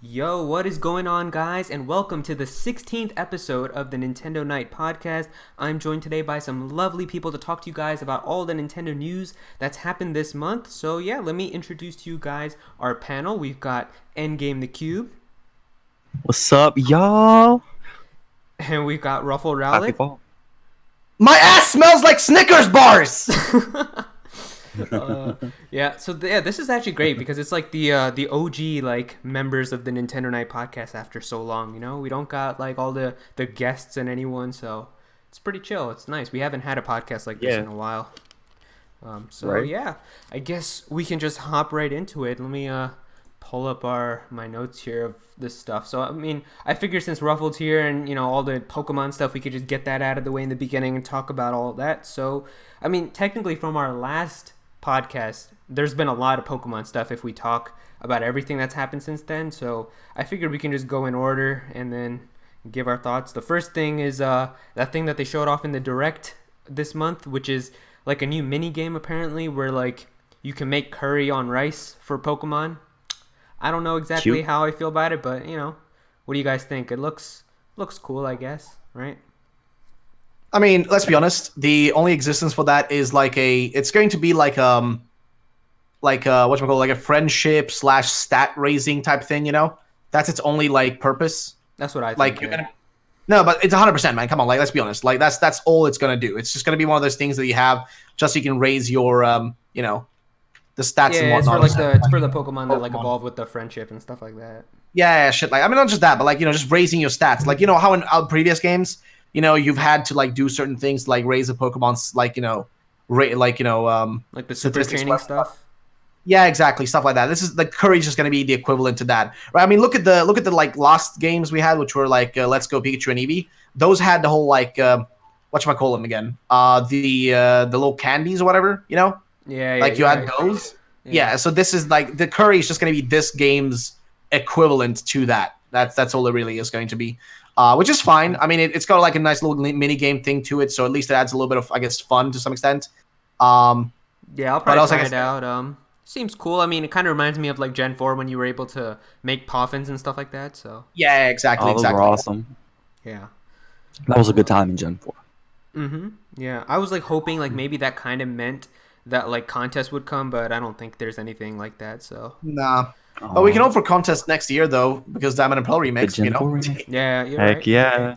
Yo, what is going on, guys? And welcome to the 16th episode of the Nintendo Nite podcast. I'm joined today by some lovely people to talk to you guys about all the Nintendo news that's happened this month. So, yeah, let me introduce to you guys our panel. We've got Endgame the Cube, What's up, y'all? and we've got Ruffle Happy Rowlet. fall. My ass smells like Snickers bars. Yeah, this is actually great because it's like the OG like members of the Nintendo Nite podcast after so long. You know, we don't got like all the guests and anyone, so it's pretty chill. It's nice. We haven't had a podcast like this in a while. Right. Yeah, I guess we can just hop right into it. Let me pull up my notes here of this stuff. So I mean, I figure since Ruffled's here and all the Pokemon stuff, we could just get that out of the way in the beginning and talk about all of that. So I mean, technically from our last podcast, there's been a lot of Pokemon stuff if we talk about everything that's happened since then. So I figured we can just go in order and then give our thoughts. The first thing is that thing that they showed off in the Direct this month, which is like a new mini game apparently where like you can make curry on rice for Pokemon. I don't know exactly Cute. how I feel about it, but what do you guys think? It looks cool, I guess, right? I mean, let's be honest. The only existence for that is it's going to be like whatchamacallit, like a friendship slash stat raising type thing. That's its only like purpose. That's what I think. Like you're gonna. No, but it's 100%, man. Come on, like let's be honest. Like that's all it's gonna do. It's just gonna be one of those things that you have just so you can raise your the stats and Yeah, it's whatnot. it's for the Pokemon that like Pokemon. evolve with the friendship and stuff like that. Yeah, shit. Like I mean, not just that, but like just raising your stats. Like how in our previous games, you've had to like do certain things to, like raise a Pokemon's like Like the super statistics, training whatever. stuff. Yeah, exactly, stuff like that. This is like Curry's just gonna be the equivalent to that, right? I mean, look at the like last games we had, which were like Let's Go Pikachu and Eevee. Those had the whole like whatchamacallit them again? The little candies or whatever, Yeah, like you you're had right. those. Yeah, so this is like the Curry is just gonna be this game's equivalent to that. That's all it really is going to be, which is fine. I mean, it's got like a nice little mini game thing to it, so at least it adds a little bit of, I guess, fun to some extent. Yeah, I'll But probably also, I try guess- it out. Seems cool. I mean, it kind of reminds me of like Gen 4 when you were able to make poffins and stuff like that. So Yeah, exactly, Oh, those exactly. were awesome. yeah. That was a good time in Gen 4. Yeah, I was like hoping like maybe that kind of meant that like contest would come, but I don't think there's anything like that. So Nah. But we can hope for contest next year though, because Diamond and Pearl The remakes. Gen 4 remake. yeah, you're Heck right. yeah.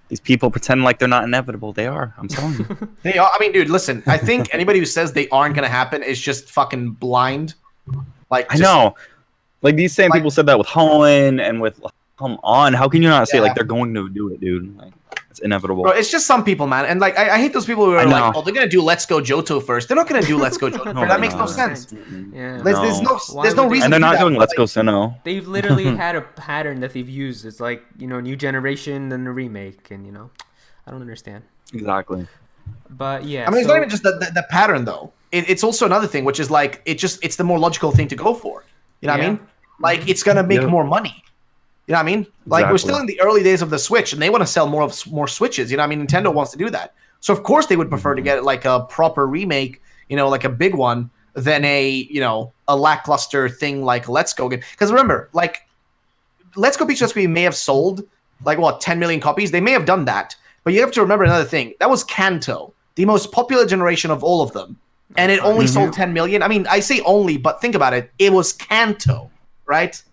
These people pretend like they're not inevitable. They are. I'm telling you. They are, I mean, dude, listen. I think anybody who says they aren't gonna happen is just fucking blind. Like, I know. Like these same Like- people said that with Holland and with. Come on. How can you not say Yeah. like they're going to do it, dude? Like it's inevitable. Bro, it's just some people, man. And like, I hate those people who I are know. like, oh, they're gonna do Let's Go Johto first. They're not gonna do Let's Go Johto first. No, That they're makes no not. sense. Mm-mm. Yeah. There's no, Why there's no would they- reason. And they're to do not that. doing Let's Like, Go Sinnoh. They've literally had a pattern that they've used. It's like new generation, then the remake, and I don't understand. Exactly. But yeah, I mean, it's so- not even just the pattern though. It's also another thing, which is like it's the more logical thing to go for. You know what I Yeah. mean? Like it's gonna make Yeah. more money. You know what I mean? Like we're Exactly. still in the early days of the Switch, and they want to sell more Switches. You know what I mean? Nintendo wants to do that, so of course they would prefer to get like a proper remake, like a big one, than a lackluster thing like Let's Go game. Because remember, like Let's Go Pikachu Screen may have sold like 10 million copies. They may have done that, but you have to remember another thing. That was Kanto, the most popular generation of all of them, and it only sold 10 million. I mean, I say only, but think about it. It was Kanto, right?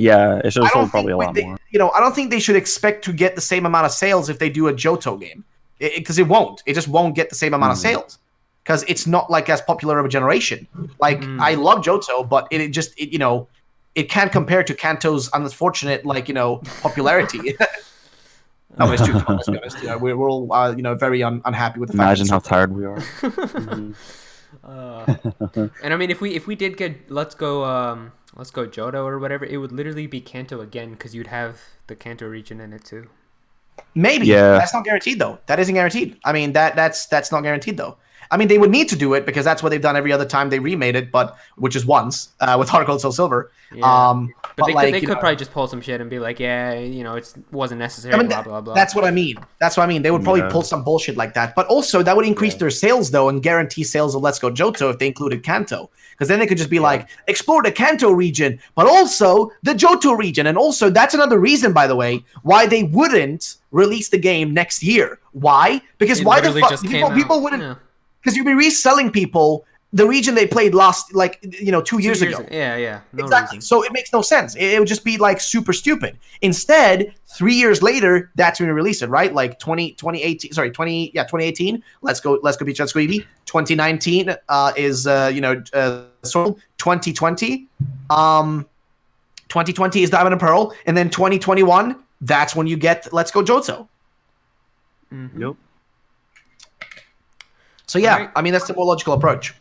Yeah, it should I have don't sold probably a lot they, more. I don't think they should expect to get the same amount of sales if they do a Johto game, because it won't. It just won't get the same amount of sales because it's not like as popular of a generation. Like I love Johto, but it can't compare to Kanto's unfortunate popularity. No, it's true. Let's be honest. We're all very unhappy with the fact. Imagine how tired we are. and I mean, if we did get Let's Go Johto or whatever, it would literally be Kanto again because you'd have the Kanto region in it too. Maybe. Yeah. That's not guaranteed though. That isn't guaranteed. I mean, that's not guaranteed though. I mean, they would need to do it because that's what they've done every other time they remade it, but which is once with Heart Gold Soul Silver. Yeah. But they like, they could know, probably just pull some shit and be like, yeah, it wasn't necessary, I mean, blah, blah, blah. that's what I mean. They would probably pull some bullshit like that. But also, that would increase their sales, though, and guarantee sales of Let's Go Johto if they included Kanto. Because then they could just be like, explore the Kanto region, but also the Johto region. And also, that's another reason, by the way, why they wouldn't release the game next year. Why? Because why the fuck people wouldn't? Because you'd be reselling people the region they played last, 2 years ago. Yeah. No exactly. reason. So it makes no sense. It would just be like super stupid. Instead, 3 years later, that's when we release it, right? Like 2018. Sorry, 2018. Let's go beach, let's go Eevee. 2019 is 2020. 2020 is Diamond and Pearl, and then 2021. That's when you get Let's Go Johto. Mm-hmm. Yep. So yeah, right. I mean that's the more logical approach.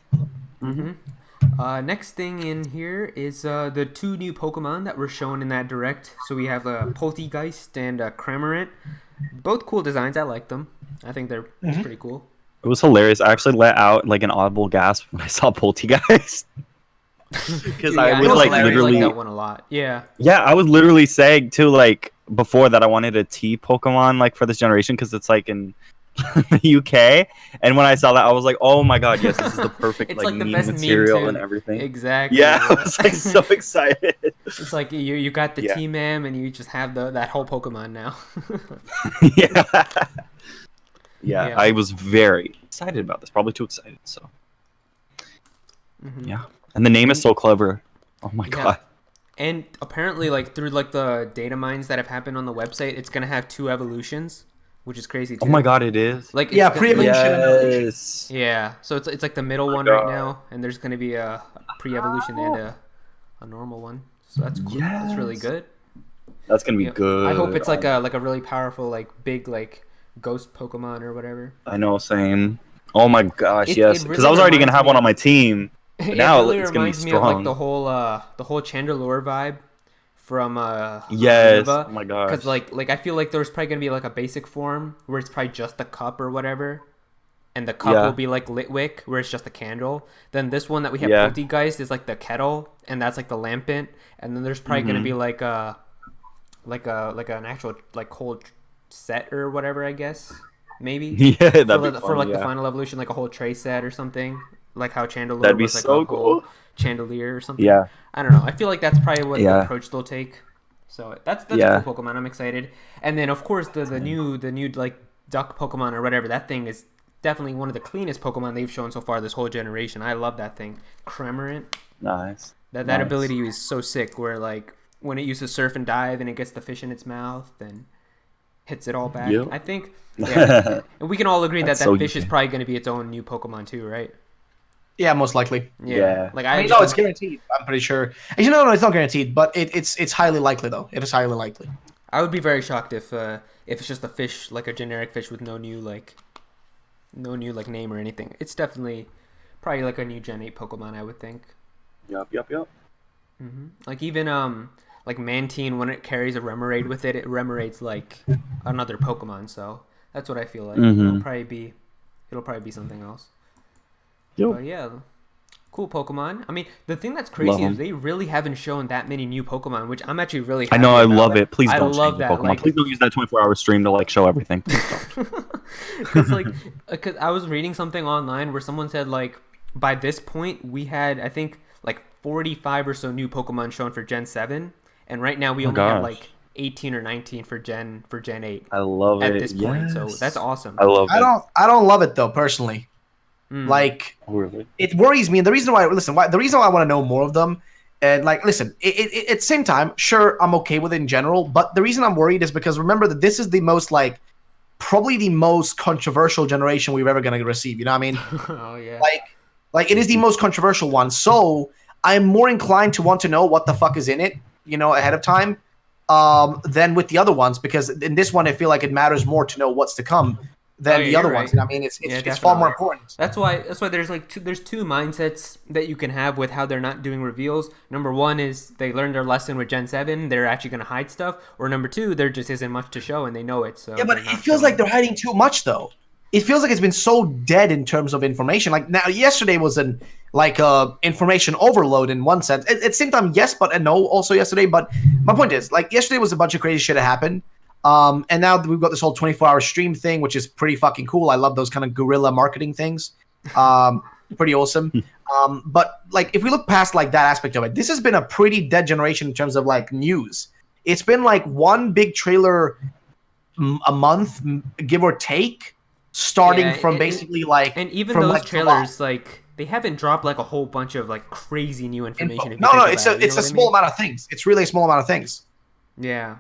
Mm-hmm. Next thing in here is the 2 new Pokemon that were shown in that direct. So we have Poltegeist and Cramorant. Both cool designs. I like them. I think they're pretty cool. It was hilarious. I actually let out like an audible gasp when I saw Poltegeist. Because I was like literally like that one a lot. Yeah. Yeah, I was literally saying too, like before, that I wanted a T Pokemon like for this generation because it's like in the UK, and when I saw that, I was like, "Oh my god, yes, this is the perfect it's like the meme best material meme and everything." Exactly. Yeah, I was like so excited. It's like you got the T-Mam and you just have that whole Pokemon now. yeah, I was very excited about this. Probably too excited. So yeah, and the name is so clever. Oh my god. And apparently, like through like the data mines that have happened on the website, it's gonna have 2 evolutions. Which is crazy too. Oh my god, it is. Like pre-evolution and evolution. Yeah, so it's like the middle one right now, and there's gonna be a pre-evolution and a normal one. So that's cool. Yes. That's really good. That's gonna be good. I hope it's like a really powerful, like big, like ghost Pokemon or whatever. I know, same. Oh my gosh, yes. Because really I was already gonna have one on my team. But now really it's gonna be reminds me of like strong. the whole Chandelure vibe from yes. Unova. Oh my gosh. Because like I feel like there's probably gonna be like a basic form where it's probably just a cup or whatever, and the cup will be like Litwick where it's just a candle. Then this one that we have Poltegeist is like the kettle, and that's like the lampant. And then there's probably gonna be like an actual like whole set or whatever, I guess, maybe. Yeah, that'd be fun, for like the final evolution, like a whole tray set or something, like how Chandelure that'd be was like so a cool. whole chandelier or something. Yeah. I don't know. I feel like that's probably what the approach they'll take. So that's a cool Pokemon. I'm excited. And then of course the new like duck Pokemon or whatever, that thing is definitely one of the cleanest Pokemon they've shown so far this whole generation. I love that thing. Cramorant. Nice. That ability is so sick where like when it uses surf and dive and it gets the fish in its mouth and hits it all back. Yep. I think and we can all agree that so fish is probably going to be its own new Pokemon too, right? Yeah, most likely. Yeah. Like I mean, no, it's guaranteed. I'm pretty sure. Actually, no, it's not guaranteed, but it's highly likely though. It is highly likely. I would be very shocked if it's just a fish, like a generic fish with no new name or anything. It's definitely probably like a new Gen 8 Pokemon, I would think. Yep. Mm-hmm. Like even like Mantine, when it carries a Remoraid with it, it Remoraids like another Pokemon. So that's what I feel like. It'll probably be something else. Yep. But yeah, cool Pokemon. I mean, the thing that's crazy is they really haven't shown that many new Pokemon, which I'm actually really happy I know, I about. love it. Please don't love change that, Pokemon. like- Please don't use that 24-hour stream to like show everything. Because I was reading something online where someone said like by this point we had I think like 45 or so new Pokemon shown for Gen 7, and right now we only have like 18 or 19 for Gen 8. I love at it. this point, so Yes. that's awesome. I love it. I don't love it though personally. Like Really? it worries me, and the reason why I want to know more of them, and like listen, at the same time, sure, I'm okay with it in general, but the reason I'm worried is because remember that this is the most like probably the most controversial generation we're ever gonna receive. You know what I mean? Oh yeah. Like it is the most controversial one, so I'm more inclined to want to know what the fuck is in it, ahead of time, than with the other ones, because in this one I feel like it matters more to know what's to come than the other ones. I mean, it's far more important. That's why there's like there's two mindsets that you can have with how they're not doing reveals. Number one is they learned their lesson with Gen 7, they're actually going to hide stuff, or number two, there just isn't much to show and they know it. So yeah, but it feels like they're hiding too much though. it feels like it's been so dead in terms of information. Like now, yesterday was an information overload in one sense. At the same time, yes, but and no. Also yesterday, but my point is, like yesterday was a bunch of crazy shit that happened. And now we've got this whole 24-hour stream thing, which is pretty fucking cool. I love those kind of guerrilla marketing things. Pretty awesome. But like if we look past like that aspect of it, this has been a pretty dead generation in terms of like news. It's been like one big trailer a month, give or take, starting from basically like. And even from, those like, trailers, like they haven't dropped like a whole bunch of like crazy new information. If you No, think it's about it, a small amount of things. It's really a small amount of things. Yeah.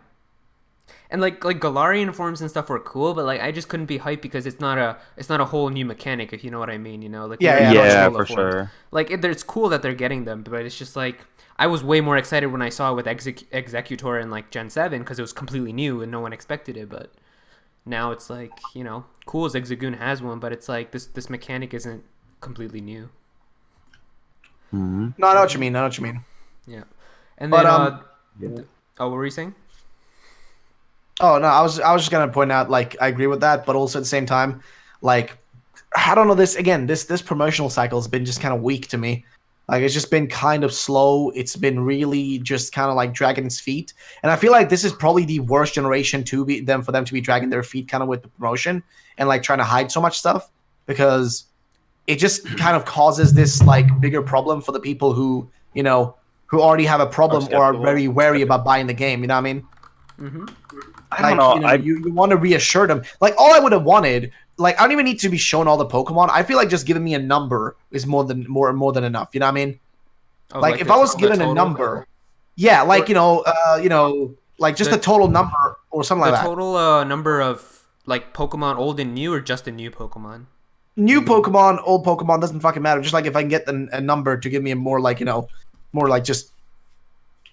And like Galarian forms and stuff were cool, but like I just couldn't be hyped because it's not a whole new mechanic, if you know what I mean. You know, like yeah, for sure. Like it's cool that they're getting them, but it's just like I was way more excited when I saw it with Executor and like Gen 7 because it was completely new and no one expected it. But now it's like, you know, cool as Exegoon has one, but it's like this mechanic isn't completely new. Mm-hmm. No, I know what you mean. Yeah. And then yeah. What were you saying? Oh no, I was just gonna point out, like, I agree with that, but also at the same time, like, I don't know, this promotional cycle has been just kind of weak to me. Like, it's just been kind of slow. It's been really just kind of like dragging its feet, and I feel like this is probably the worst generation for them to be dragging their feet kind of with the promotion and like trying to hide so much stuff, because it just kind of causes this like bigger problem for the people who, you know, who already have a problem or are very wary about buying the game. You know what I mean? Mm-hmm. I don't know. You want to reassure them. Like, all I would have wanted, like, I don't even need to be shown all the Pokemon. I feel like just giving me a number is more than enough. You know what I mean? Oh, like if I was given a number, yeah, like like just the total number or something like that. The total number of like Pokemon old and new, or just a new Pokemon? New Pokemon, old Pokemon, doesn't fucking matter. Just like if I can get a number to give me a more like, more like just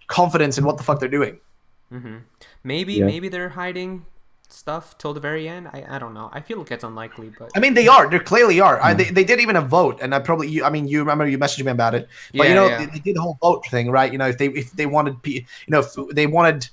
confidence in what the fuck they're doing. Mm-hmm. Maybe they're hiding stuff till the very end. I don't know. I feel like it's unlikely, but I mean, they are. They clearly are. They did even a vote, and you remember you messaged me about it. But they did the whole vote thing, right? You know, if they wanted,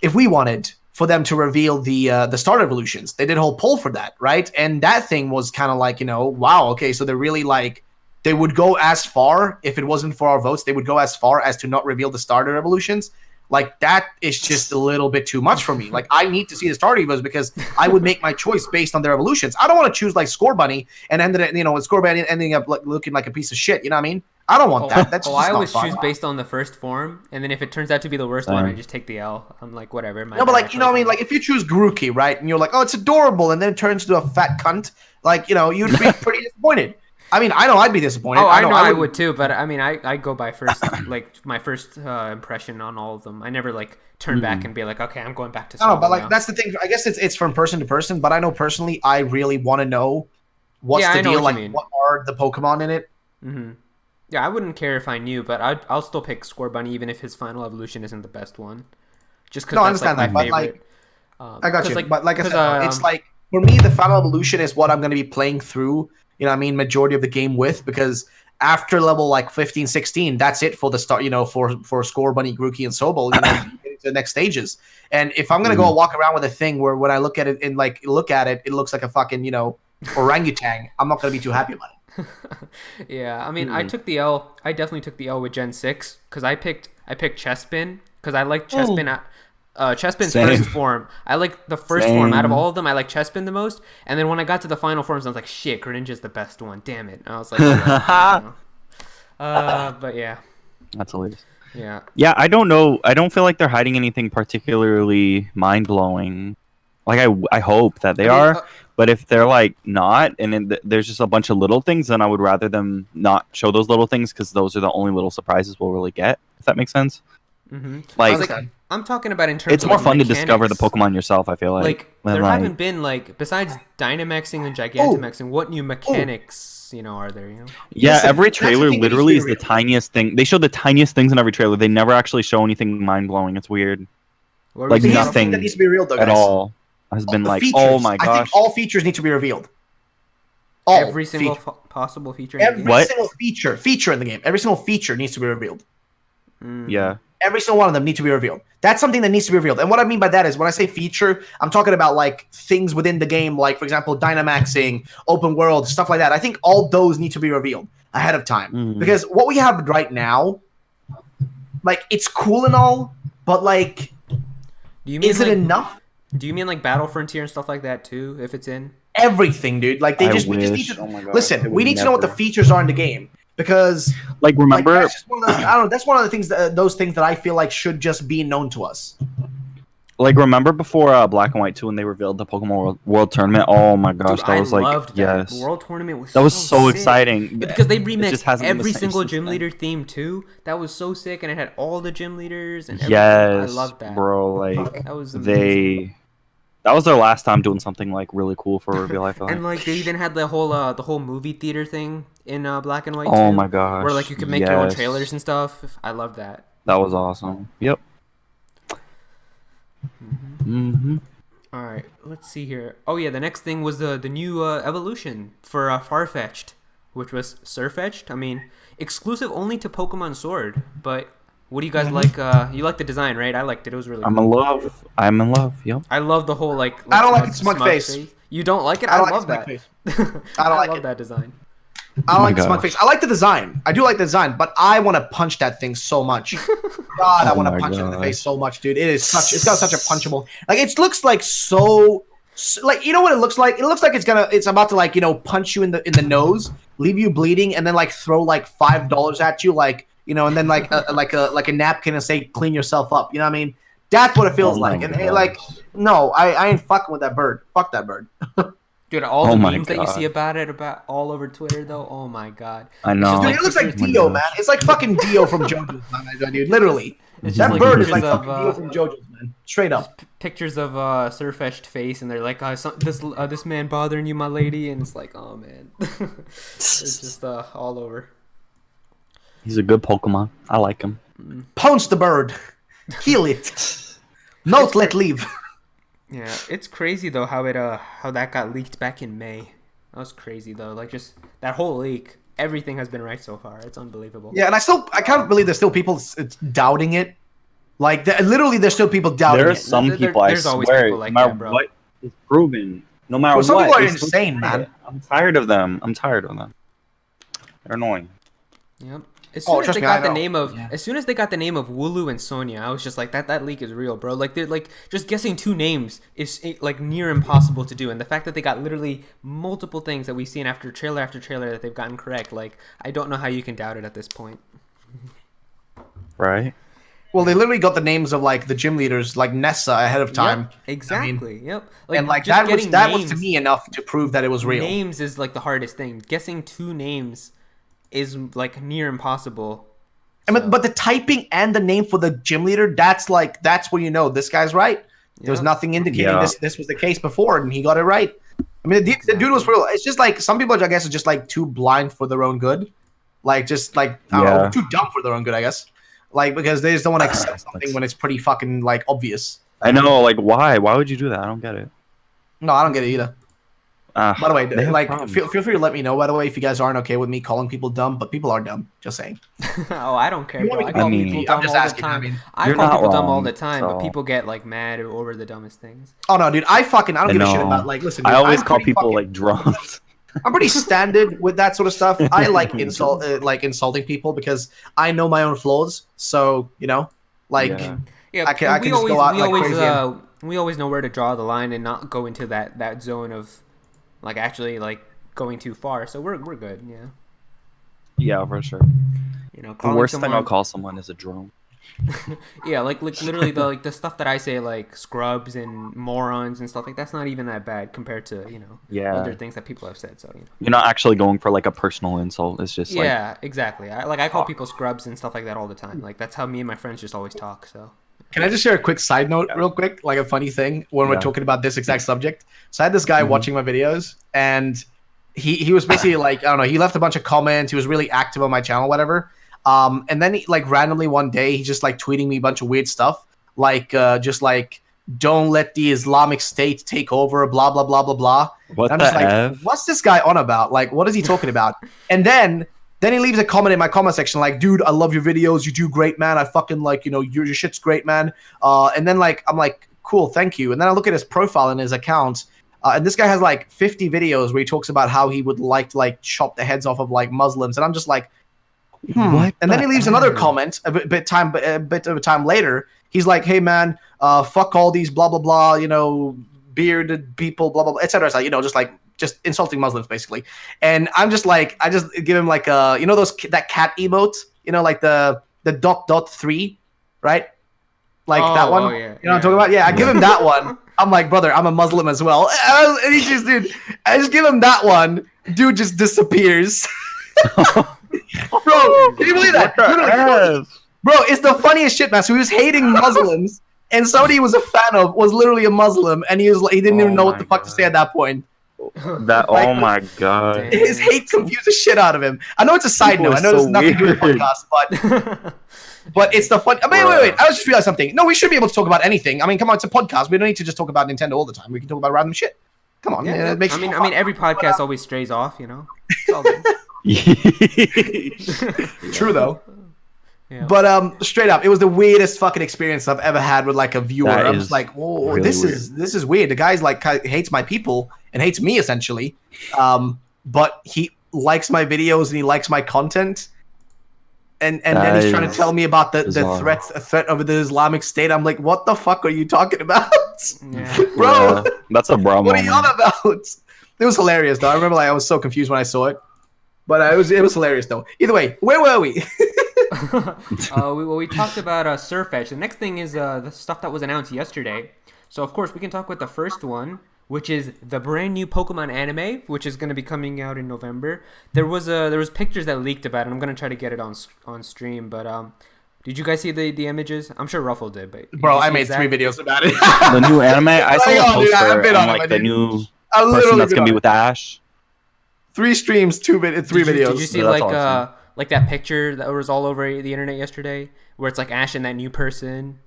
if we wanted for them to reveal the starter evolutions, they did a whole poll for that, right? And that thing was kind of like, wow, okay, so they're really like, they would go as far, if it wasn't for our votes, they would go as far as to not reveal the starter evolutions. Like, that is just a little bit too much for me. Like, I need to see the starter evos because I would make my choice based on their evolutions. I don't want to choose like Scorbunny and with Scorbunny ending up like, looking like a piece of shit. You know what I mean? I don't want that. That's just I not always fun. choose based on the first form, and then if it turns out to be the worst one, I just take the L. I'm like, whatever. No, but like, you know what I mean? Like, if you choose Grookey, right, and you're like, oh, it's adorable, and then it turns to a fat cunt, like, you'd be pretty disappointed. I mean, I know I'd be disappointed. Oh, I know I would too, but I mean, I go by first, like, my first impression on all of them. I never, like, turn back and be like, okay, I'm going back to No, but, like, that's the thing. I guess it's from person to person, but I know personally, I really want to know what's the deal. Like, what are the Pokemon in it? Mm-hmm. Yeah, I wouldn't care if I knew, but I'll still pick Scorbunny even if his final evolution isn't the best one. Just because that's, like, my favorite. I got you. But like I said, it's like, for me, the final evolution is what I'm going to be playing through, you know what I mean, majority of the game with, because after level like 15, 16, that's it for the start, for Scorbunny, Grookey, and Sobol, into the next stages. And if I'm going to go walk around with a thing where when I look at it and like look at it, it looks like a fucking, orangutan, I'm not going to be too happy about it. Yeah, I mean, I took the L. I definitely took the L with Gen 6 because I picked Chespin because I like Chespin at Chespin's first form. I like the first form out of all of them. I like Chespin the most, and then when I got to the final forms, I was like, shit, Greninja's the best one. Damn it! And I was like, but yeah, that's hilarious. Yeah, I don't know. I don't feel like they're hiding anything particularly mind blowing. Like I hope that they are. But if they're like not, and there's just a bunch of little things, then I would rather them not show those little things because those are the only little surprises we'll really get. If that makes sense. Mm-hmm. Like I'm talking about in terms. It's of more like fun mechanics. to discover the Pokemon yourself. I feel like there haven't been like besides Dynamaxing and Gigantamaxing, what new mechanics are there? Yeah, every trailer literally is the tiniest thing. They show the tiniest things in every trailer. They never actually show anything mind blowing. It's weird. Like nothing that needs to be real though, guys. At all. Has been like, features. Oh my gosh! I think all features need to be revealed. Every single possible feature. Every single feature in the game. Every single feature needs to be revealed. Yeah. Every single one of them need to be revealed. That's something that needs to be revealed. And what I mean by that is when I say feature, I'm talking about like things within the game, like for example, Dynamaxing, open world, stuff like that. I think all those need to be revealed ahead of time. Because what we have right now, like it's cool and all, but like, is it enough? Do you mean like Battle Frontier and stuff like that too, if it's in? Everything, dude. Like we just need to listen, we need to know what the features are in the game. Because like remember that's just one of those, I don't know, that's one of the things those things that I feel like should just be known to us. Like remember before Black and White 2 when they revealed the Pokemon World Tournament? Oh my gosh, dude, that was like loved that. yes. The World Tournament was so sick. exciting. Because they remixed every single gym leader theme too. That was so sick, and it had all the gym leaders and everything. Yes, I loved that. Bro, like that was amazing. That was their last time doing something like really cool for a reveal. I feel like. And like they even had the whole movie theater thing in Black and White. Oh my gosh! Where like you could make your own trailers and stuff. I loved that. That was awesome. Yep. All right, let's see here. Oh yeah, the next thing was the new evolution for Farfetch'd, which was Sirfetch'd. I mean, exclusive only to Pokemon Sword, but. What do you guys like? You like the design, right? I liked it. It was really cool. I'm in love. Yep. I love the whole like I don't like its smug face. You don't like it? I love that. I don't like love that design. I don't like the smug face. I like the design. I do like the design, but I want to punch that thing so much. God, I want to punch it in the face so much, dude. It's got such a punchable. Like it looks like so like you know what it looks like? It looks like it's about to like, punch you in the nose, leave you bleeding, and then like throw like $5 at you, like and then like a napkin and say clean yourself up. You know what I mean? That's what it feels like. And like, no, I ain't fucking with that bird. Fuck that bird. Dude, all the memes that you see about it, about all over Twitter, though, oh my god. I know. Dude, it looks like Dio, man. It's like fucking Dio from JoJo's, dude. Literally. That bird is like fucking Dio from JoJo's, man. Straight up. Pictures of Sirfetch'd face, and they're like, this man bothering you, my lady, and it's like, oh man. It's just all over. He's a good Pokemon. I like him. Pounce the bird. Heal it. Not let leave. Yeah, it's crazy though how that got leaked back in May. That was crazy though. Like just that whole leak, everything has been right so far. It's unbelievable. Yeah, and I can't believe there's still people doubting it. Like literally, there's still people doubting it. There's some people. There's always people like that, bro. What is proven, no matter what. Some people are insane, man. I'm tired of them. They're annoying. Yep. As soon as they got the name of Wooloo and Sonya, I was just like, that leak is real, bro. Like, they're like just guessing two names is like near impossible to do, and the fact that they got literally multiple things that we've seen after trailer that they've gotten correct, like I don't know how you can doubt it at this point. Right. Well, they literally got the names of like the gym leaders, like Nessa, ahead of time. Yep, exactly. Yep. Like, and like that was to me enough to prove that it was real. Names is like the hardest thing. Guessing two names is like near impossible. So. But the typing and the name for the gym leader, that's where you know this guy's right. There was nothing indicating this was the case before, and he got it right. I mean, the dude was real. It's just like some people, I guess, are just like too blind for their own good, like just like I don't know, too dumb for their own good, I guess. Like because they just don't want to accept something when it's pretty fucking like obvious. I know, like why? Why would you do that? I don't get it. No, I don't get it either. By the way, like, feel free to let me know. By the way, if you guys aren't okay with me calling people dumb, but people are dumb. Just saying. Oh, I don't care. Bro. I call people dumb all the time. I call people dumb all the time, but people get like mad over the dumbest things. Oh no, dude! I don't give a shit about like. Listen, dude, I always call people like drums. I'm pretty standard with that sort of stuff. I like insulting people because I know my own flaws. So like, I can just go out like crazy. We always know where to draw the line and not go into that zone of. Like actually, like going too far, so we're good, yeah. Yeah, for sure. The worst thing I'll call someone is a drone. Yeah, like literally the stuff that I say, like scrubs and morons and stuff like that's not even that bad compared to other things that people have said. So you're not actually going for like a personal insult. It's just exactly. I call people scrubs and stuff like that all the time. Like that's how me and my friends just always talk. So. Can I just share a quick side note real quick? Like a funny thing when we're talking about this exact subject. So I had this guy watching my videos and he was basically like, I don't know, he left a bunch of comments. He was really active on my channel, whatever. And then he, like randomly one day, he's just like tweeting me a bunch of weird stuff. Like, just like, don't let the Islamic State take over, blah, blah, blah, blah, blah. What and I'm just like, what's this guy on about? Like, what is he talking about? And then Then he leaves a comment in my comment section like, dude, I love your videos. You do great, man. I fucking like, your shit's great, man. And then like, I'm like, cool, thank you. And then I look at his profile and his account. And this guy has like 50 videos where he talks about how he would like to like chop the heads off of like Muslims. And I'm just like, What? And then he leaves another comment a bit of a time later. He's like, hey, man, fuck all these blah, blah, blah, bearded people, blah, blah, blah, et cetera. Just insulting Muslims, basically. And I'm just like, I just give him like, that cat emote, like the ... 3, right? Like that one. Yeah, you know what I'm talking about? Yeah, I give him that one. I'm like, brother, I'm a Muslim as well. And he just, dude, I just give him that one. Dude just disappears. Bro, can you believe that? Bro, it's the funniest shit, man. So he was hating Muslims, and somebody he was a fan of was literally a Muslim, and he didn't even know what the fuck to say at that point. Oh my god. His hate confused the shit out of him. I know it's a side note. I know there's nothing to do with the podcast, but it's the fun. I mean, wait. I just realized something. No, we should be able to talk about anything. I mean, come on, it's a podcast. We don't need to just talk about Nintendo all the time. We can talk about random shit. Come on. Yeah, it makes I mean, every podcast always strays off, It's all good. True though. Yeah. But straight up, it was the weirdest fucking experience I've ever had with like a viewer. I'm just like, whoa, really this is weird. The guy's like hates my people and hates me essentially. But he likes my videos and he likes my content. And then he's trying to tell me about the threat of the Islamic State. I'm like, what the fuck are you talking about? Yeah. Bro, that's a problem. What are you on about? It was hilarious though. I remember I was so confused when I saw it. But it was hilarious though. Either way, where were we? We talked about Sirfetch'd. The next thing is the stuff that was announced yesterday. So of course we can talk about the first one, which is the brand new Pokemon anime, which is going to be coming out in November. There was pictures that leaked about it. I'm going to try to get it on stream, but did you guys see the images? I'm sure Ruffle did, but bro, I made 3 videos about it. The new anime, I saw a poster I've been on on like it, the dude. new person that's gonna be with Ash. 3 streams, 3 videos. Did you see That's like awesome. like that picture that was all over the internet yesterday, where it's like Ash and that new person?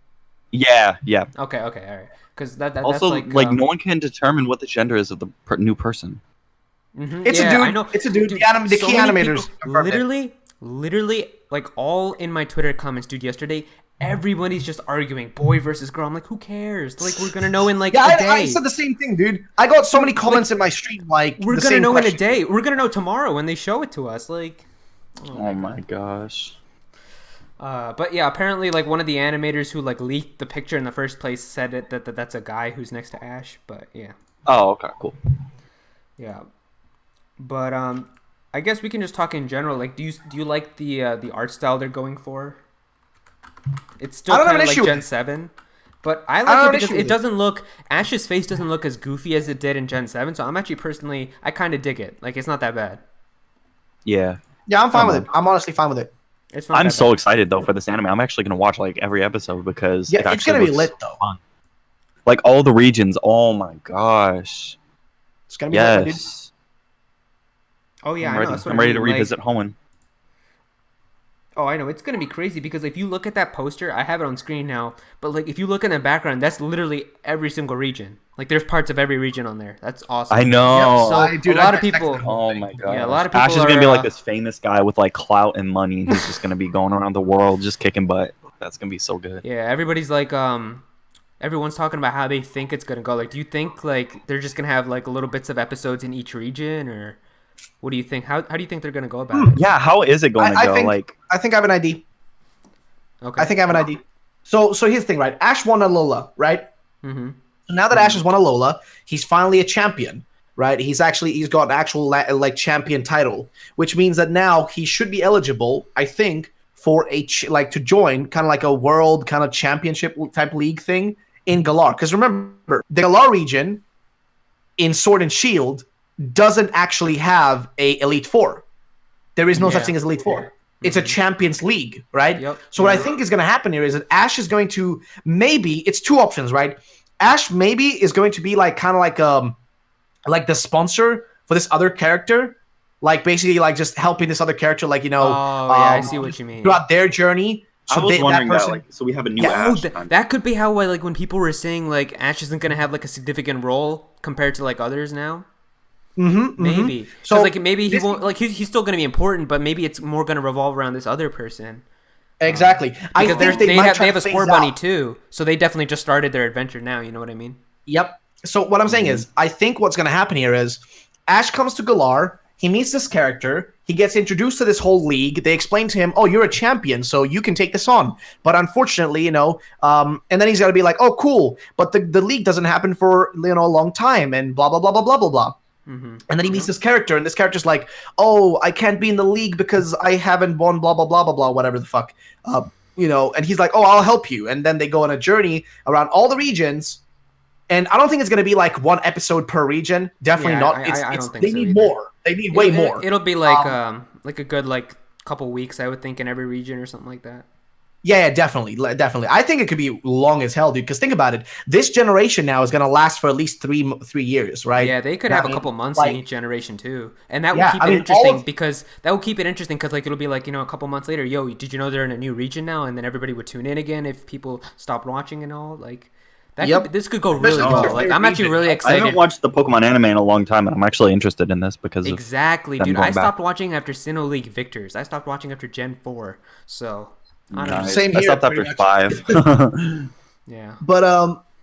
Yeah. Okay, all right. Because that's Also, like no one can determine what the gender is of the new person. It's a dude. I know. It's a dude. Dude, The so key many animators. people, literally, like all in my Twitter comments, dude. Yesterday, everybody's just arguing boy versus girl. I'm like, who cares? Like, we're gonna know in like a day. I said the same thing, dude. I got so many comments in my stream like We're the gonna same know question. in a day. We're gonna know tomorrow when they show it to us. Like, Oh my gosh. but yeah, apparently like one of the animators who like leaked the picture in the first place said that that's a guy who's next to Ash. But yeah. Oh, okay, cool. Yeah, but I guess we can just talk in general. Like, do you like the art style they're going for? It's still kind of like Gen 7, but I like it because it doesn't look, Ash's face doesn't look as goofy as it did in Gen 7. So I'm actually personally, I kind of dig it. Like, it's not that bad. Yeah. Yeah, I'm fine with it. I'm honestly fine with it. It's not. I'm that so bad. excited though for this anime. I'm actually gonna watch like every episode because Yeah, it's gonna be lit though. Fun. Like all the regions. Oh my gosh. It's gonna be lit, dude. Yes. Oh yeah, I'm I ready. know. That's what I'm I ready mean. to revisit Hoenn. Oh, I know. It's going to be crazy because if you look at that poster, I have it on screen now, but like if you look in the background, that's literally every single region. Like there's parts of every region on there. That's awesome. I know. So a lot of people. Oh my god. Yeah, a lot of people Ash is gonna are, be like this famous guy with like clout and money. And he's just gonna be going around the world just kicking butt. That's gonna be so good. Yeah, everybody's like, everyone's talking about how they think it's gonna go. Like, do you think like they're just gonna have like little bits of episodes in each region, or what do you think? How do you think they're gonna go about it? Yeah, how is it going to go? I think I have an idea. Okay. I think I have an idea. So here's the thing, right? Ash won a Lola, right? Mm-hmm. So now that Ash has won a Lola, he's finally a champion, right? He's got an actual like champion title, which means that now he should be eligible, I think, for to join kind of like a world kind of championship type league thing in Galar. Because remember, the Galar region in Sword and Shield doesn't actually have a Elite Four. There is no such thing as Elite Four. It's a Champions League, right? Yep. So what I think is going to happen here is that Ash is going to it's 2 options, right? Ash maybe is going to be like kind of like the sponsor for this other character, like basically like just helping this other character, like I see what you mean. throughout their journey. I was wondering that, like, so we have a new Ash. That could be how like when people were saying like Ash isn't gonna have like a significant role compared to like others now. Maybe. So like maybe he won't like he's still gonna be important, but maybe it's more gonna revolve around this other person. Exactly. I Because think they have a phase score bunny out. too, so they definitely just started their adventure now. You know what I mean? Yep. So what I'm saying is, I think what's going to happen here is Ash comes to Galar. He meets this character. He gets introduced to this whole league. They explain to him, "Oh, you're a champion, so you can take this on." But unfortunately, and then he's got to be like, "Oh, cool," but the league doesn't happen for a long time, and blah blah blah blah blah blah blah. And then he meets this character, and this character's like, "Oh, I can't be in the league because I haven't won blah blah blah blah blah whatever the fuck." And he's like, "Oh, I'll help you." And then they go on a journey around all the regions. And I don't think it's going to be like one episode per region. Definitely not. I don't think they so need either. more. They need way more. It'll be like a good couple weeks, I would think, in every region or something like that. Yeah, definitely. I think it could be long as hell, dude. Because think about it. This generation now is going to last for at least three years, right? Yeah, they could have a couple months in each generation too, and that would keep it interesting. Because it'll be like a couple months later. Yo, did you know they're in a new region now? And then everybody would tune in again if people stopped watching and all like. This could go really well. Like I'm actually really excited. I haven't watched the Pokemon anime in a long time, and I'm actually interested in this because exactly, dude. I stopped watching after Sinnoh League Victors. I stopped watching after Gen 4. So I don't know. Same here. I stopped after 5. Yeah. But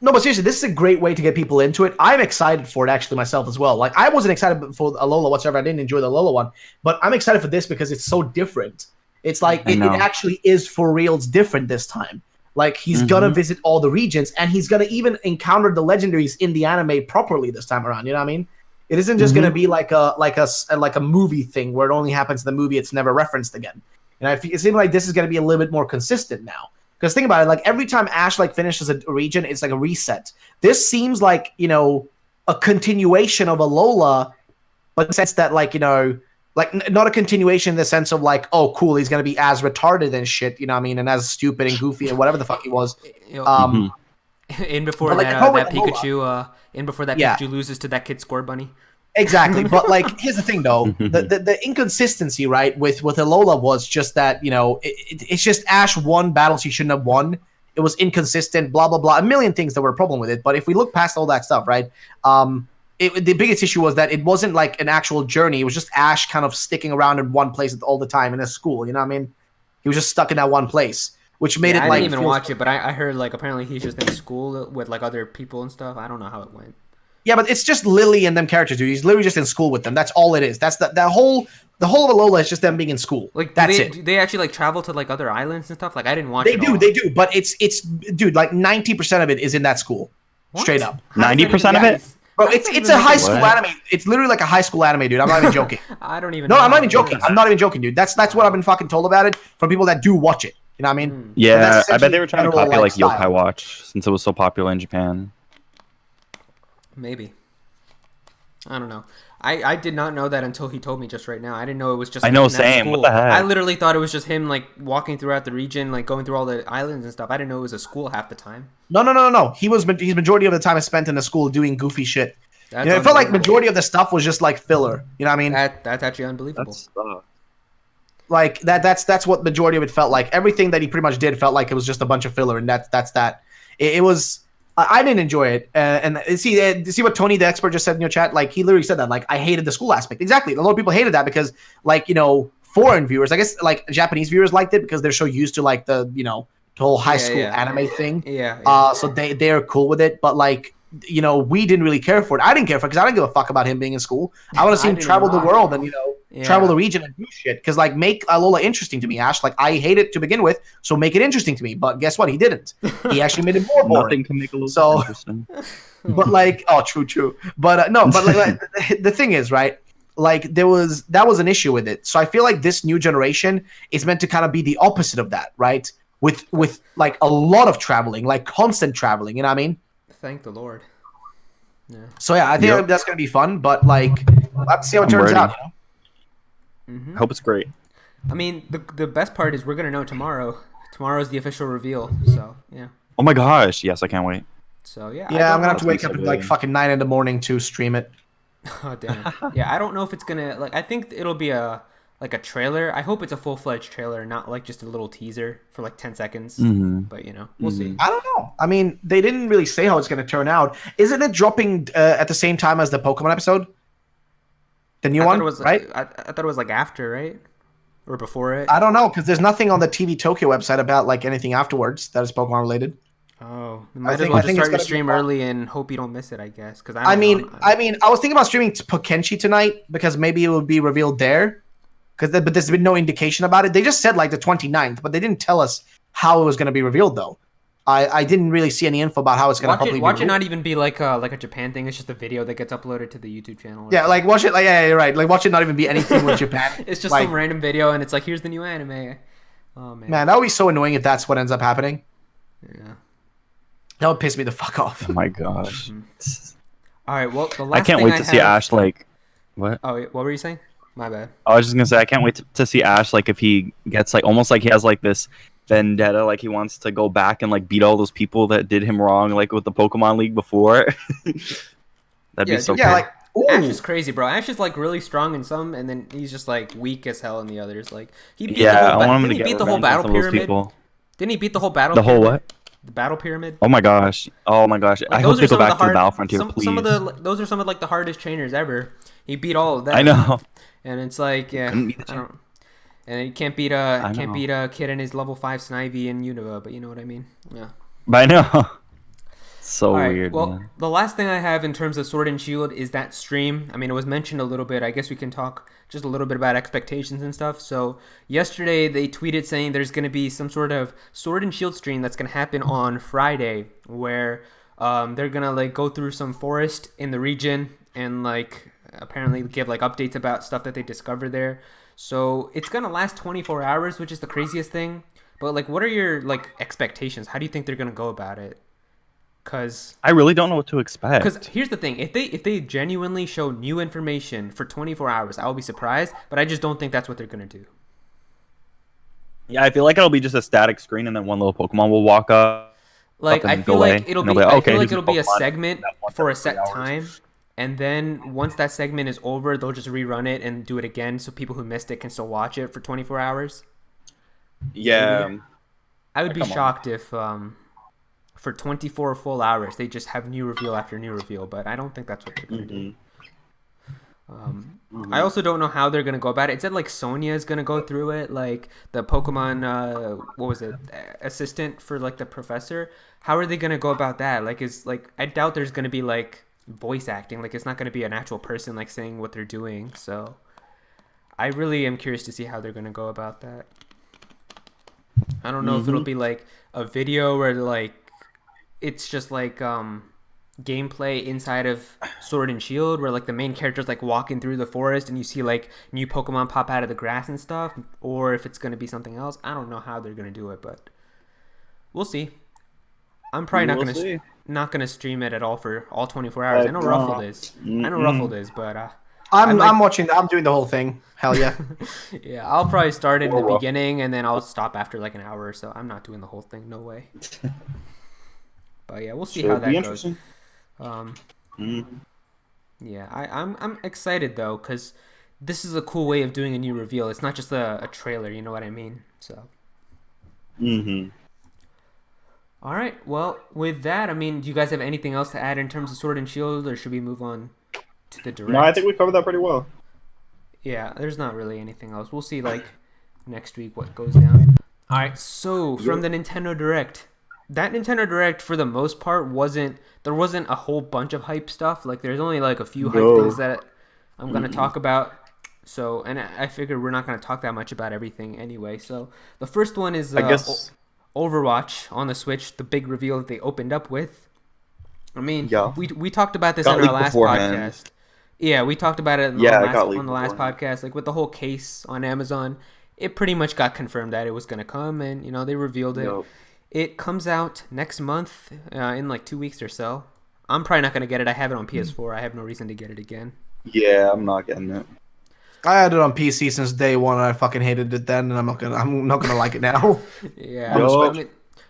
no, but seriously, this is a great way to get people into it. I'm excited for it actually myself as well. Like I wasn't excited for Alola whatsoever. I didn't enjoy the Alola one, but I'm excited for this because it's so different. It's like it actually is for real. It's different this time. Like he's gonna visit all the regions, and he's gonna even encounter the legendaries in the anime properly this time around. You know what I mean? It isn't just gonna be like a movie thing where it only happens in the movie. It's never referenced again. And it seems like this is gonna be a little bit more consistent now. Because think about it, like every time Ash finishes a region, it's like a reset. This seems like a continuation of Alola, but in the sense that not a continuation in the sense of like, oh, cool, he's gonna be as retarded and shit, you know what I mean, and as stupid and goofy and whatever the fuck he was. In before that Pikachu, Pikachu loses to that kid Score Bunny. Exactly, but here's the thing though, the inconsistency, right, with Alola was just that it's just Ash won battles he shouldn't have won. It was inconsistent, blah blah blah, a million things that were a problem with it. But if we look past all that stuff, right, the biggest issue was that it wasn't like an actual journey. It was just Ash kind of sticking around in one place all the time in a school. You know what I mean? He was just stuck in that one place, which made it I didn't even watch it, but I heard apparently he's just in school with other people and stuff. I don't know how it went. Yeah, but it's just Lily and them characters, dude. He's literally just in school with them. That's all it is. That's the whole of Alola is just them being in school. That's it. Do they actually travel to other islands and stuff? I didn't watch. They do, but it's dude, 90% of it is in that school, straight up. 90% of it. Bro, it's a high school anime. It's literally like a high school anime, dude. I'm not even joking. I don't even. No, I'm not even joking. I'm not even joking, dude. That's what I've been fucking told about it from people that do watch it. You know what I mean? Yeah, I bet they were trying to copy style. Yokai Watch since it was so popular in Japan. Maybe. I don't know. I did not know that until he told me just right now. I didn't know it was just. I know, in that same. school. What the heck? I literally thought it was just him walking throughout the region, going through all the islands and stuff. I didn't know it was a school half the time. No. He's majority of the time is spent in the school doing goofy shit. It felt like majority of the stuff was just filler. You know what I mean? That's actually unbelievable. That's what majority of it felt like. Everything that he pretty much did felt like it was just a bunch of filler, and that's that. It was. I didn't enjoy it, and see what Tony the expert just said in your chat. He literally said that. I hated the school aspect. Exactly. A lot of people hated that because, foreign viewers, I guess, Japanese viewers liked it because they're so used to the whole high school anime thing. Yeah. So they're cool with it, but we didn't really care for it. I didn't care for it because I didn't give a fuck about him being in school. I want to see him travel the world and travel the region and do shit. Because make Alola interesting to me, Ash. I hate it to begin with, so make it interesting to me. But guess what? He didn't. He actually made it more boring. Nothing can make Alola interesting. But true. But the thing is, right? That was an issue with it. So I feel like this new generation is meant to kind of be the opposite of that, right? With a lot of traveling, constant traveling. You know what I mean? Thank the Lord. Yeah. So yeah, I think that's gonna be fun, but we'll have to see how it turns out. I hope it's great. I mean, the best part is we're gonna know tomorrow. Tomorrow's the official reveal. So yeah. Oh my gosh! Yes, I can't wait. So yeah. Yeah, I'm gonna have to wake up at fucking 9 a.m. to stream it. Oh damn. Yeah, I don't know if it's gonna I think it'll be a trailer. I hope it's a full-fledged trailer, not just a little teaser for 10 seconds. But we'll see. I don't know. I mean, they didn't really say how it's going to turn out. Isn't it dropping at the same time as the Pokemon episode? The new I one, thought it was right? I thought it was like after, right? Or before it. I don't know because there's nothing on the TV Tokyo website about like anything afterwards that is Pokemon related. Oh, you I might as think well I just think it's start your gonna be stream fun. early and hope you don't miss it, I guess. Because I I don't mean, know. I was thinking about streaming Pokenchi tonight because maybe it would be revealed there. But there's been no indication about it. They just said like the 29th, but they didn't tell us how it was going to be revealed though. I didn't really see any info about how it's going to hopefully Watch be it revealed. not even be like a Japan thing. It's just a video that gets uploaded to the YouTube channel. Yeah, like watch it. Like yeah, you're right. Like watch it not even be anything with Japan. It's just like, some random video, and it's like, here's the new anime. Oh man. that would be so annoying if that's what ends up happening. Yeah. That would piss me the fuck off. Oh my gosh. All right. Well, the last I can't thing wait to see Ash like. What? Oh, wait, what were you saying? My bad. I was just gonna say I can't wait to see Ash like if he gets like almost like he has like this vendetta, like he wants to go back and like beat all those people that did him wrong, like with the Pokemon League before. That'd be so dude, Yeah, cool. like ooh. Ash is crazy, bro. Ash is like really strong in some, and then he's just like weak as hell in the others. Like he beat Yeah, the I whole want him to didn't he get beat the whole revenge on battle some of those pyramid? people. Didn't he beat the whole battle? The whole pyramid? what? The battle pyramid. Oh my gosh! Oh my gosh! Like, I hope they go some of back to the Battle Frontier, please. Some of those are some of like the hardest trainers ever. He beat all of them. I know. And it's like, yeah, Couldn't beat the I don't. And you can't beat a kid in his level 5 Snivy and Unova, but you know what I mean. Yeah. But I know. So All right, weird. well, Man. the last thing I have in terms of Sword and Shield is that stream. I mean, it was mentioned a little bit. I guess we can talk just a little bit about expectations and stuff. So yesterday they tweeted saying there's going to be some sort of Sword and Shield stream that's going to happen on Friday, where they're going to like go through some forest in the region and like apparently give like updates about stuff that they discovered there. So it's going to last 24 hours, which is the craziest thing. But like, what are your like expectations? How do you think they're going to go about it? Because I really don't know what to expect. Because here's the thing: if they genuinely show new information for 24 hours, I'll be surprised. But I just don't think that's what they're gonna do. Yeah, I feel like it'll be just a static screen, and then one little Pokemon will walk up. Like I and feel go like away, it'll and be. they'll I okay, feel like here's it'll be a Pokemon segment that once for a every set 3 hours. time, and then once that segment is over, they'll just rerun it and do it again, so people who missed it can still watch it for 24 hours. Yeah. I would be Come on. shocked if for 24 full hours they just have new reveal after new reveal, but I don't think that's what they're gonna do. I also don't know how they're gonna go about it. It said like Sonia is gonna go through it, like the Pokemon, what was it, assistant for like the professor. How are they gonna go about that? Like, I doubt there's gonna be like voice acting. Like, it's not gonna be an actual person like saying what they're doing. So, I really am curious to see how they're gonna go about that. I don't know if it'll be like a video where like it's just like gameplay inside of Sword and Shield where like the main character's like walking through the forest and you see like new Pokemon pop out of the grass and stuff, or if it's going to be something else. I don't know how they're going to do it, but we'll see. I'm probably not going to stream it at all for all 24 hours. I know Ruffled is. But I'm watching. I'm doing the whole thing. Hell yeah. yeah, I'll probably start it in the beginning and then I'll stop after like an hour or so. I'm not doing the whole thing. No way. But yeah, we'll see how that goes. Yeah, I'm excited though because this is a cool way of doing a new reveal. It's not just a trailer, you know what I mean? So. All right. Well, with that, I mean, do you guys have anything else to add in terms of Sword and Shield, or should we move on to the direct? No, I think we covered that pretty well. Yeah, there's not really anything else. We'll see like next week what goes down. All right. So from the Nintendo Direct. That Nintendo Direct, for the most part, wasn't a whole bunch of hype stuff. Like, there's only like a few hype things that I'm going to talk about. So, and I figure we're not going to talk that much about everything anyway. So, the first one is Overwatch on the Switch, the big reveal that they opened up with. I mean, we talked about this in our last podcast. Yeah, we talked about it on the last podcast. Like, with the whole case on Amazon, it pretty much got confirmed that it was going to come, and, you know, they revealed it. It comes out next month, in like 2 weeks or so. I'm probably not going to get it. I have it on PS4. I have no reason to get it again. Yeah, I'm not getting it. I had it on PC since day one, and I fucking hated it then, and I'm not gonna like it now. Yeah,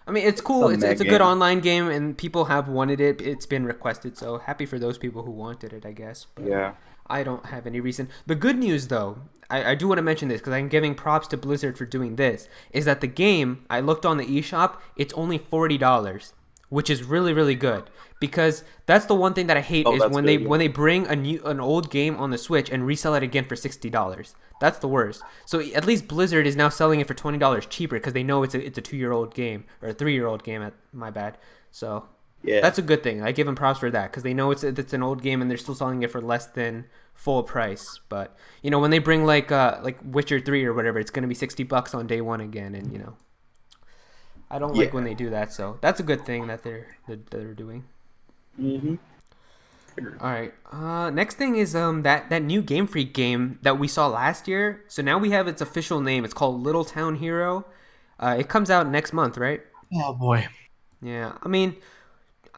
I mean, it's cool. It's a good online game, and people have wanted it. It's been requested, so happy for those people who wanted it, I guess. But yeah. I don't have any reason. The good news, though, I do want to mention this because I'm giving props to Blizzard for doing this, is that the game, I looked on the eShop, it's only $40, which is really, really good. Because that's the one thing that I hate is when they bring an old game on the Switch and resell it again for $60. That's the worst. So at least Blizzard is now selling it for $20 cheaper because they know it's a 2-year-old game or a 3-year-old game. My bad. So that's a good thing. I give them props for that because they know it's an old game and they're still selling it for less than full price. But when they bring like Witcher 3 or whatever, it's gonna be $60 on day one again, and I don't like when they do that. So that's a good thing that they're doing. Mm-hmm. All right. Next thing is that new Game Freak game that we saw last year. So now we have its official name. It's called Little Town Hero. It comes out next month, right? Oh boy. Yeah. I mean,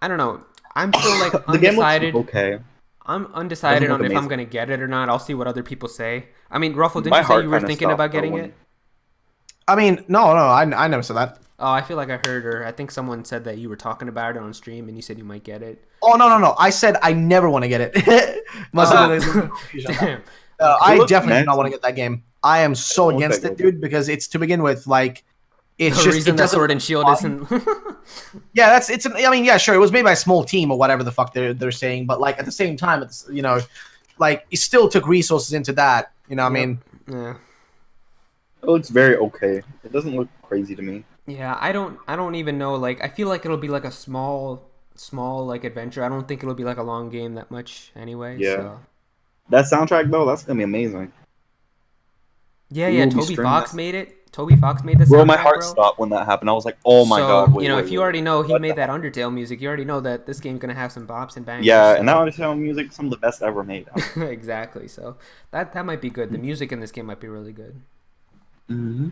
I don't know. I'm still like The game undecided. looks okay. I'm undecided on if I'm gonna get it or not. I'll see what other people say. I mean, Ruffle, didn't you say you were thinking about getting it? I mean, no, I never said that. Oh, I feel like I heard, or I think someone said that you were talking about it on stream, and you said you might get it. Oh no! I said I never want to get it. Damn. I definitely do not want to get that game. I am so against it, dude, because it's to begin with like it's the just reason that Sword and Shield isn't. Yeah, I mean, yeah, sure, it was made by a small team or whatever the fuck they're saying, but like at the same time, it's like it still took resources into that. I mean, yeah. It looks very okay. It doesn't look crazy to me. Yeah, I don't even know. Like, I feel like it'll be like a small like adventure. I don't think it'll be like a long game that much anyway. Yeah. So. That soundtrack though, that's gonna be amazing. Yeah. Toby Fox made it. Toby Fox made the soundtrack. Bro, my heart stopped when that happened. I was like, oh my god. Wait, if you already know he made that Undertale music, you already know that this game's gonna have some bops and bangs. Yeah, and that Undertale music, some of the best ever made. Exactly. So that might be good. The music in this game might be really good. Mm-hmm.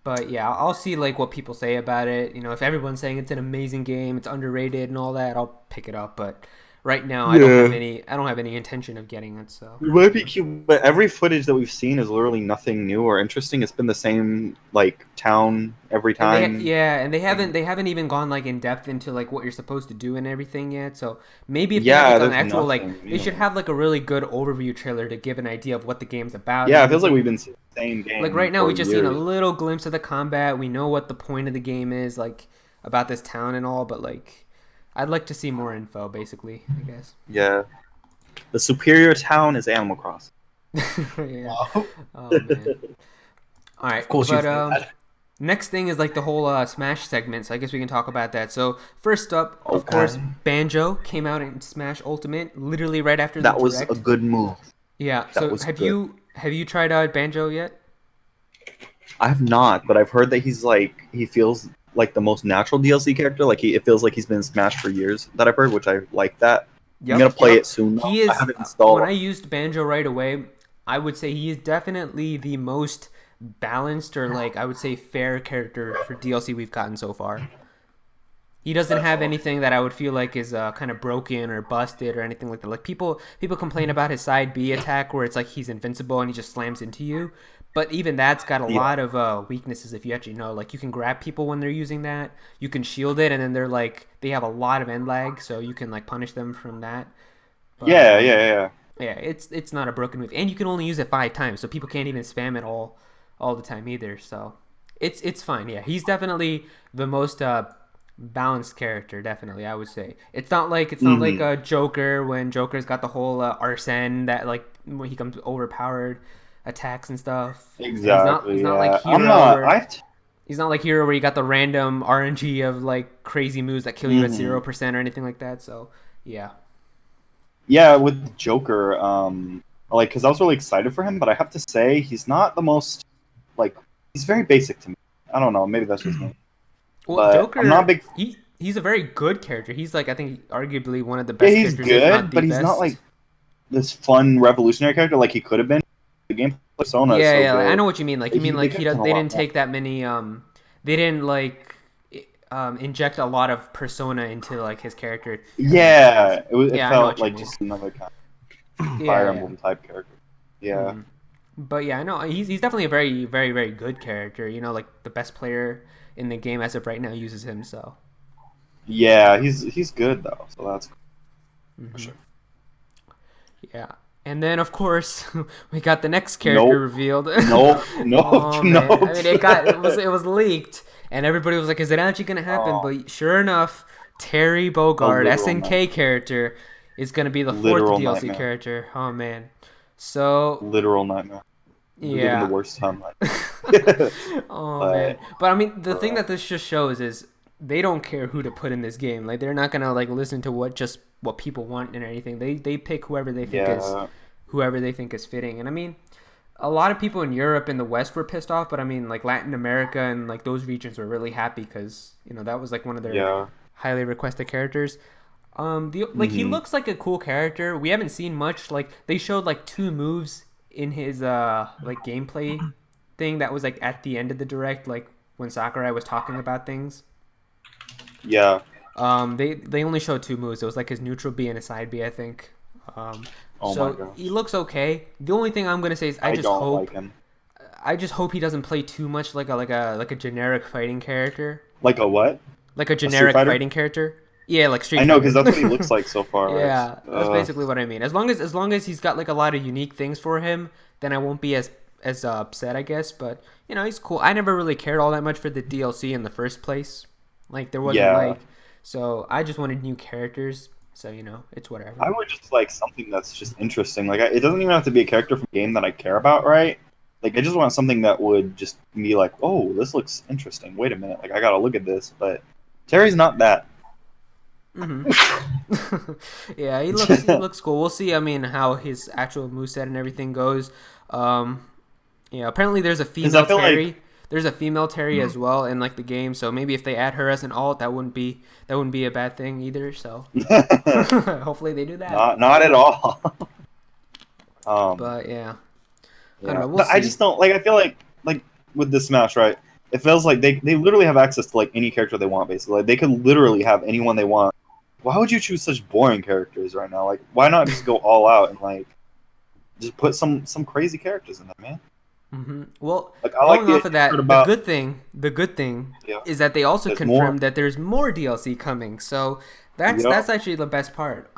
But yeah, I'll see like what people say about it. If everyone's saying it's an amazing game, it's underrated and all that, I'll pick it up. But right now, I don't have any intention of getting it. So it might be cute, but every footage that we've seen is literally nothing new or interesting. It's been the same like town every time. And they haven't even gone like in depth into like what you're supposed to do and everything yet. So maybe if they have like, an actual they should have like a really good overview trailer to give an idea of what the game's about. Yeah, it feels like we've been seeing the same game. Like right now, we just seen a little glimpse of the combat. We know what the point of the game is, like about this town and all, but like. I'd like to see more info, basically, I guess. Yeah. The superior town is Animal Crossing. Yeah. Oh, man. All right. Of course but, next thing is like the whole Smash segment, so I guess we can talk about that. So first up, of course, Banjo came out in Smash Ultimate literally right after the Direct. That was a good move. Yeah. So have you tried out Banjo yet? I have not, but I've heard that he feels like the most natural DLC character. Like it feels like he's been smashed for years. That I've heard, which I like that. Yep, I'm gonna play it soon. He is. I haven't installed. When I used Banjo right away, I would say he is definitely the most balanced or like I would say fair character for DLC we've gotten so far. He doesn't have anything that I would feel like is kind of broken or busted or anything like that. Like people complain about his side B attack where it's like he's invincible and he just slams into you. But even that's got a lot of weaknesses if you actually know. Like you can grab people when they're using that. You can shield it, and then they have a lot of end lag, so you can like punish them from that. But, yeah. Yeah, it's not a broken move, and you can only use it 5 times, so people can't even spam it all the time either. So it's fine. Yeah, he's definitely the most balanced character. Definitely, I would say. It's not like a Joker when Joker's got the whole Arsene that like when he comes overpowered. Attacks and stuff. Exactly. He's not like Hero. He's not like Hero where you got the random RNG of like crazy moves that kill you at 0% or anything like that. So yeah. Yeah, with Joker, like because I was really excited for him, but I have to say he's not the most like he's very basic to me. I don't know, maybe that's just me. Well, but Joker, I'm not big. He's a very good character. He's like I think arguably one of the best. Yeah, he's characters, good, but he's not like this fun revolutionary character like he could have been. The game persona. Yeah, so I know what you mean. Like you mean like they didn't take that many. They didn't like inject a lot of persona into like his character. Yeah, it felt like just another kind of Fire Emblem type character. Yeah. But yeah, I know he's definitely a very, very, very good character. Like the best player in the game as of right now uses him. So. Yeah, he's good though. So that's cool. For sure. Yeah. And then, of course, we got the next character revealed. No. I mean, it was leaked. And everybody was like, "Is it actually gonna happen?" Oh, But sure enough, Terry a Bogard, literal SNK nightmare. character, is gonna be the fourth Literal DLC nightmare. character. Oh man. So Literal nightmare. We're giving the yeah. worst time. Like, Oh man. but But I mean, the thing bro, that this just shows is they don't care who to put in this game. Like they're not gonna like listen to what people want and anything. They pick yeah, whoever they think is fitting. And I mean, a lot of people in Europe and the West were pissed off, but I mean, like Latin America and like those regions were really happy because that was like one of their yeah. highly requested characters. He Hmm. looks like a cool character. We haven't seen much. Like they showed like two moves in his like gameplay thing that was like at the end of the direct, like when Sakurai was talking about things. Yeah. They only showed two moves. It was like his neutral B and a side B, I think. Um, Oh my so he gosh. looks okay. The only thing I'm gonna say is I don't like him. I just hope he doesn't play too much like a generic fighting character, Like a what? like a A Street generic Fighter? fighter character. Yeah, like Street I know, Fighter. because that's what he looks like so far. Yeah, that's basically what I mean. As long as he's got like a lot of unique things for him, then I won't be as upset, I guess. But he's cool. I never really cared all that much for the DLC in the first place. Like there wasn't Yeah. like, so I just wanted new characters. So it's whatever. I would just like something that's just interesting. Like, it doesn't even have to be a character from a game that I care about, right? Like, I just want something that would just be like, oh, this looks interesting. Wait a minute. Like, I gotta look at this. But Terry's not that. Hmm. Yeah, he looks cool. We'll see. I mean, how his actual moveset and everything goes. Um, apparently there's a Because I female feel like. Terry. There's a female Terry as well in like the game. So maybe if they add her as an alt, that wouldn't be a bad thing either. So hopefully they do that. Not at all. Um, But yeah, I don't yeah, know. We'll but I see. just don't like. I feel like with the Smash, right? It feels like they literally have access to like any character they want. Basically, like, they could literally have anyone they want. Why would you choose such boring characters right now? Like, why not just go all out and like just put some crazy characters in there, man? Well, Like, I like going the off of that, part about the good thing yeah. is that they also There's more. confirmed that there's more DLC coming. So that's Yep. that's actually the best part.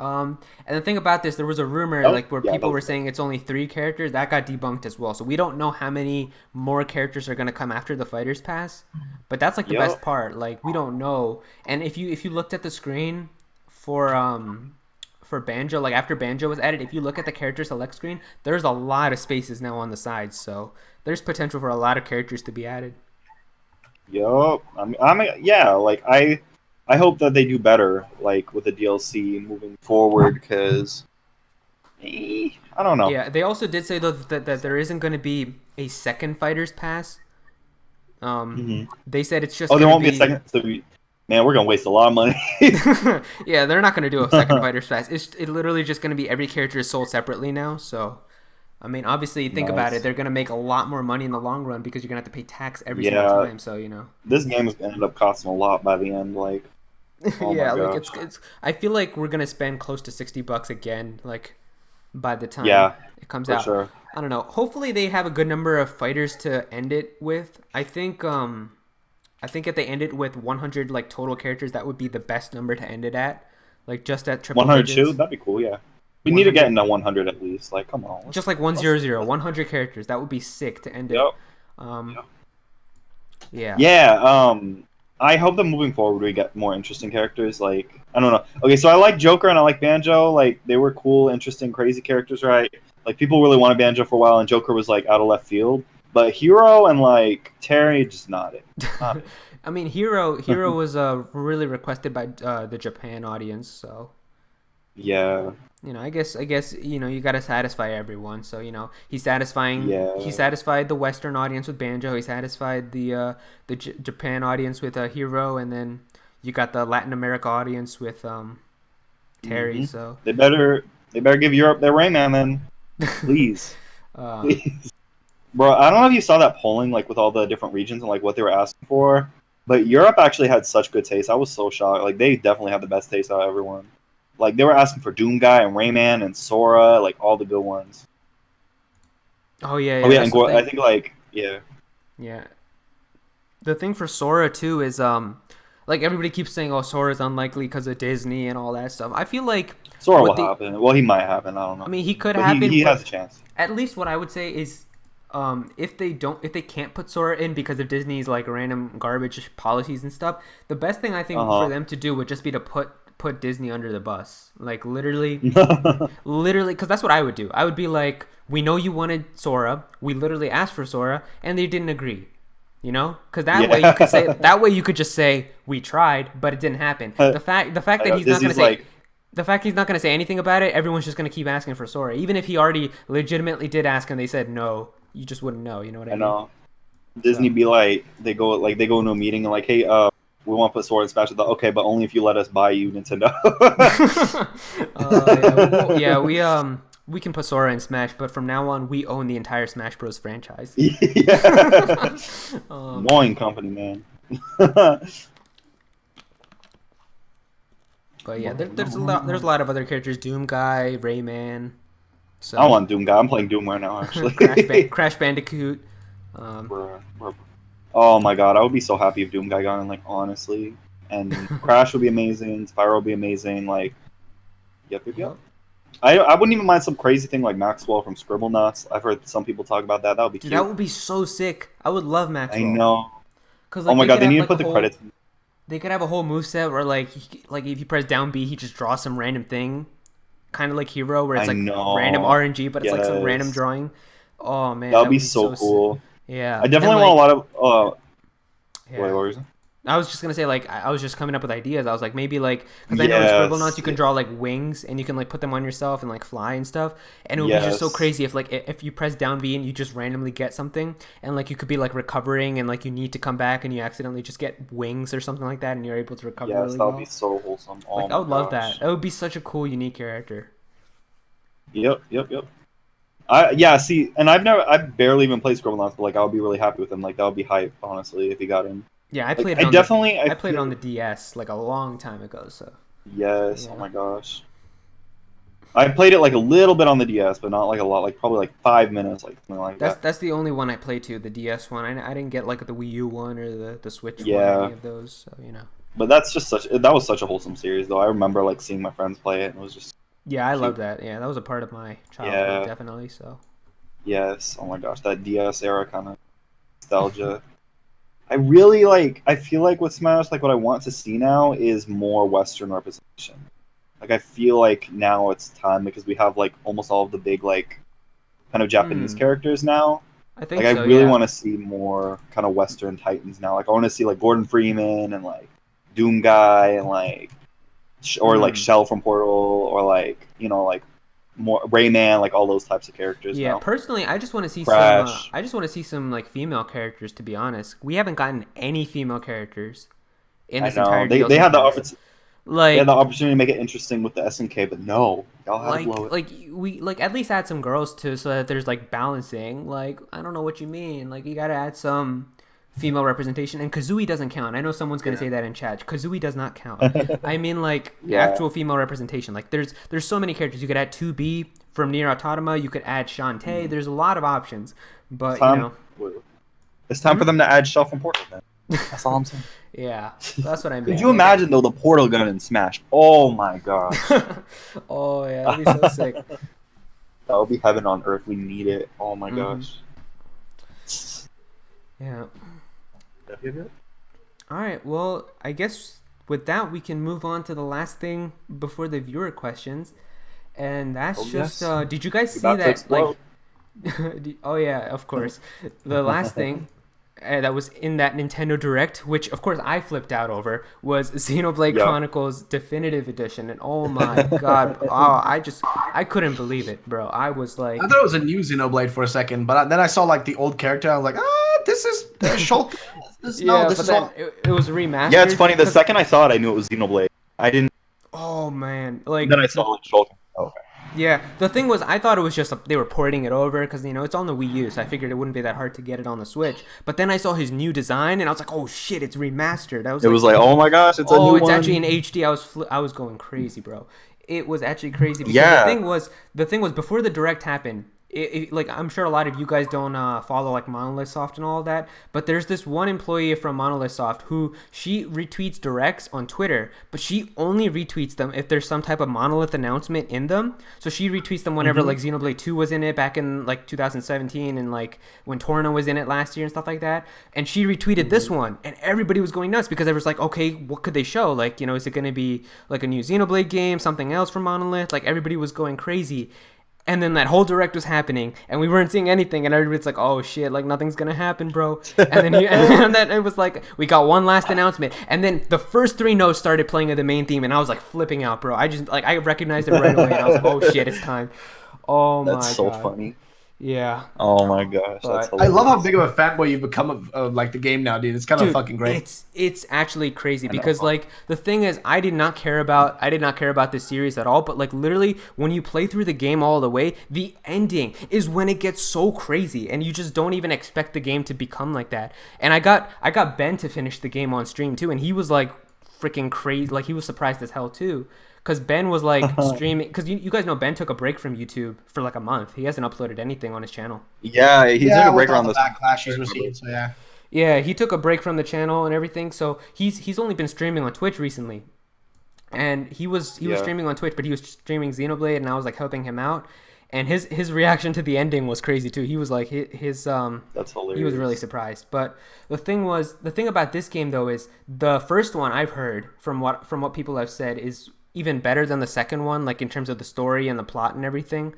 And the thing about this, there was a rumor That was, like where yeah, that people was were saying it's only 3 characters. That got debunked as well. So we don't know how many more characters are gonna come after the Fighters Pass. But that's like the best yep. part. Like we don't know. And if you looked at the screen for Banjo, like after Banjo was added, if you look at the character select screen, there's a lot of spaces now on the sides. So there's potential for a lot of characters to be added. Yup. Yeah. Like, I hope that they do better, like with the DLC moving forward, because I don't know. Yeah, they also did say though that there isn't going to be a second Fighters Pass. Hmm. They said it's just Oh, there going won't to be a second. So man, we're gonna waste a lot of money. Yeah, they're not going to do a second Fighters Pass. It literally just going to be every character is sold separately now. So, I mean, obviously, think about it. Nice. They're going to make a lot more money in the long run because you're going to have to pay tax every single Yeah, time. So, this game is gonna end up costing a lot by the end. Like, oh my yeah, like gosh. it's. I feel like we're going to spend close to $60 again. Like by the time Yeah, it comes for out. sure. I don't know. Hopefully they have a good number of fighters to end it with. I think if they end it with 100 like total characters, that would be the best number to end it at. Like just at triple 102, digits. that'd be cool. Yeah, we need to get 100. into 100 at least. Like, come on. Just like 100, 100 characters. That would be sick to end it. Yep. Um Yep. yeah. Yeah. I hope that moving forward we get more interesting characters. Like, I don't know. Okay, so I like Joker and I like Banjo. Like, they were cool, interesting, crazy characters, right? Like, people really wanted Banjo for a while, and Joker was like out of left field. But Hero and like Terry, just not it. Not it. I mean, Hero was really requested by the Japan audience, so Yeah. I guess you got to satisfy everyone. So he's satisfying. Yeah. He satisfied the Western audience with Banjo. He satisfied the Japan audience with Hero, and then you got the Latin America audience with Terry. Mhm. So They better give Europe their Rayman then, please. uh, Please. Bro, I don't know if you saw that polling like with all the different regions and like what they were asking for, but Europe actually had such good taste. I was so shocked. Like, they definitely have the best taste out of everyone. Like, they were asking for Doom Guy and Rayman and Sora, like all the good ones. oh yeah, Oh yeah, that's and the thing. I think like yeah. Yeah. The thing for Sora too is like everybody keeps saying, oh, Sora's unlikely because of Disney and all that stuff. I feel like Sora what will they happen. Well, he might happen. I don't know. I mean, he could But happen, he but has a chance. at least what I would say is if they can't put Sora in because of Disney's like random garbage policies and stuff, the best thing I think for them to do would just be to put Disney under the bus. Like literally, because that's what I would do. I would be like, we know you wanted Sora. We literally asked for Sora, and they didn't agree. You know, because that way you could just say we tried, but it didn't happen. The fact that he's not going to say. The fact he's not going to say anything about it, everyone's just going to keep asking for Sora. Even if he already legitimately did ask and they said no, you just wouldn't know. You know what I mean? I know. Disney be like, they go into a meeting and like, hey, we want to put Sora in Smash. Okay, but only if you let us buy you Nintendo. We can put Sora in Smash, but from now on, we own the entire Smash Bros. Franchise. Yeah. Wine company, man. But yeah, there's a lot of other characters. Doom Guy, Rayman. So I want Doom Guy. I'm playing Doom right now, actually. Crash Bandicoot. Oh my god, I would be so happy if Doom Guy got in, like, honestly. And Crash would be amazing. Spyro would be amazing. Like, yep. I wouldn't even mind some crazy thing like Maxwell from Scribblenauts. I've heard some people talk about that. That would be cute. That would be so sick. I would love Maxwell. I know. Like, oh my god, they need to put the credits. They could have a whole moveset where, like if you press down B, he just draws some random thing, kind of like Hero, where it's like random RNG, but it's like some random drawing. Oh man, that would be so cool. Yeah, I definitely want a lot of. Wait, what were you saying? I was just gonna say, like, I was just coming up with ideas. I was like, maybe like, because I know in Scribblenauts you can draw like wings and you can like put them on yourself and like fly and stuff, and it would be just so crazy if you press down B and you just randomly get something, and like you could be like recovering and like you need to come back and you accidentally just get wings or something like that and you're able to recover. Yes, that would be so wholesome. Oh like, I would love that. It would be such a cool, unique character. Yep. See, and I've barely even played Scribblenauts, but like I would be really happy with him. Like that would be hype, honestly, if he got in. Yeah, I played it. I played it on the DS like a long time ago. So. Yes. Yeah. Oh my gosh. I played it like a little bit on the DS, but not like a lot. Like probably like 5 minutes, like something like that. That's the only one I played too, the DS one. I didn't get like the Wii U one or the Switch one, or any of those. So you know. But that was such a wholesome series, though. I remember like seeing my friends play it, and it was just. Yeah, I love that. Yeah, that was a part of my childhood, definitely. So. Yes. Oh my gosh, that DS era kind of nostalgia. I really I feel like with Smash, like what I want to see now is more Western representation. Like I feel like now it's time because we have like almost all of the big like kind of Japanese characters now. I think I really want to see more kind of Western Titans now. Like I want to see like Gordon Freeman and like Doom Guy and like or like Shell from Portal or like like more Rayman, like all those types of characters. Yeah, now. Personally, I just want to see Crash. I just want to see some like female characters. To be honest, we haven't gotten any female characters in this entire. They had the opportunity. They had the opportunity to make it interesting with the SNK, but no, y'all had to blow it. Like we at least add some girls too, so that there's like balancing. Like I don't know what you mean. Like you gotta add some female representation, and Kazooie doesn't count. I know someone's gonna say that in chat. Kazooie does not count. I mean, like actual female representation. Like there's so many characters. You could add 2B from Nier Automata. You could add Shantae. There's a lot of options, but it's time for them to add Shell from Portal. Then that's all I'm saying. Yeah, that's what I mean. Could you imagine though the Portal gun in Smash? Oh my gosh. Oh yeah, that'd be so sick. That would be heaven on earth. We need it. Oh my gosh. Yeah. All right. Well, I guess with that we can move on to the last thing before the viewer questions, and that's did you guys see that? Like, oh yeah, of course. The last thing that was in that Nintendo Direct, which of course I flipped out over, was Xenoblade Chronicles Definitive Edition, and oh my god, I couldn't believe it, bro. I was like, I thought it was a new Xenoblade for a second, but then I saw like the old character. I was like, this is Shulk. It was remastered. Yeah, it's funny. The second I saw it, I knew it was Xenoblade. I didn't. Oh man, like then I saw like Shulk. Oh, okay. Yeah, the thing was, I thought it was just they were porting it over because it's on the Wii U, so I figured it wouldn't be that hard to get it on the Switch. But then I saw his new design, and I was like, "Oh shit, it's remastered!" It was like, "Oh my gosh, it's a new one." Oh, it's actually in HD. I was going crazy, bro. It was actually crazy because the thing was before the Direct happened, like I'm sure a lot of you guys don't follow like Monolith Soft and all of that, but there's this one employee from Monolith Soft who she retweets directs on Twitter, but she only retweets them if there's some type of Monolith announcement in them. So she retweets them whenever like Xenoblade 2 was in it back in like 2017 and like when Torna was in it last year and stuff like that. And she retweeted this one, and everybody was going nuts because they was like, okay, what could they show? Like, is it going to be like a new Xenoblade game, something else from Monolith? Like everybody was going crazy. And then that whole direct was happening, and we weren't seeing anything, and everybody's like, "Oh shit! Like nothing's gonna happen, bro." And then and then it was like we got one last announcement, and then the first 3 notes started playing of the main theme, and I was like flipping out, bro. I recognized it right away, and I was like, "Oh shit, it's time!" Oh my god, that's so funny. Yeah. Oh my gosh, that's I love how big of a fanboy you've become of like the game now, dude. It's kind of fucking great. It's actually crazy because like the thing is, I did not care about this series at all. But like literally, when you play through the game all the way, the ending is when it gets so crazy, and you just don't even expect the game to become like that. And I got Ben to finish the game on stream too, and he was like freaking crazy. Like he was surprised as hell too. Because Ben was like streaming, because you guys know Ben took a break from YouTube for like a month. He hasn't uploaded anything on his channel. Yeah, he took a break around the this backlash he's received. So yeah. Yeah, he took a break from the channel and everything. So he's only been streaming on Twitch recently, and he was streaming on Twitch, but he was streaming Xenoblade, and I was like helping him out. And his reaction to the ending was crazy too. He was like his That's hilarious. He was really surprised. But the thing about this game though is the first one I've heard from what people have said is even better than the second one, like in terms of the story and the plot and everything.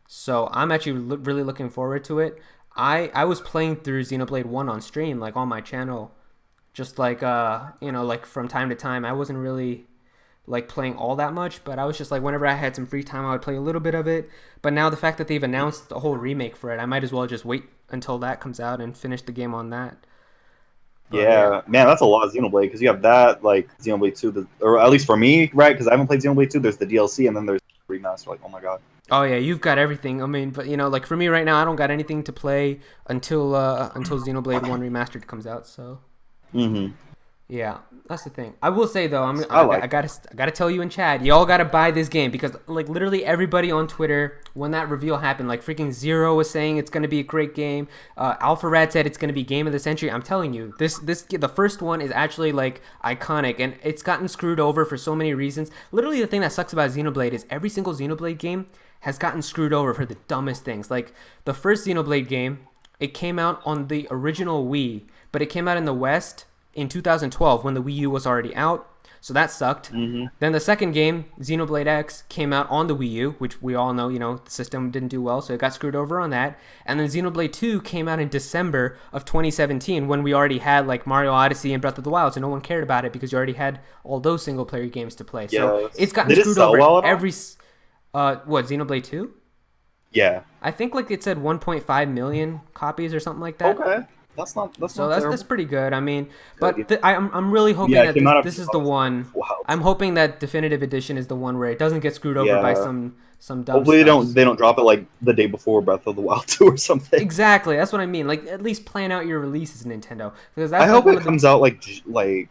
So I'm actually really looking forward to it. I was playing through Xenoblade 1 on stream, like on my channel, just like like from time to time. I wasn't really like playing all that much, but I was just like whenever I had some free time I would play a little bit of it. But now the fact that they've announced a whole remake for it, I might as well just wait until that comes out and finish the game on that. Yeah, man, that's a lot of Xenoblade because you have that, like Xenoblade 2, or at least for me, right? Because I haven't played Xenoblade 2. There's the DLC, and then there's the remaster. Like, oh my god. Oh yeah, you've got everything. I mean, but like for me right now, I don't got anything to play until Xenoblade 1 Remastered comes out. So. Yeah, that's the thing. I will say though, I gotta tell you in chat, y'all gotta buy this game because like literally everybody on Twitter when that reveal happened, like freaking Zero was saying it's gonna be a great game. Alpha Rat said it's gonna be game of the century. I'm telling you, the first one is actually like iconic, and it's gotten screwed over for so many reasons. Literally, the thing that sucks about Xenoblade is every single Xenoblade game has gotten screwed over for the dumbest things. Like the first Xenoblade game, it came out on the original Wii, but it came out in the West in 2012 when the Wii U was already out, so that sucked. Then the second game, Xenoblade X, came out on the Wii U, which we all know, the system didn't do well, so it got screwed over on that. And then Xenoblade 2 came out in December of 2017 when we already had like Mario Odyssey and Breath of the Wild, so no one cared about it because you already had all those single player games to play. So it's gotten screwed over every. What, Xenoblade 2? Yeah. I think like it said 1.5 million copies or something like that. Okay. That's pretty good. I mean, but I'm really hoping that this is the one. Wow. I'm hoping that definitive edition is the one where it doesn't get screwed over by some dumb Hopefully stuff. they don't drop it like the day before Breath of the Wild 2 or something. Exactly, that's what I mean. Like at least plan out your releases, Nintendo. Because I hope it comes out like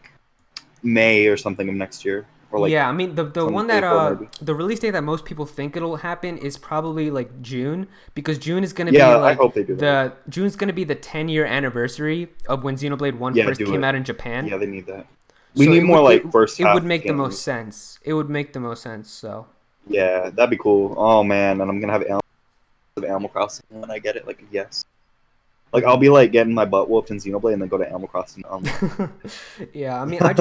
May or something of next year. Or like I mean the one that the release date that most people think it'll happen is probably like June, because June is going to be like I hope they do that. June's going to be the 10-year anniversary of when Xenoblade 1 first came out in Japan. Yeah, they need that. We need more first half. It would make the most sense. So. Yeah, that'd be cool. Oh man, and I'm going to have Animal Crossing when I get it. Like, yes. Like, I'll be like getting my butt whooped in Xenoblade and then go to Animal Crossing. Yeah, I mean, I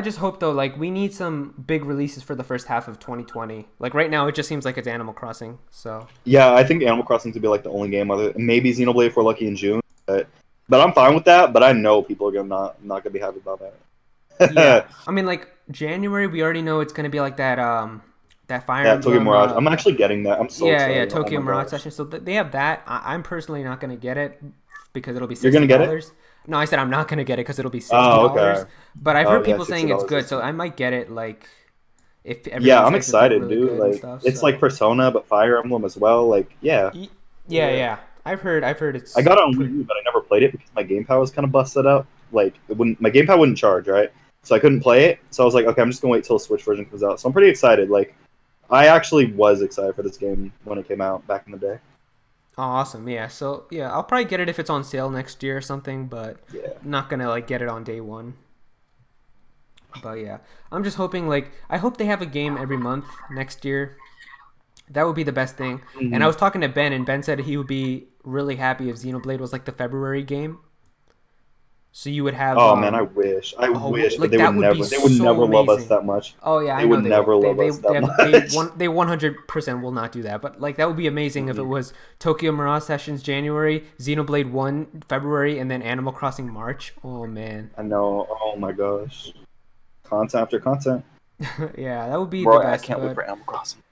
just hope though, like we need some big releases for the first half of 2020. Like right now, it just seems like it's Animal Crossing. So. Yeah, I think Animal Crossing to be like the only game maybe Xenoblade if we're lucky in June. But I'm fine with that. But I know people are not gonna be happy about that. Yeah, I mean, like January, we already know it's gonna be like that. That Fire Emblem. Tokyo Mirage. I'm actually getting that. I'm so excited. Yeah, Tokyo Mirage session. So they have that. I'm personally not going to get it because it'll be $60. You're going to get it? No, I said I'm not going to get it because it'll be $60. Oh, okay. But I've heard people saying it's good, so I might get it. Like, if I'm excited, really dude. Like, it's like Persona, but Fire Emblem as well. Like, yeah. Yeah. I've heard it's. I got it on Wii U, but I never played it because my gamepad was kind of busted up. Like, my gamepad wouldn't charge, right? So I couldn't play it. So I was like, okay, I'm just gonna wait till the Switch version comes out. So I'm pretty excited. Like, I actually was excited for this game when it came out back in the day. Oh, awesome. Yeah. So yeah, I'll probably get it if it's on sale next year or something, but Yeah. not gonna like get it on day one. But yeah, I'm just hoping like I hope they have a game every month next year. That would be the best thing. And I Mhm. was talking to Ben, and Ben said he would be really happy if Xenoblade was like the February game. So you would have Oh man, I wish. I wish, but like that would be they would so never love us amazing. that much. Oh yeah, They I know would they never won't. love us that much. They 100% will not do that. But like that would be amazing if it Mhm. was Tokyo Mirage Sessions January, Xenoblade 1 February, and then Animal Crossing March. Oh man. I know. Oh my gosh. Content after content. Yeah, that would be the Bro, I best. can't wait But for Animal Crossing.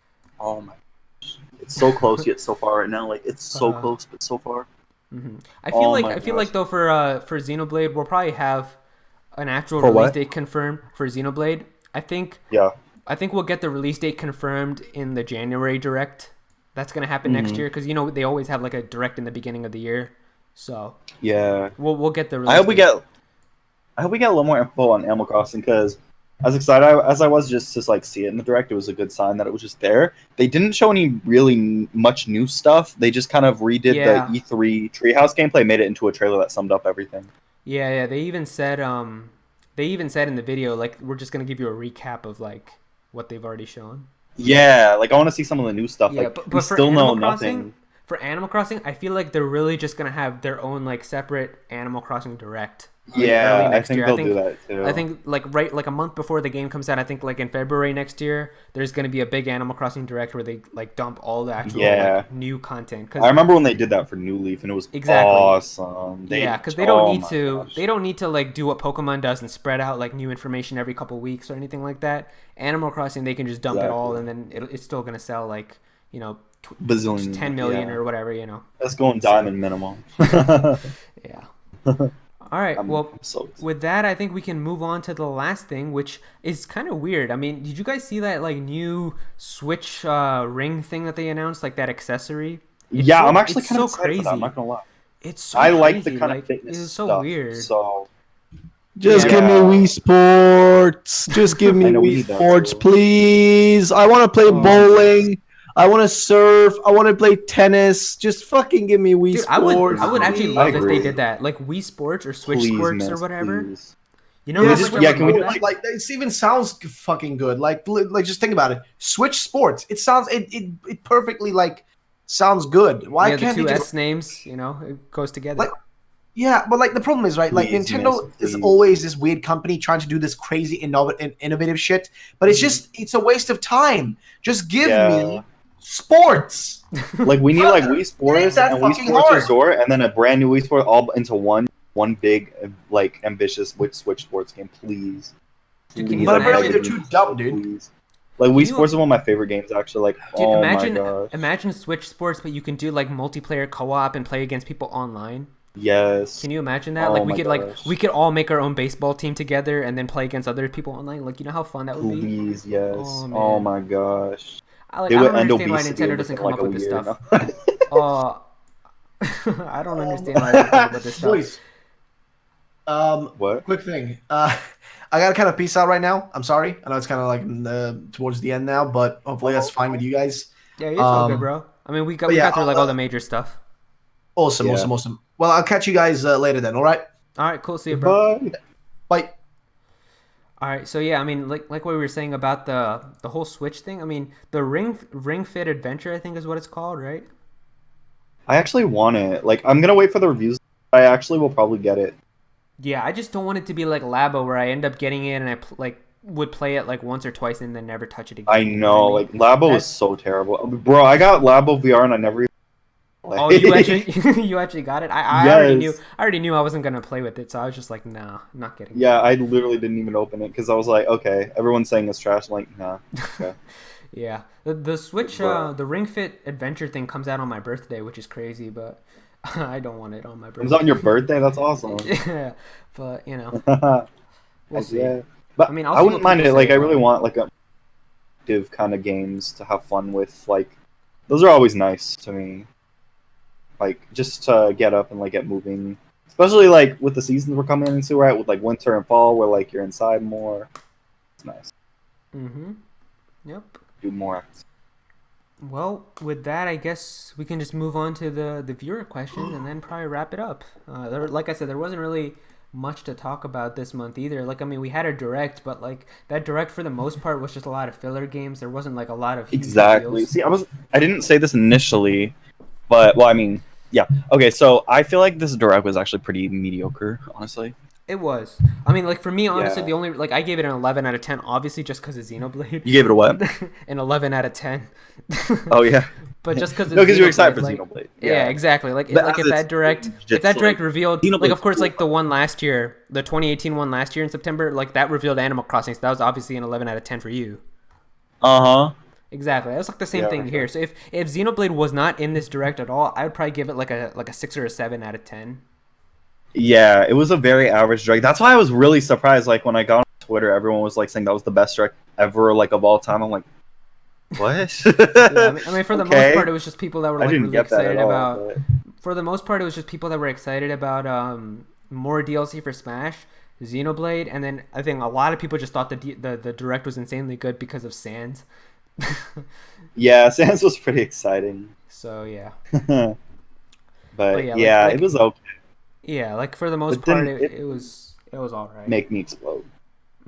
Oh my gosh. It's so close yet so far right now. Like it's so uh, close but so far. mhm. Oh my I feel gosh. like though for Xenoblade we'll probably have an actual For release what? date confirmed for Xenoblade. I think Yeah. I think we'll get the release date confirmed in the January direct. That's gonna happen next Hmm. year because you know they always have like a direct in the beginning of the year. So Yeah. we'll get the I release hope we date. get I hope we get a little more info on Animal Crossing because as excited as I was just to like see it in the direct, it was a good sign that it was just there. They didn't show any really much new stuff. They just kind of redid the Yeah, E3 Treehouse gameplay, made it into a trailer that summed up everything. yeah. They even said in the video like we're just gonna give you a recap of like what they've already shown. Yeah, like I want to see some of the new stuff. Yeah, Like we but still know nothing. For Animal Crossing, I feel like they're really just gonna have their own like separate Animal Crossing direct like early Yeah, I next think year. they'll do that I too. think like a month before the game comes out, I think like in February next year, there's gonna be a big Animal Crossing direct where they like dump all the actual Yeah, like new content. I Cause remember when they did that for New Leaf, and it was exactly, awesome. yeah, because Oh my gosh. they don't need to like do what Pokemon does and spread out like new information every couple weeks or anything like that. Animal Crossing, they can just dump it all, Exactly. and then it's still gonna sell like you know Bazillion. 10 million Yeah, or whatever you know. that's going So diamond minimum. yeah. All right. Well, I'm so with that, I think we can move on to the last thing, which is kind of weird. I mean, did you guys see that like new Switch ring thing that they announced, like that accessory? Yeah, I'm actually It's kind of so excited for that. I'm not crazy. gonna lie. It's so I like the crazy. kind of Like fitness it's so stuff. weird. So Just Yeah. give me yeah, Wii Sports. Just give me I know we Wii need that Sports, too. please. I want to play Oh man. bowling. I want to surf. I want to play tennis. Just fucking give me Wii Dude, Sports, I would actually I love if they please. did agree. that. Like Wii Sports or Switch Please, Sports or miss, whatever. please. You know Can we how Yeah, much just I Switch yeah? would Can we love do Sports. that? like Like this even sounds fucking good. Like just think about it. Switch Sports. It sounds it perfectly like sounds good. Why Yeah, the can't they two just S names, you know, it goes together. like yeah, but like the problem is, right? Like please, miss, Nintendo is please? always this weird company trying to do this crazy innovative shit, but it's Mhm. just it's a waste of time. Just give Yeah, me sports. like we need like Brother, Wii it ain't Sports that and Wii fucking Sports hard. Resort, and then a brand new Wii Sport all into one big like ambitious Switch Sports game. Please, Dude, can you please, But I beg apparently imagine? they're of you, too dumb, dude. please. Like Can Wii you Sports is one of my favorite games actually. Like Dude, oh my gosh, imagine Switch Sports, but you can do like multiplayer co-op and play against people online. yes. Can you imagine that? Oh Like my we gosh. could all make our own baseball team together and then play against other people online. Like you know how fun that would be? Please, yes. Oh Oh man, my gosh. I They would don't end understand why obesity Nintendo doesn't within come like up a with this year. stuff. No? Uh, I don't understand why they don't come up with this stuff. Boys, What? quick thing. I gotta kind of peace out right now. I'm sorry. I know it's kind of like towards the end now, but hopefully that's fine with you guys. Yeah, it's all good, Um, bro. I mean, but we yeah, got through like all the major stuff. awesome, Yeah. awesome, awesome. Well, I'll catch you guys later then. All right. All right, cool. See you, bro. Goodbye. Bye. All right, so yeah, I mean, like what we were saying about the whole Switch thing. I mean, the Ring Fit Adventure, I think is what it's called, right? I actually want it. Like I'm gonna wait for the reviews. I actually will probably get it. Yeah, I just don't want it to be like Labo, where I end up getting it and like would play it like once or twice and then never touch it again. I You know know, what I mean? like Labo is That so terrible. Bro, I got Labo VR and I never even oh, you actually played. you actually got it. Yes. I already knew I wasn't gonna play with it, so I was just like, nah, I'm not getting it. Yeah, I literally didn't even open it because I was like, okay, everyone's saying it's trash. I'm like, nah. Okay. Yeah, the Switch, Bruh. the Ring Fit Adventure thing comes out on my birthday, which is crazy, but I don't want it on my It was on birthday. your birthday? That's awesome. Yeah, but you know, we'll see. Yeah. But I mean, I'll I see wouldn't what mind people it. say Like, I about really it. want like a active kind of games to have fun with. Like, those are always nice to me. Like, just to get up and like get moving. Especially like with the seasons we're coming into, right? With like winter and fall, where like you're inside more. It's nice. Mm-hmm. Yep. Do more. Well, with that, I guess we can just move on to the viewer questions and then probably wrap it up. Like I said, there wasn't really much to talk about this month either. Like, I mean, we had a direct, but like that direct for the most part was just a lot of filler games. There wasn't like a lot of huge Exactly. reveals. See, I didn't say this initially, but well, I mean, yeah. Okay, so I feel like this direct was actually pretty mediocre, honestly. It was. I mean, like for me, honestly, Yeah. the only like I gave it an 11 out of 10, obviously just because of Xenoblade. You gave it a what? An 11 out of 10. Oh yeah. But just because No, because you were excited for like, Xenoblade. Yeah, exactly. Like, But like as if that it's direct, just, if that direct like, revealed, Xenoblade's like of course, cool. like the one last year, the 2018 one last year in September, like that revealed Animal Crossing. So that was obviously an 11 out of 10 for you. Uh huh. Exactly. That's like the same Yeah, thing for here. sure. So if Xenoblade was not in this direct at all, I would probably give it like a 6 or a 7 out of 10. Yeah, it was a very average direct. That's why I was really surprised. Like when I got on Twitter, everyone was like saying that was the best direct ever, like of all time. I'm like, what? Yeah, I mean for the most Okay. part, it was just people that were I like didn't really get that excited at all. about. But... For the most part, it was just people that were excited about more DLC for Smash, Xenoblade, and then I think a lot of people just thought the direct was insanely good because of Sans. Yeah, Sans was pretty exciting. So yeah, but yeah, yeah, like it was okay. yeah, like for the most But part, then it was all right. Make me explode.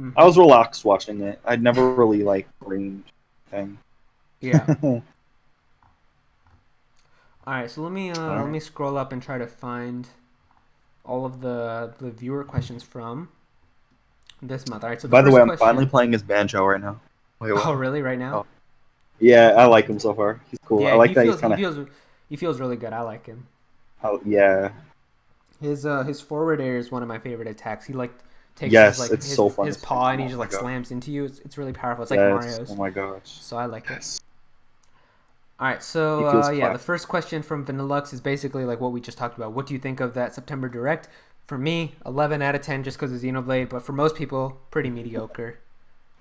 Mhm. I was relaxed watching it. I'd never really like screamed thing. Yeah. All right, so let me All let me scroll up and try to find all of the viewer questions from this month. All right, so By the first way, I'm question. finally playing as Banjo right now. Wait, what? Oh, really? Right now? Oh. Yeah, I like him so far. He's cool. Yeah, I like he that feels he's kind he feels really good. I like him. of. Yeah. His forward air is one of my favorite attacks. He like takes Yes, his, like, it's so fun his to see. paw and he Oh just my like God. slams into you. It's really powerful. It's like Yes. Mario's. Oh my gosh. So I like it. Yes. All right, He so feels yeah, the classic. first question from Vanillux is basically like what we just talked about. What do you think of that September Direct? For me, 11 out of 10 just because of Xenoblade, but for most people, pretty mediocre.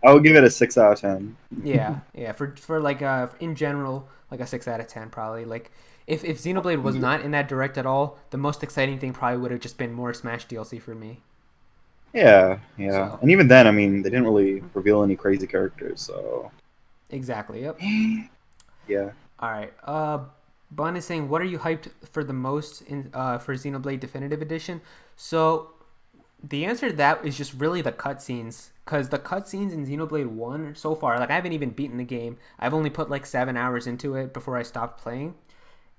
I would give it a 6 out of 10. Yeah, yeah. For like in general, like a 6 out of 10 probably. Like if Xenoblade was not in that Direct at all, the most exciting thing probably would have just been more Smash DLC for me. Yeah. So. And even then, I mean, they didn't really reveal any crazy characters, so. Exactly. Yep. Yeah. All right. Bun is saying, what are you hyped for the most in for Xenoblade Definitive Edition? So, the answer to that is just really the cutscenes, because the cutscenes in Xenoblade 1 so far, like I haven't even beaten the game. I've only put like 7 hours into it before I stopped playing.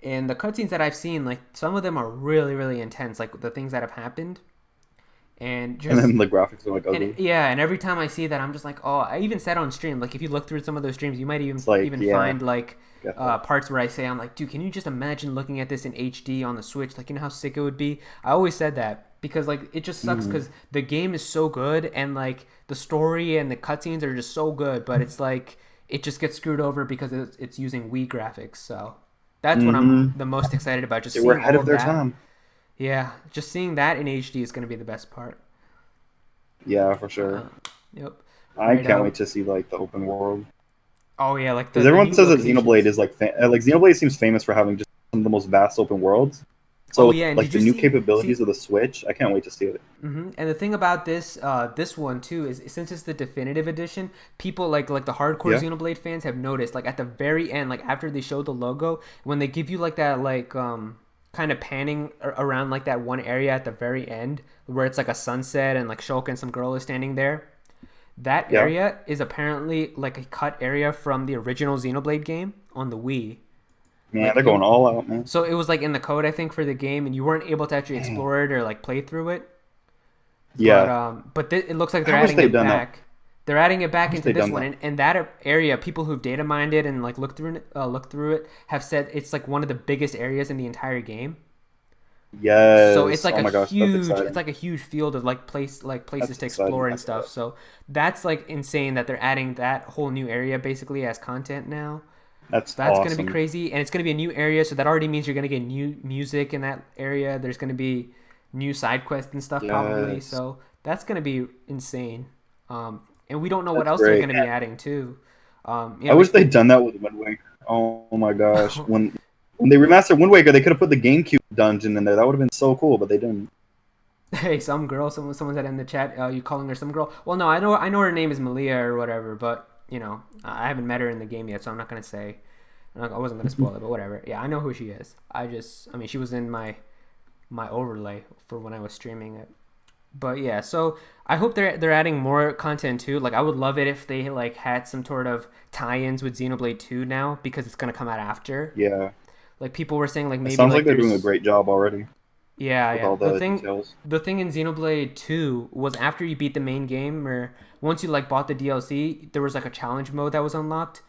And the cutscenes that I've seen, like some of them are really, really intense, like the things that have happened. And just And then the graphics are like ugly. and every time I see that, I'm just like, oh, I even said on stream, like if you look through some of those streams, you might even It's like, yeah. find like Get that. parts where I say, I'm like, dude, can you just imagine looking at this in HD on the Switch? Like, you know how sick it would be? I always said that because like it just sucks because the game is so good and like the story and the cutscenes are just so good, but it's like it just gets screwed over because it's using Wii graphics. So that's what I'm the most excited about. Just They seeing were ahead all of their that. time. Yeah, just seeing that in HD is going to be the best part. Yeah, for sure. Yep. I right, can't wait to see like the open world. Oh yeah, like Because everyone new says that locations. Xenoblade is like Xenoblade seems famous for having just some of the most vast open worlds. So Oh, yeah, and like did the you new see- capabilities of the Switch, I can't wait to see it. And the thing about this this one too is since it's the definitive edition, people like the hardcore Yeah. Xenoblade fans have noticed like at the very end, like after they show the logo, when they give you like that like kind of panning around like that one area at the very end where it's like a sunset and like Shulk and some girl is standing there. That Yeah. area is apparently like a cut area from the original Xenoblade game on the Wii. Man, Like, they're going all out, man. So it was like in the code I think for the game, and you weren't able to actually explore it or like play through it. Yeah. But it looks like they're I wish adding they'd it done that. back. They're adding it back wish into they'd this done one, that. and that area, people who've data mined it and like looked through it have said it's like one of the biggest areas in the entire game. Yes. So it's like oh my gosh, that's exciting. it's like a huge field of like places That's to exciting. explore and That's stuff. awesome. So that's like insane that they're adding that whole new area basically as content now. That's That's awesome. gonna be crazy, and it's gonna be a new area, so that already means you're gonna get new music in that area. There's gonna be new side quests and stuff probably, Yes. so that's gonna be insane. And we don't know what That's else they're great. gonna be adding too. I wish they'd done that with Wind Waker. Oh my gosh, when they remastered Wind Waker, they could have put the GameCube dungeon in there. That would have been so cool, but they didn't. Hey, some girl. Someone said in the chat, you calling her some girl? Well, no, I know her name is Malia or whatever, but you know, I haven't met her in the game yet, so I'm not gonna say. I wasn't gonna spoil it, but whatever. Yeah, I know who she is. I mean, she was in my overlay for when I was streaming it. But yeah, so I hope they're adding more content too. Like I would love it if they like had some sort of tie-ins with Xenoblade 2 now because it's gonna come out after. Yeah. Like people were saying like It maybe sounds like like they're doing a there's great job already yeah, with yeah. all the details. The thing in Xenoblade 2 was after you beat the main game or once you like bought the DLC, there was like a challenge mode that was unlocked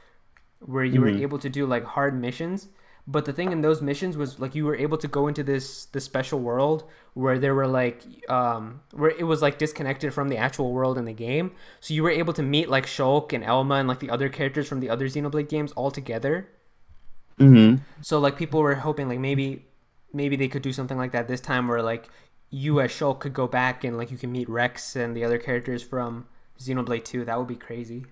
where you were able to do like hard missions. But the thing in those missions was like you were able to go into this special world where there were like where it was like disconnected from the actual world in the game. So you were able to meet like Shulk and Elma and like the other characters from the other Xenoblade games all together. So like people were hoping like maybe they could do something like that this time where like you as Shulk could go back and like you can meet Rex and the other characters from Xenoblade 2. That would be crazy.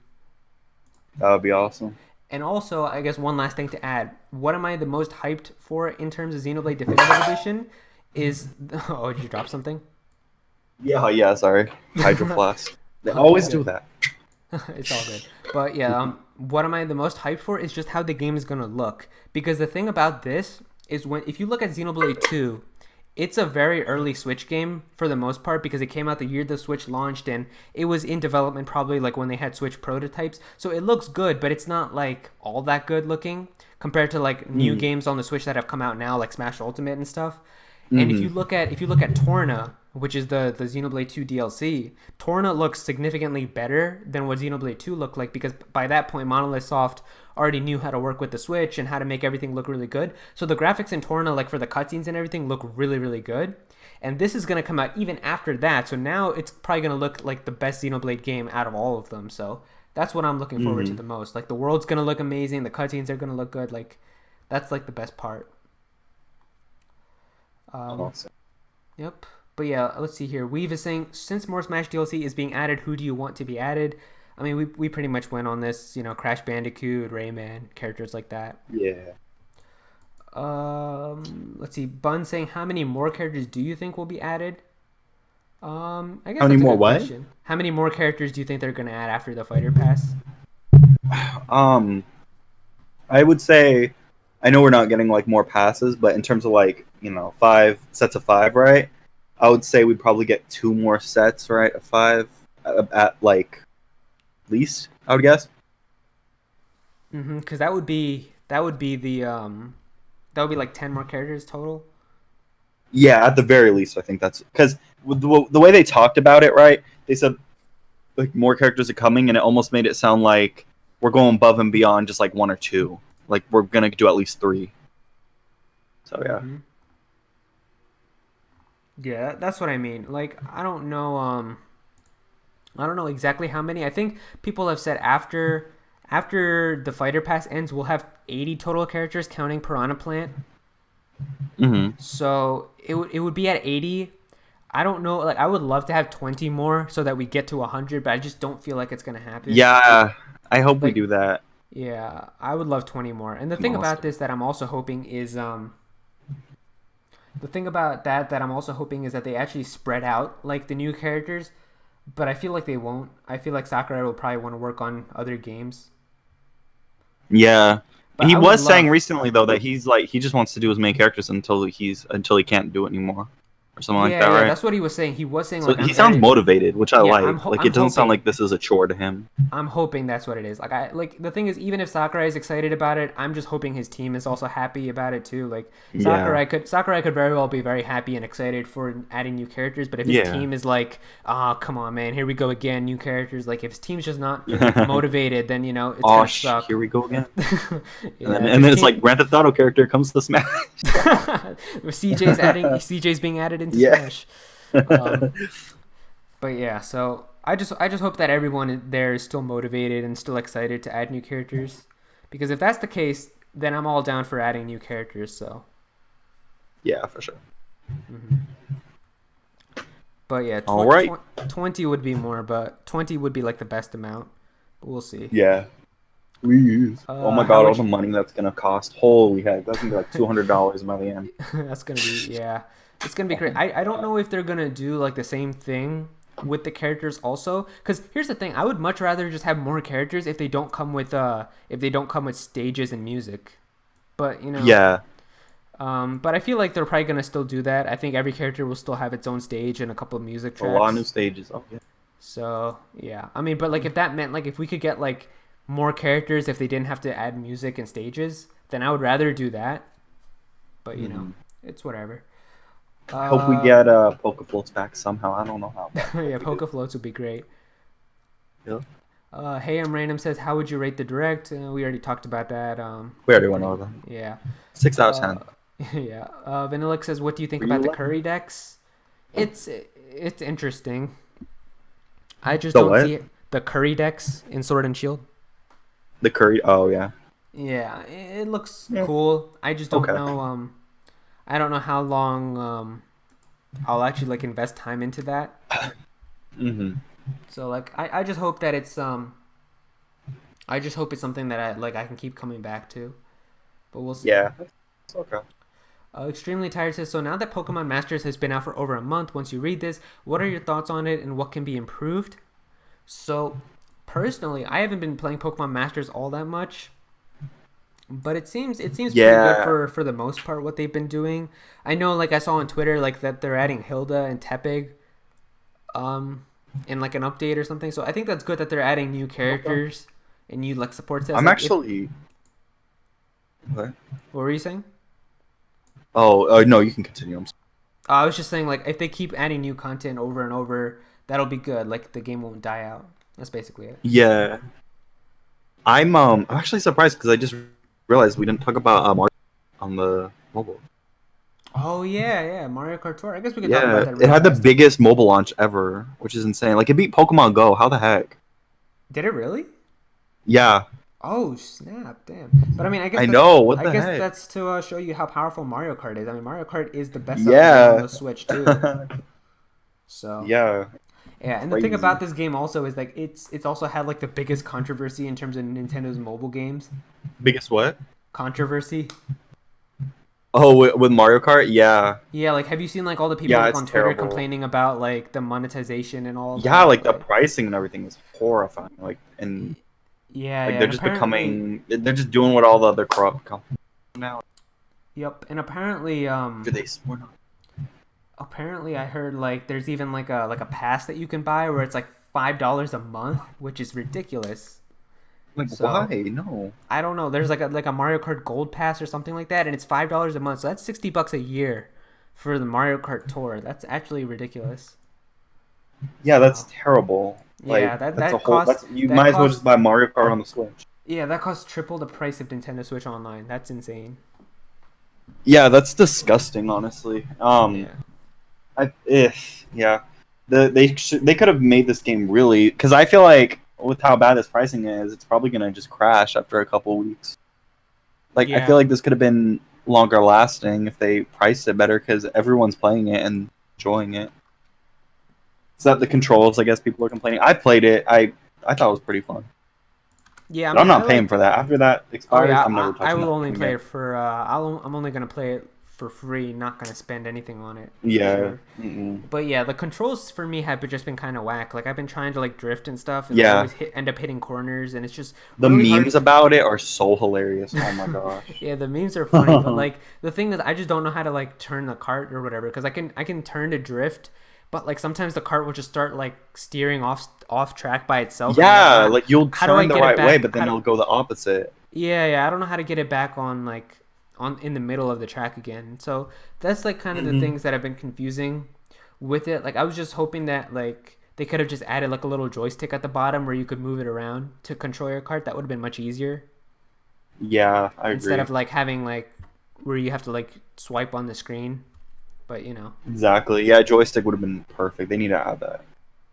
That would be awesome. And also, I guess one last thing to add. What am I the most hyped for in terms of Xenoblade Definitive Edition is... Oh, did you drop something? Yeah, sorry. Hydro Flask. They always do that. It's all good. But yeah, what am I the most hyped for is just how the game is going to look. Because the thing about this is if you look at Xenoblade 2... It's a very early Switch game for the most part because it came out the year the Switch launched and it was in development probably like when they had Switch prototypes. So it looks good, but it's not like all that good looking compared to like new games on the Switch that have come out now like Smash Ultimate and stuff. And if you look at Torna, which is the Xenoblade 2 DLC, Torna looks significantly better than what Xenoblade 2 looked like because by that point Monolith Soft already knew how to work with the Switch and how to make everything look really good. So the graphics in Torna, like for the cutscenes and everything, look really, really good. And this is going to come out even after that. So now it's probably going to look like the best Xenoblade game out of all of them. So that's what I'm looking forward to the most. Like the world's going to look amazing. The cutscenes are going to look good. Like that's like the best part. Awesome. Yep. But yeah, let's see here. Weave is saying, since more Smash DLC is being added, who do you want to be added? I mean, we pretty much went on this, Crash Bandicoot, Rayman, characters like that. Yeah. Let's see. Bun saying, how many more characters do you think will be added? I guess How many that's a more good what? question. How many more characters do you think they're going to add after the Fighter Pass? I would say, I know we're not getting like more passes, but in terms of like 5 sets of 5, right? I would say we'd probably get 2 more sets, right? Of 5 at like least, I would guess. Because that would be like 10 more characters total. Yeah, at the very least, I think that's because the way they talked about it, right? They said like more characters are coming, and it almost made it sound like we're going above and beyond just like 1 or 2. Like we're gonna do at least 3. So yeah. Yeah, that's what I mean. Like I don't know exactly how many. I think people have said after the Fighter Pass ends, we'll have 80 total characters counting Piranha Plant. So it would be at 80. I don't know. Like I would love to have 20 more so that we get to 100, but I just don't feel like it's gonna happen. Yeah, I hope we do that. Yeah, I would love 20 more. And the thing about this that I'm also hoping is that they actually spread out like the new characters, but I feel like they won't. I feel like Sakurai will probably want to work on other games. Yeah. But He was saying recently though that he's like he just wants to do his main characters until he can't do it anymore. Or something like that, right? That's what he was saying. He was saying so like he sounds motivated, which I like. Like it doesn't sound hoping, like this is a chore to him. I'm hoping that's what it is. Like the thing is, even if Sakurai is excited about it, I'm just hoping his team is also happy about it too. Like Sakurai could very well be very happy and excited for adding new characters, but if his team is like, come on, man, here we go again, new characters. Like if his team's just not motivated, then it's gonna suck. Here we go again. and then it's like Grand Theft Auto character comes to Smash. CJ's being added into Smash. But yeah, so I just hope that everyone there is still motivated and still excited to add new characters, because if that's the case, then I'm all down for adding new characters. So yeah, for sure. But yeah, 20 would be more, but 20 would be like the best amount. But we'll see. Yeah. Please. Oh my god, all the money that's gonna cost. Holy heck, that's gonna be like $200 by the end. That's gonna be it's gonna be great. I don't know if they're gonna do like the same thing with the characters also, because here's the thing: I would much rather just have more characters if they don't come with stages and music. But you know, Yeah. but I feel like they're probably gonna still do that. I think every character will still have its own stage and a couple of music A lot of new tracks. stages. Oh, yeah. So yeah, I mean, but like if that meant like if we could get like more characters if they didn't have to add music and stages, then I would rather do that. But you know, Mhm. it's whatever. I hope we Uh, get Pokefloats back somehow. I don't know how, but I hope yeah, we do. Poke Floats would be great. Yeah. Hey, I'm random says, how would you rate the direct? We already talked about that. We already went over that. Yeah. 6 out of 10. Yeah. Vanillic says, what do you think For you, about the Len? curry decks? It's interesting. I just The don't what? see the curry decks in Sword and Shield. The curry. Oh yeah. Yeah, it looks Yeah. cool. I just don't Okay. know. I don't know how long I'll actually like invest time into that. Mhm. So like, I just hope that I just hope it's something that I can keep coming back to. But we'll see. Yeah. Okay. Extremely Tired says, so now that Pokemon Masters has been out for over a month, once you read this, what are your thoughts on it and what can be improved? So, personally, I haven't been playing Pokemon Masters all that much, but it seems pretty good Yeah. for the most part what they've been doing. I know, like I saw on Twitter, like that they're adding Hilda and Tepig, in like an update or something. So I think that's good that they're adding new Okay. characters and new like support sets. I'm Like if actually. What? what were you saying? Oh, no, you can continue. I'm sorry. I was just saying, like, if they keep adding new content over and over, that'll be good. Like, the game won't die out. That's basically it. Yeah. I'm actually surprised because I just realized we didn't talk about Mario on the mobile. Oh, yeah. Mario Kart Tour. I guess we could talk about Yeah, that it real had the fast. biggest mobile launch ever, which is insane. Like it beat Pokemon Go. How the heck? Did it really? Yeah, Oh, snap. Damn. But I mean, I know. What I the guess heck? that's to show you how powerful Mario Kart is. I mean, Mario Kart is the best selling game on Yeah. the Switch, too. So, Yeah. yeah. And the thing Crazy. about this game also is, like, it's also had, like, the biggest controversy in terms of Nintendo's mobile games. Biggest what? Controversy. Oh, with Mario Kart? Yeah. Yeah, like have you seen like all the people Yeah, like it's on Twitter terrible. complaining about like the monetization and all Yeah, that? like the Like pricing and everything is horrifying. Like and like they're and just apparently becoming. They're just doing what all the other corrupt companies do now. yep, and apparently Do they? Or not? apparently I heard like there's even like a pass that you can buy where it's like $5 a month, which is ridiculous. Like why? So, No. I don't know. There's like a Mario Kart Gold Pass or something like that and it's $5 a month. So that's $60 a year for the Mario Kart Tour. That's actually ridiculous. Yeah, that's So, terrible. yeah, Like that that's a that whole. costs That's you that might as well just costs buy Mario Kart on the Switch. yeah, that costs triple the price of Nintendo Switch Online. That's insane. Yeah, that's disgusting. Honestly. Yeah. Yeah, they could have made this game really because I feel like with how bad this pricing is, it's probably gonna just crash after a couple weeks. Like I feel Yeah. like this could have been longer lasting if they priced it better because everyone's playing it and enjoying it. It's not the controls, I guess people are complaining. I played it. I thought it was pretty fun, Yeah, I but I'm mean, I not paying liked for it. that. After that Oh expires, yeah, I'm never I touching will that only game play again. it for I'm only gonna play it for free. Not gonna spend anything on it for Yeah. sure. Mm-mm. But yeah, the controls for me have just been kind of whack. Like I've been trying to like drift and stuff, and I Yeah. always end up hitting corners, and it's just The really memes hard. about it are so hilarious. Oh my gosh. Yeah, the memes are funny, but like the thing is, I just don't know how to like turn the cart or whatever because I can turn to drift, but like sometimes the cart will just start like steering off track by itself, and I'm like, Yeah, ah, like you'll how do I turn the get it right way, back? but then it'll go the opposite. Yeah, I don't know how to get it back on like on in the middle of the track again. So that's like kind of the Hmm. things that have been confusing with it. Like I was just hoping that like they could have just added like a little joystick at the bottom where you could move it around to control your cart. That would have been much easier Yeah, I instead agree. of like having like where you have to like swipe on the screen. But Exactly. Yeah, joystick would have been perfect. They need to add that.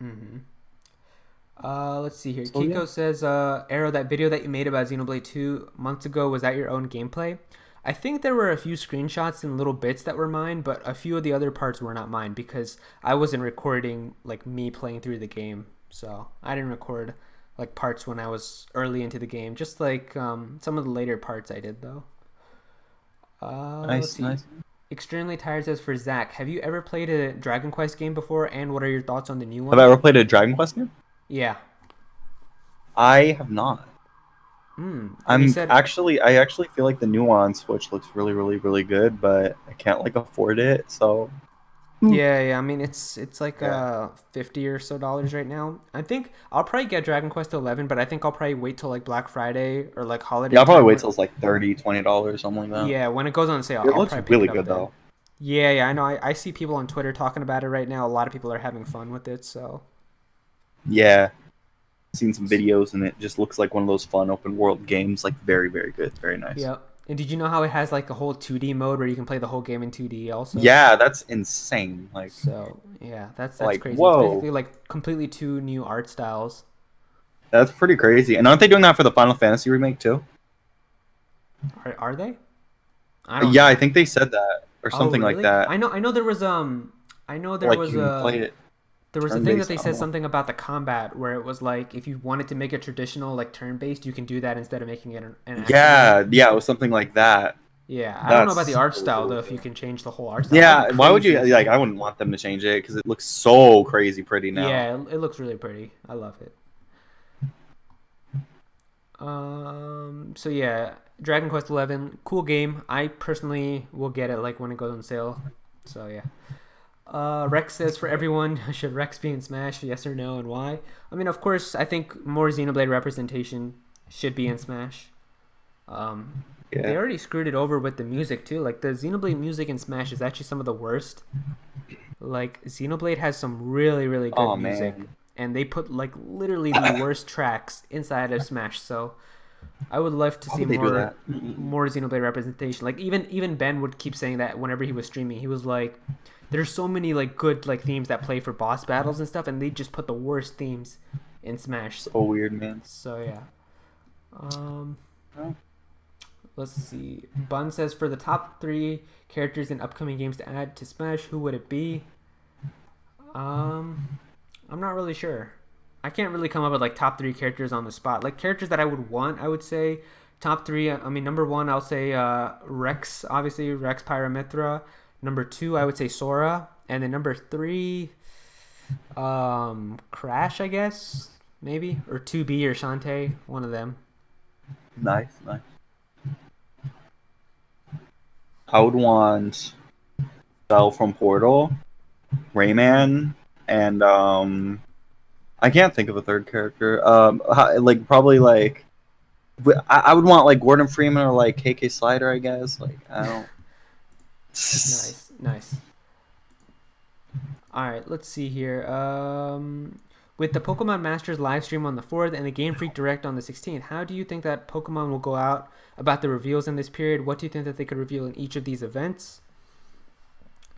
hmm let's see here. So yeah. Kiko says, Aero, that video that you made about Xenoblade 2 months ago, was that your own gameplay? I think there were a few screenshots and little bits that were mine, but a few of the other parts were not mine because I wasn't recording like me playing through the game. So I didn't record like parts when I was early into the game. Just like some of the later parts I did though. Let's Nice, see. nice. Extremely Tired says for Zach, have you ever played a Dragon Quest game before, and what are your thoughts on the new Have I one? ever played a Dragon Quest game? Yeah. I have not. And he said, I actually feel like the new one on Switch looks really, really, really good, but I can't like afford it. So yeah. I mean, it's like yeah, $50 or so right now. I think I'll probably get Dragon Quest 11, but I think I'll probably wait till like Black Friday or like yeah, holiday I'll probably time wait when, till it's like $30, $20, something like that. yeah, when it goes on sale, It I'll looks probably pick really it up good then. though. Yeah, I know. I see people on Twitter talking about it right now. A lot of people are having fun with it. So, Yeah, seen some videos and it just looks like one of those fun open world games. Like very, very good, very nice. yeah. And did you know how it has like a whole 2D mode where you can play the whole game in 2D also? Yeah, that's insane. So yeah, that's Like crazy. It's whoa, basically like completely two new art styles. that's pretty crazy. And aren't they doing that for the Final Fantasy remake too? Are they? I don't Yeah, I know. think they said that or Oh something like really? that. I know there was I know Like you can play it there was a turn thing that based. they I don't said know. something about the combat where it was like if you wanted to make it traditional like turn based, you can do that instead of making it an action game. Yeah, yeah, it was something like that. Yeah, I don't know about the That's art so style though. cool. If you can change the whole art style, that'd be Yeah, why would you crazy. like? I wouldn't want them to change it because it looks so crazy pretty now. Yeah, it looks really pretty. I love it. So yeah, Dragon Quest 11, cool game. I personally will get it like when it goes on sale. So yeah. Rex says for everyone, should Rex be in Smash? Yes or no, and why? I mean, of course, I think more Xenoblade representation should be in Smash. They Yeah. already screwed it over with the music too. Like the Xenoblade music in Smash is actually some of the worst. Like Xenoblade has some really really good Oh music, man, and they put like literally the worst tracks inside of Smash. So I would love to how see would they do more that? more Xenoblade representation. Like even Ben would keep saying that whenever he was streaming, he was like, "There's so many like good like themes that play for boss battles and stuff, and they just put the worst themes in Smash." So weird, man. So yeah. Um, Oh. let's see. Bun says for the top 3 characters in upcoming games to add to Smash, who would it be? I'm not really sure. I can't really come up with like top 3 characters on the spot. Like characters that I would want, I would say top three. I mean, number one, I'll say Rex. Obviously, Rex Pyramithra. Number two, I would say Sora, and then number three, Crash. I guess maybe or 2B or Shantae. One of them. Nice, nice. I would want Belle from Portal, Rayman, and I can't think of a third character. Like probably like I would want like Gordon Freeman or like KK Slider, I guess. Like I don't. Nice. All right, let's see here. With the Pokemon Masters live stream on the 4th and the Game Freak Direct on the 16th, how do you think that Pokemon will go out about the reveals in this period? What do you think that they could reveal in each of these events?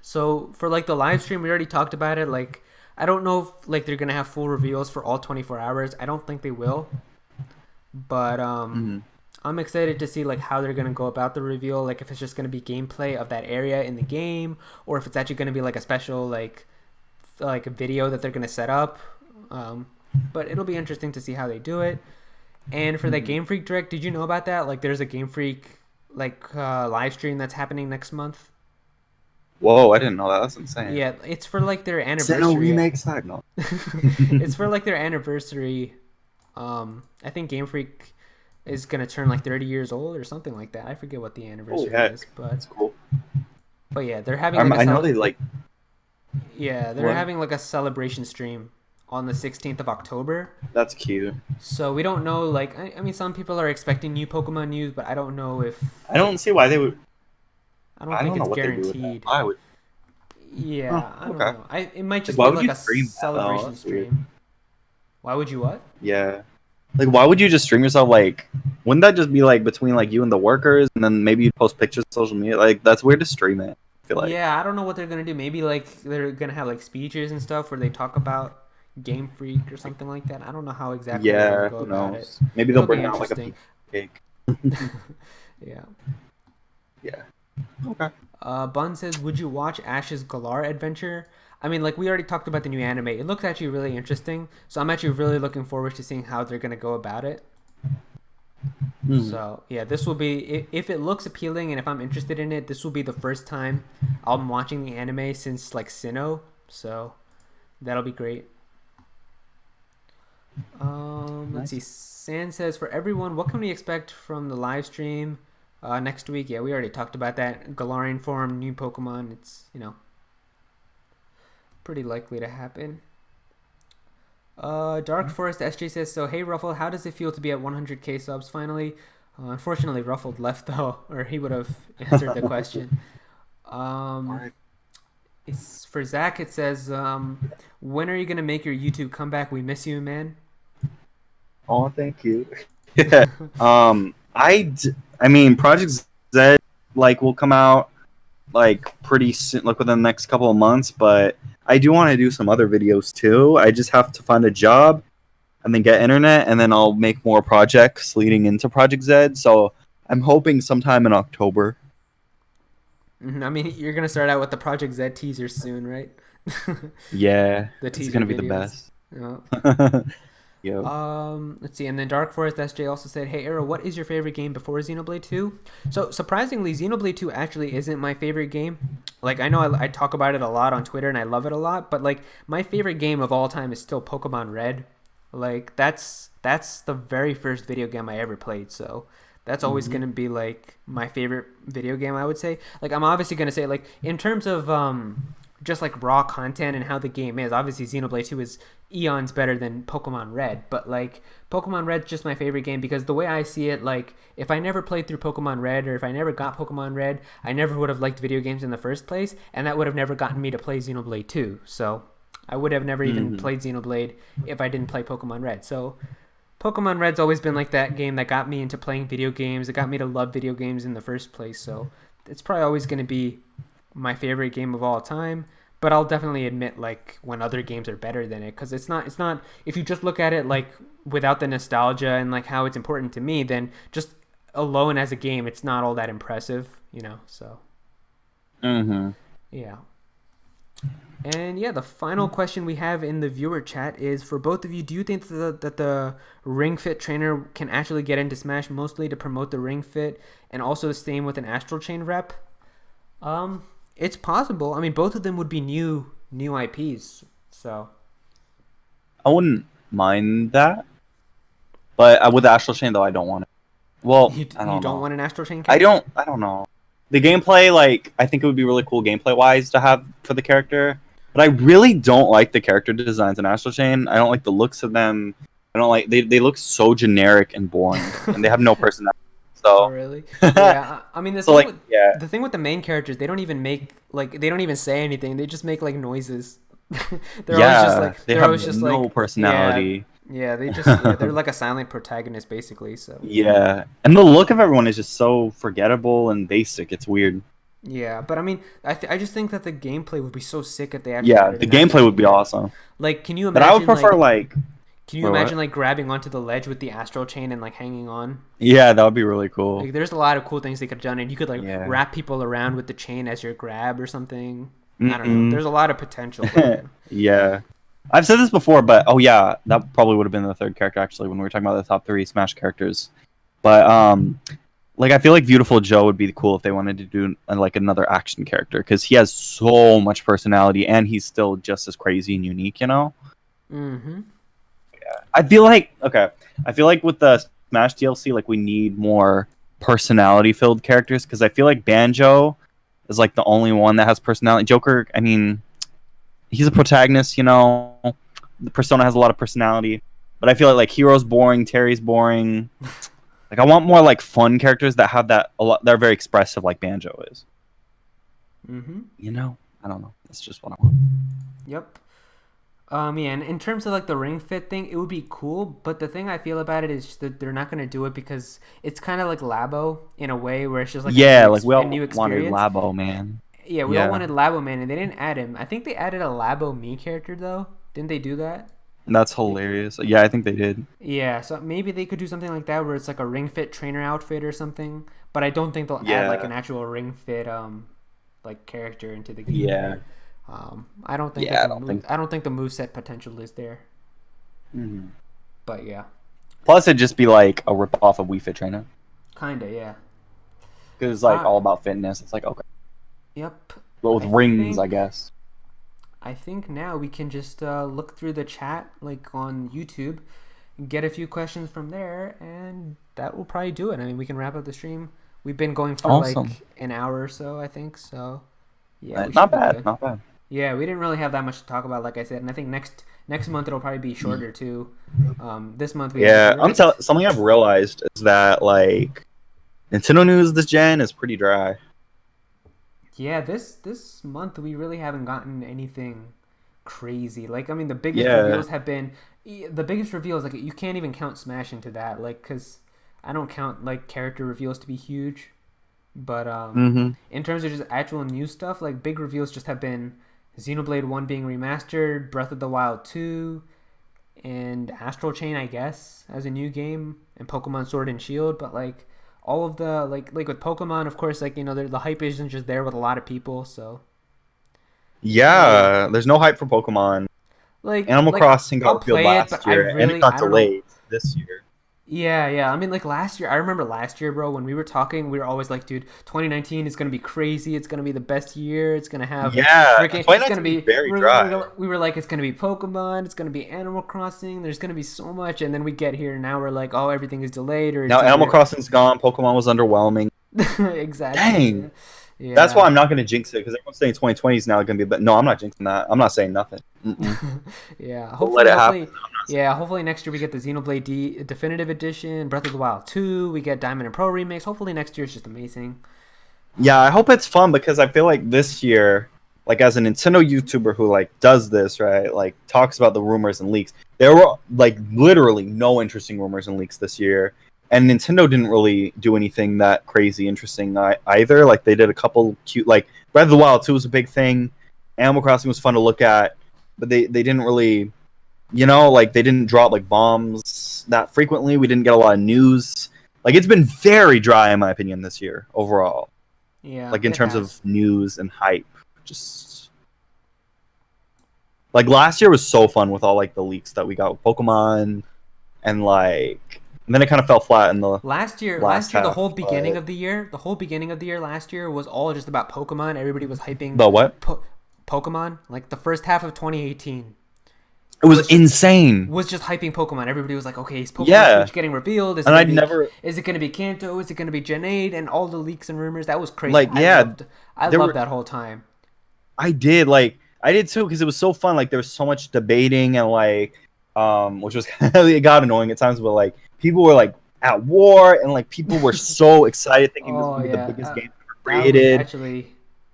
So for like the live stream, we already talked about it. Like I don't know if like they're gonna have full reveals for all 24 hours. I don't think they will, but Mhm. I'm excited to see like how they're gonna go about the reveal. Like if it's just gonna be gameplay of that area in the game, or if it's actually gonna be like a special like a video that they're gonna set up. But it'll be interesting to see how they do it. And for that Game Freak Direct, did you know about that? Like there's a Game Freak live stream that's happening next month. Whoa, I didn't know that. That's insane. Yeah, it's for like their Sinnoh anniversary. remake side note. It's for like their anniversary. I think Game Freak is gonna turn like 30 years old or something like that. I forget what the anniversary heck. is, That's cool. but yeah, they're having like I know they like. they're What? having like a celebration stream on the 16th of October. That's cute. So we don't know. Like I mean, some people are expecting new Pokemon news, but I don't know if I don't see why they would. I don't I think don't know it's what they do with that. guaranteed. I would. Yeah, Huh, I don't okay. know. It might just Why be would like you a stream that, though? celebration That's weird. stream. Why would you what? Yeah. Like, why would you just stream yourself? Like, wouldn't that just be like between like you and the workers, and then maybe you post pictures on social media? Like, that's weird to stream it. I feel like. Yeah, I don't know what they're gonna do. Maybe like they're gonna have like speeches and stuff where they talk about Game Freak or something like that. I don't know how exactly they're Yeah. gonna go Who about it. knows? Maybe they'll It'll be bring out like a interesting. cake. Yeah. Yeah. Okay. Bun says, "Would you watch Ash's Galar adventure?" I mean, like we already talked about the new anime. It looks actually really interesting. So I'm actually really looking forward to seeing how they're gonna go about it. So yeah, this will be if it looks appealing and if I'm interested in it, this will be the first time I'm watching the anime since like Sinnoh. So that'll be great. Let's see. Nice. San says, for everyone, what can we expect from the live stream next week? Yeah, we already talked about that. Galarian form, new Pokemon. It's, pretty likely to happen. Dark Forest SJ says, so hey Ruffle, how does it feel to be at 100k subs finally? Unfortunately, Ruffled left though, or he would have answered the question. It's for Zach. It says, when are you gonna make your YouTube comeback? We miss you, man. Oh, thank you. Yeah. I mean, Project Z will come out pretty soon, within the next couple of months. But I do want to do some other videos too. I just have to find a job and then get internet, and then I'll make more projects leading into Project Z. So I'm hoping sometime in October. I mean, you're gonna start out with the Project Z teaser soon, right? Yeah, The it's teaser gonna be the videos. best. Yo. Let's see, and then Dark Forest SJ also said, "Hey Aero, what is your favorite game before Xenoblade 2?" So surprisingly, Xenoblade 2 actually isn't my favorite game. Like I know I talk about it a lot on Twitter and I love it a lot, but like my favorite game of all time is still Pokemon Red. Like that's the very first video game I ever played. So that's always gonna be like my favorite video game, I would say. Like I'm obviously gonna say like in terms of just like raw content and how the game is, obviously Xenoblade 2 is eons better than Pokemon Red, but like Pokemon Red's just my favorite game because the way I see it, like if I never played through Pokemon Red or if I never got Pokemon Red, I never would have liked video games in the first place, and that would have never gotten me to play Xenoblade 2. So I would have never even played Xenoblade if I didn't play Pokemon Red. So Pokemon Red's always been like that game that got me into playing video games. It got me to love video games in the first place. So it's probably always going to be my favorite game of all time. But I'll definitely admit like when other games are better than it, because it's not if you just look at it like without the nostalgia and like how it's important to me, then just alone as a game, it's not all that impressive, So yeah. And yeah, the final question we have in the viewer chat is for both of you. Do you think that the Ring Fit trainer can actually get into Smash mostly to promote the Ring Fit and also the same with an Astral Chain rep? It's possible. I mean, both of them would be new IPs, so I wouldn't mind that, but with the Astral Chain though, I don't want it. Well, I don't know. Want an Astral Chain character? I don't know. The gameplay, I think it would be really cool gameplay wise to have for the character, but I really don't like the character designs in Astral Chain. I don't like the looks of them. I don't like they look so generic and boring, and they have no personality. So. Oh, really? Yeah. I mean, the thing with the main characters, they don't even say anything. They just make like noises. They have no personality. Yeah, they're like a silent protagonist basically. So. Yeah, and the look of everyone is just so forgettable and basic. It's weird. Yeah, but I mean, I just think that the gameplay would be so sick if they actually. Yeah, the gameplay would be awesome. Like, can you imagine? But I would prefer Can you imagine like grabbing onto the ledge with the Astral Chain and like hanging on? Yeah, that would be really cool. Like, there's a lot of cool things they could have done, and you could wrap people around with the chain as your grab or something. I don't know. There's a lot of potential. Yeah, I've said this before, but that probably would have been the third character actually when we were talking about the top 3 Smash characters. But I feel like Beautiful Joe would be cool if they wanted to do another action character because he has so much personality and he's still just as crazy and unique, Mm-hmm. I feel like with the Smash DLC, we need more personality-filled characters because I feel like Banjo is the only one that has personality. Joker, I mean, he's a protagonist, The Persona has a lot of personality, but I feel like Hero's boring, Terry's boring. I want more fun characters that have that a lot. They're very expressive, like Banjo is. Mm-hmm. I don't know. That's just what I want. Yep. Yeah, and in terms of the Ring Fit thing, it would be cool, but the thing I feel about it is just that they're not going to do it because it's kind of like Labo in a way where it's just we all wanted Labo, man. Yeah, we all wanted Labo, man, and they didn't add him. I think they added a Labo Me character though. Didn't they do that? That's hilarious. Yeah, I think they did. Yeah, so maybe they could do something like that where it's like a Ring Fit trainer outfit or something, but I don't think they'll add an actual Ring Fit character into the game. Yeah. I don't think I don't think the moveset potential is there. Mm-hmm. But yeah. Plus it'd just be a rip-off of Wii Fit Trainer. Kinda, yeah. Because it's all about fitness. It's okay. Yep. But with rings, I guess. I think now we can just look through the chat on YouTube, get a few questions from there, and that will probably do it. I mean, we can wrap up the stream. We've been going for Awesome. like an hour or so, I think. So yeah, we Not should be bad. good. Not bad. Yeah, we didn't really have that much to talk about, like I said, and I think next month it'll probably be shorter too. This month we have Yeah, direct. something I've realized is that like Nintendo news this gen is pretty dry. Yeah, this month we really haven't gotten anything crazy. Like, I mean, the biggest Yeah. reveals have been the biggest reveals. Like, you can't even count Smash into that. Like, cause I don't count like character reveals to be huge. But Mm-hmm. in terms of just actual new stuff, like big reveals just have been Xenoblade 1 being remastered, Breath of the Wild 2, and Astral Chain, I guess, as a new game, and Pokemon Sword and Shield. But like all of the like with Pokemon, of course, like the hype isn't just there with a lot of people. So Yeah, there's no hype for Pokemon. Animal like Crossing got I'll revealed play it, but last year, and it got I don't know. delayed this year. Yeah. I mean, like last year, I remember last year, bro, when we were talking, we were always like, dude, 2019 is gonna be crazy. It's gonna be the best year. It's gonna have Yeah, freaking. It's gonna 2019 be was very dry. we were like, it's gonna be Pokemon. It's gonna be Animal Crossing. There's gonna be so much, and then we get here, and now we're like, oh, everything is delayed, or it's Now Animal either... Crossing's gone. Pokemon was underwhelming. exactly. Dang. Yeah. That's why I'm not going to jinx it, because everyone's saying 2020 is now going to be. But no, I'm not jinxing that. I'm not saying nothing. Yeah. We'll Hopefully, let it happen. hopefully next year we get the Xenoblade Definitive Edition, Breath of the Wild 2. We get Diamond and Pearl remakes. Hopefully next year is just amazing. Yeah, I hope it's fun, because I feel like this year, like as a Nintendo YouTuber who like does this, right, like talks about the rumors and leaks, there were like literally no interesting rumors and leaks this year, and Nintendo didn't really do anything that crazy interesting either. Like they did a couple cute, like Breath of the Wild 2 was a big thing, Animal Crossing was fun to look at, but they didn't really, like they didn't drop like bombs that frequently. We didn't get a lot of news. Like it's been very dry in my opinion this year overall. Yeah. Like in it terms has. of news and hype, just like last year was so fun with all like the leaks that we got with Pokemon, and like and then it kind of fell flat in the Last year, last the half, whole beginning but- of the year, last year was all just about Pokemon. Everybody was hyping the what? Pokemon. Like the first half of 2018 It was insane. was just hyping Pokemon. Everybody was like, "Okay, is Pokemon Yeah. Switch getting revealed? Is And it I'd gonna be, never is it going to be Kanto? Is it going to be Gen 8?" And all the leaks and rumors. That was crazy. Like, yeah, I there loved were- that whole time. I did too, because it was so fun. Like there was so much debating and like which was it got annoying at times, but like people were like at war, and like people were so excited thinking this Oh was gonna be yeah, the biggest game ever that was created. actually,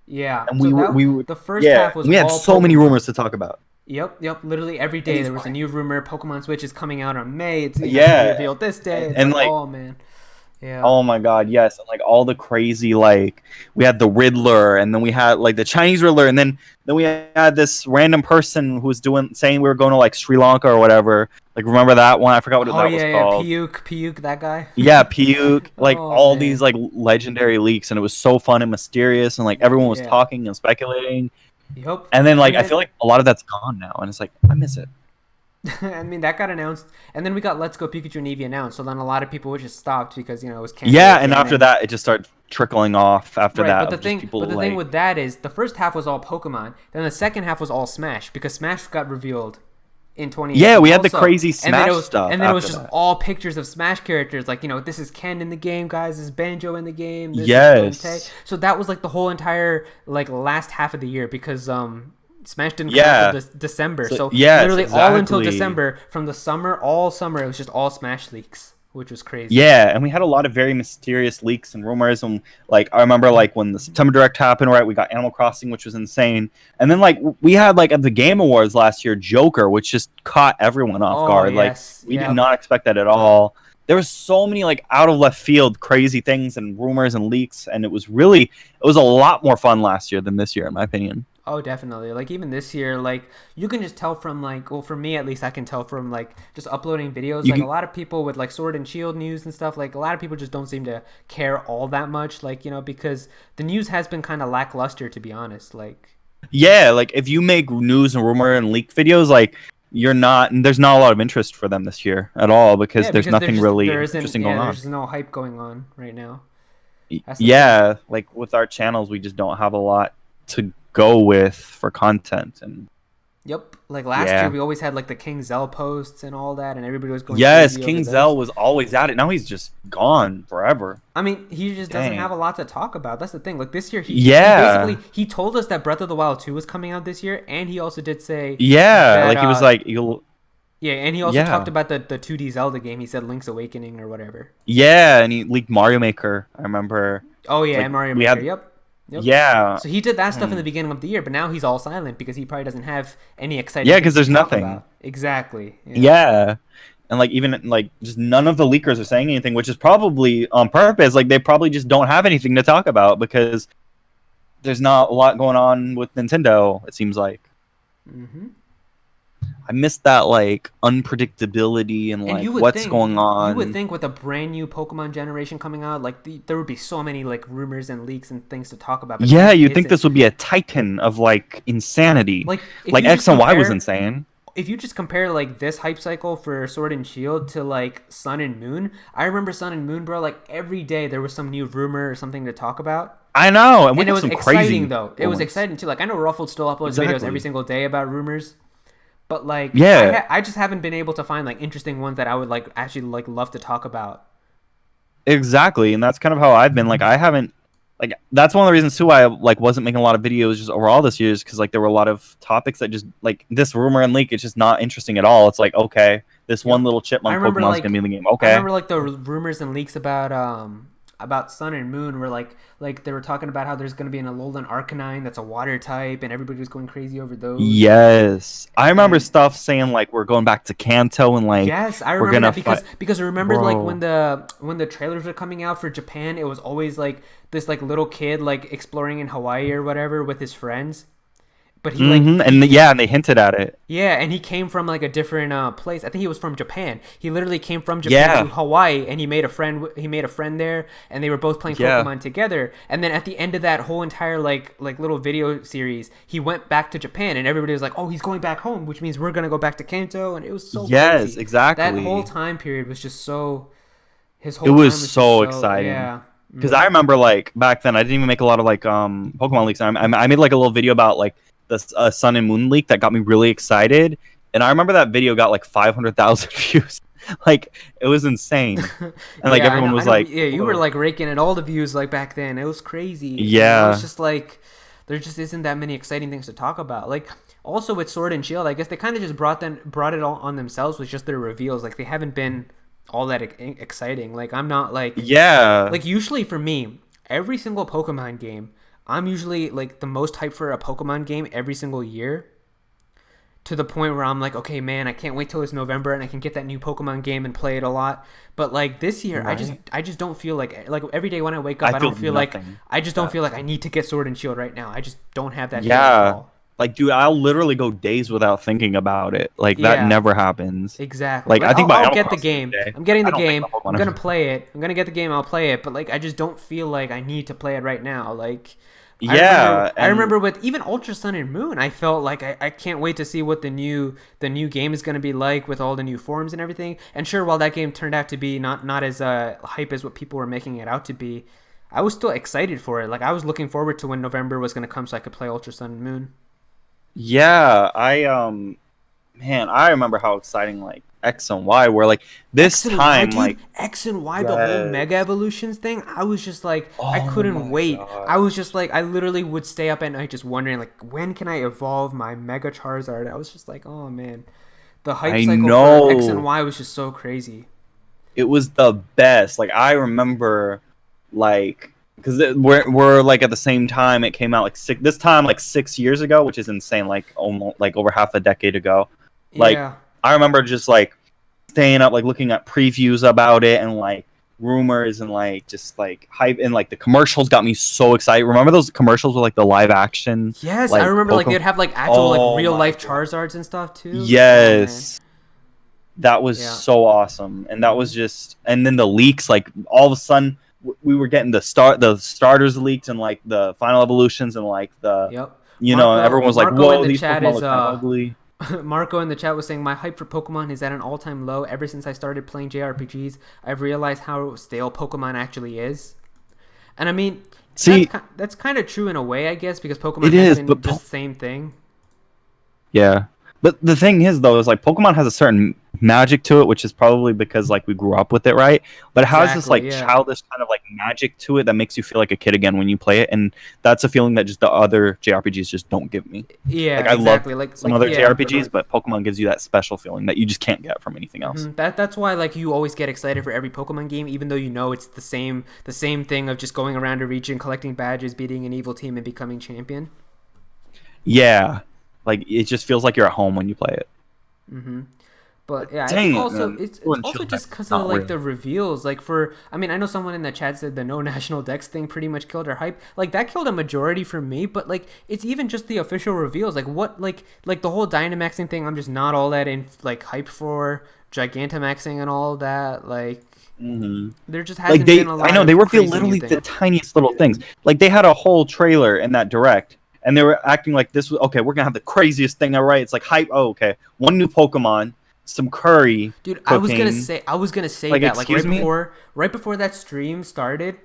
yeah. And So we were the first yeah, half was we had all so many Pokemon. rumors to talk about. Yep. Literally every day there was a new rumor. Pokemon Switch is coming out on May. It's gonna be revealed this day. It's And, like, like- oh man, yeah. Oh my god, yes. And like all the crazy, like we had the Riddler, and then we had like the Chinese Riddler, and then we had this random person who was saying we were going to like Sri Lanka or whatever. Like remember that one? I forgot what Oh that yeah, was called. Puke, that guy. Yeah, Puke. Like Oh, all man. these like legendary leaks, and it was so fun and mysterious, and like everyone was Yeah. talking and speculating. Yep. And then like I then- feel like a lot of that's gone now, and it's like I miss it. I mean, that got announced, and then we got Let's Go Pikachu and Eevee announced. So then a lot of people just stopped because it was canceled. Yeah, and after that, it just started trickling off. After Right, that, but the of just people, thing like, with that is the first half was all Pokemon, then the second half was all Smash because Smash got revealed in 2018. Yeah, we had the also. crazy And then Smash it was, stuff and then it was after just that. all pictures of Smash characters, like this is Ken in the game, guys. This is Banjo in the game. This Yes. is Dante. So that was like the whole entire like last half of the year because Smash didn't come Yeah. out until December. So- So yes, literally all until exactly. December, from the summer, all summer, it was just all Smash leaks, which was crazy. Yeah, and we had a lot of very mysterious leaks and rumors, and like I remember like when the September Direct happened, right? We got Animal Crossing, which was insane, and then like we had like at the Game Awards last year, Joker, which just caught everyone off Oh, guard. yes. Like we Yep. did not expect that at all. There was so many like out of left field crazy things and rumors and leaks, and it was a lot more fun last year than this year, in my opinion. Oh, definitely. Like even this year, like you can just tell from like, well, for me at least, I can tell from like just uploading videos. You Like can- a lot of people with like Sword and Shield news and stuff. Like a lot of people just don't seem to care all that much. Like because the news has been kind of lackluster, to be honest. Like Yeah, like if you make news and rumor and leak videos, like there's not a lot of interest for them this year at all because yeah, there's nothing really there isn't- interesting yeah, going on. There's no hype going on right now. That's the Yeah, like with our channels, we just don't have a lot to go with for content, and Yep. Like last year, we always had like the King Zell posts and all that, and everybody was going Yes, crazy King over Zell those. was always at it. Now he's just gone forever. I mean, he just doesn't have Dang. a lot to talk about. That's the thing. Like this year, he Yeah. basically he told us that Breath of the Wild 2 was coming out this year, and he also did say Yeah, that like he was like, you'll. yeah, and he also Yeah. talked about the 2D Zelda game. He said Link's Awakening or whatever. Yeah, and he leaked Mario Maker. I remember. Oh It's yeah, like and Mario we Maker. had. Yep. Yep. Yeah. So he did that stuff in Hmm. the beginning of the year, but now he's all silent because he probably doesn't have any exciting Yeah, things because to there's talk nothing. about. Exactly. Yeah. Yeah. And like even like just none of the leakers are saying anything, which is probably on purpose. Like they probably just don't have anything to talk about because there's not a lot going on with Nintendo, it seems like. Mm-hmm. I miss that like unpredictability and And like what's going you would on. think with a brand new Pokemon generation coming out, like there would be so many like rumors and leaks and things to talk about. But Yeah, there you'd think isn't. this would be a titan of like insanity. Like if Like you just X and Y was compare, insane. if you just compare like this hype cycle for Sword and Shield to like Sun and Moon, I remember Sun and Moon, bro. Like every day there was some new rumor or something to talk about. I know, and we And it have was some exciting crazy though. It was ones. exciting too. Like I know Ruffled still uploads videos every Exactly. single day about rumors, but like Yeah, I just haven't been able to find like interesting ones that I would like actually like love to talk about. exactly, and that's kind of how I've been. Like I haven't like that's one of the reasons too why I like wasn't making a lot of videos just overall this year is because like there were a lot of topics that just like this rumor and leak. It's just not interesting at all. It's like okay, this one Yep. little I chipmunk remember Pokemon's like gonna be in the game. I Okay, remember like the rumors and leaks about Sun and Moon were like they were talking about how there's gonna be an Alolan Arcanine that's a water type and everybody was going crazy over those. yes, I remember And stuff saying like we're going back to Kanto and like yes, I we're remember gonna that because fight, because I remember like bro. when the trailers were coming out for Japan, it was always like this like little kid like exploring in Hawaii or whatever with his friends. But he like And yeah, and they hinted at it. yeah, and he came from like a different place. I think he was from Japan. He literally came from Japan Yeah, to Hawaii, and he made a friend. He made a friend there, and they were both playing yeah. Pokemon together. And then at the end of that whole entire like little video series, he went back to Japan, and everybody was like, "Oh, he's going back home," which means we're gonna go back to Kanto. And it was so Yes, crazy. That whole exactly. time period was just so. His It whole time was was just so so exciting. yeah. Because I remember like back then I didn't even make a lot of like Pokemon leaks. I made like a little video about like the Sun and Moon leak that got me really excited, and I remember that video got like 500,000 views. Like it was insane, and like Yeah, I everyone know. was I know. like, Yeah, you were "Whoa." like raking in all the views like back then. It was crazy. Yeah, It's just like there just isn't that many exciting things to talk about. Like also with Sword and Shield, I guess they kind of just brought it all on themselves with just their reveals. Like they haven't been all that exciting. Like I'm not yeah, like usually for me, every single Pokemon game, I'm usually like the most hyped for a Pokemon game every single year. To the point where I'm like, okay, man, I can't wait till it's November and I can get that new Pokemon game and play it a lot. But like this year, right. I just don't feel like every day when I wake up, I I feel don't feel like nothing. I just don't feel like I need to get Sword and Shield right now. I just don't have that feeling at Yeah, all. like dude, I'll literally go days without thinking about it. Like that Yeah, never happens. exactly. Like Like I think about I'll Animal get the Crossing every game. day. I'm getting I the don't think game. about I'm Pokemon gonna every day. play it. I'm gonna get the game. I'll play it. But like I just don't feel like I need to play it right now. Like Yeah, I and remember with even Ultra Sun and Moon, I felt like I can't wait to see what the new game is going to be like with all the new forms and everything. And sure, while that game turned out to be not as hype as what people were making it out to be, I was still excited for it. Like I was looking forward to when November was going to come so I could play Ultra Sun and Moon. yeah, man, I remember how exciting like X and Y were. Like this X and Y, time, dude, like X and Y, the whole yes. Mega Evolutions thing, I was just like, I Oh couldn't my wait. I was gosh. just like, I literally would stay up at night just wondering, like, when can I evolve my Mega Charizard? I was just like, oh man, the hype I cycle for X and know Y was just so crazy. it was the best. Like I remember, like because we're like at the same time it came out like this time like 6 years ago, which is insane. Like almost like over half a decade ago. Like Yeah. I remember just like staying up, like looking at previews about it and like rumors and like just like hype and like the commercials got me so excited. Remember those commercials with like the live action, Yes, I like remember like Pokemon? they'd have like actual Oh like real my life god! Charizards and stuff too. Oh man. Yes, that was Yeah. so awesome, and that Mhm. was just, and then the leaks, like all of a sudden we were getting the starters leaked and like the final evolutions and like the Yep. everyone was like, Marco in whoa, the these chat Pokemon is look kind of ugly. Marco in the chat was saying my hype for Pokemon is at an all-time low. Ever since I started playing JRPGs, I've realized how stale Pokemon actually is. And I mean, See, that's kind of true in a way, I guess, because Pokemon it has is, been but just the same thing. Yeah. But the thing is, though, is like Pokemon has a certain magic to it, which is probably because like we grew up with it, right? But it has this Exactly, like yeah. childish kind of like magic to it that makes you feel like a kid again when you play it, and that's a feeling that just the other JRPGs just don't give me. Yeah, Like I love exactly. some other Yeah. JRPGs, but Pokemon gives you that special feeling that you just can't get from anything else. That's why like you always get excited for every Pokemon game, even though you know it's the same thing of just going around a region, collecting badges, beating an evil team, and becoming champion. Yeah, like it just feels like you're at home when you play it. But yeah, I Dang think it, also man. it's Sword and also Shield just deck, because of not like real. the reveals. Like I mean, I know someone in the chat said the no national dex thing pretty much killed our hype. Like that killed a majority for me. But like it's even just the official reveals. Like what like the whole Dynamaxing thing. I'm just not all that in like hype for Gigantamaxing and all that. Like there just Like hasn't been a lot I know they of reveal crazy new literally the things. tiniest little things. Like they had a whole trailer in that direct, and they were acting like this was okay. We're gonna have the craziest thing ever, right? It's like hype. Oh, okay, one new Pokemon, some curry Dude, cooking. I was gonna say Like, that like excuse me? right before that stream started.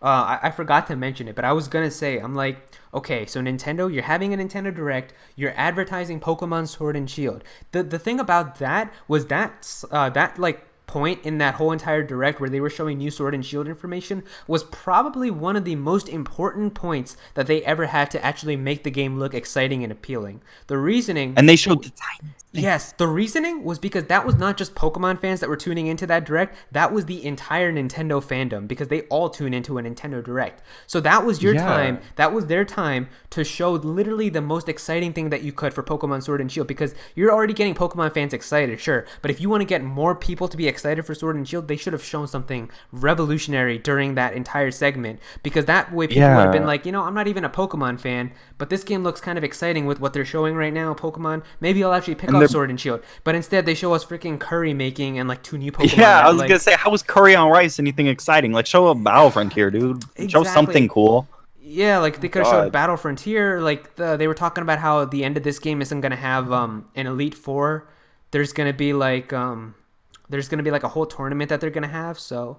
I forgot to mention it, but I was gonna say I'm like, okay, so Nintendo, you're having a Nintendo Direct, you're advertising Pokemon Sword and Shield. The thing about that was that like point in that whole entire direct where they were showing new Sword and Shield information was probably one of the most important points that they ever had to actually make the game look exciting and appealing. The reasoning And they showed the tiniest thing. Yes, the reasoning was because that was not just Pokemon fans that were tuning into that direct. That was the entire Nintendo fandom because they all tune into a Nintendo Direct. So that was your Yeah. time. That was their time to show literally the most exciting thing that you could for Pokemon Sword and Shield because you're already getting Pokemon fans excited, sure. But if you want to get more people to be excited for Sword and Shield, they should have shown something revolutionary during that entire segment because that way people would have been Yeah. like, I'm not even a Pokemon fan, but this game looks kind of exciting with what they're showing right now, Pokemon. Maybe I'll actually pick And up they're- Sword and Shield. But instead, they show us freaking curry making and like 2 new Pokemon. Yeah, that, I was like, gonna say, how was curry on rice anything exciting? Like, show a Battle Frontier, dude. Show Exactly. something cool. Yeah, like they could have God. showed Battle Frontier. Like they were talking about how the end of this game isn't gonna have an Elite Four. There's gonna be like a whole tournament that they're gonna have. So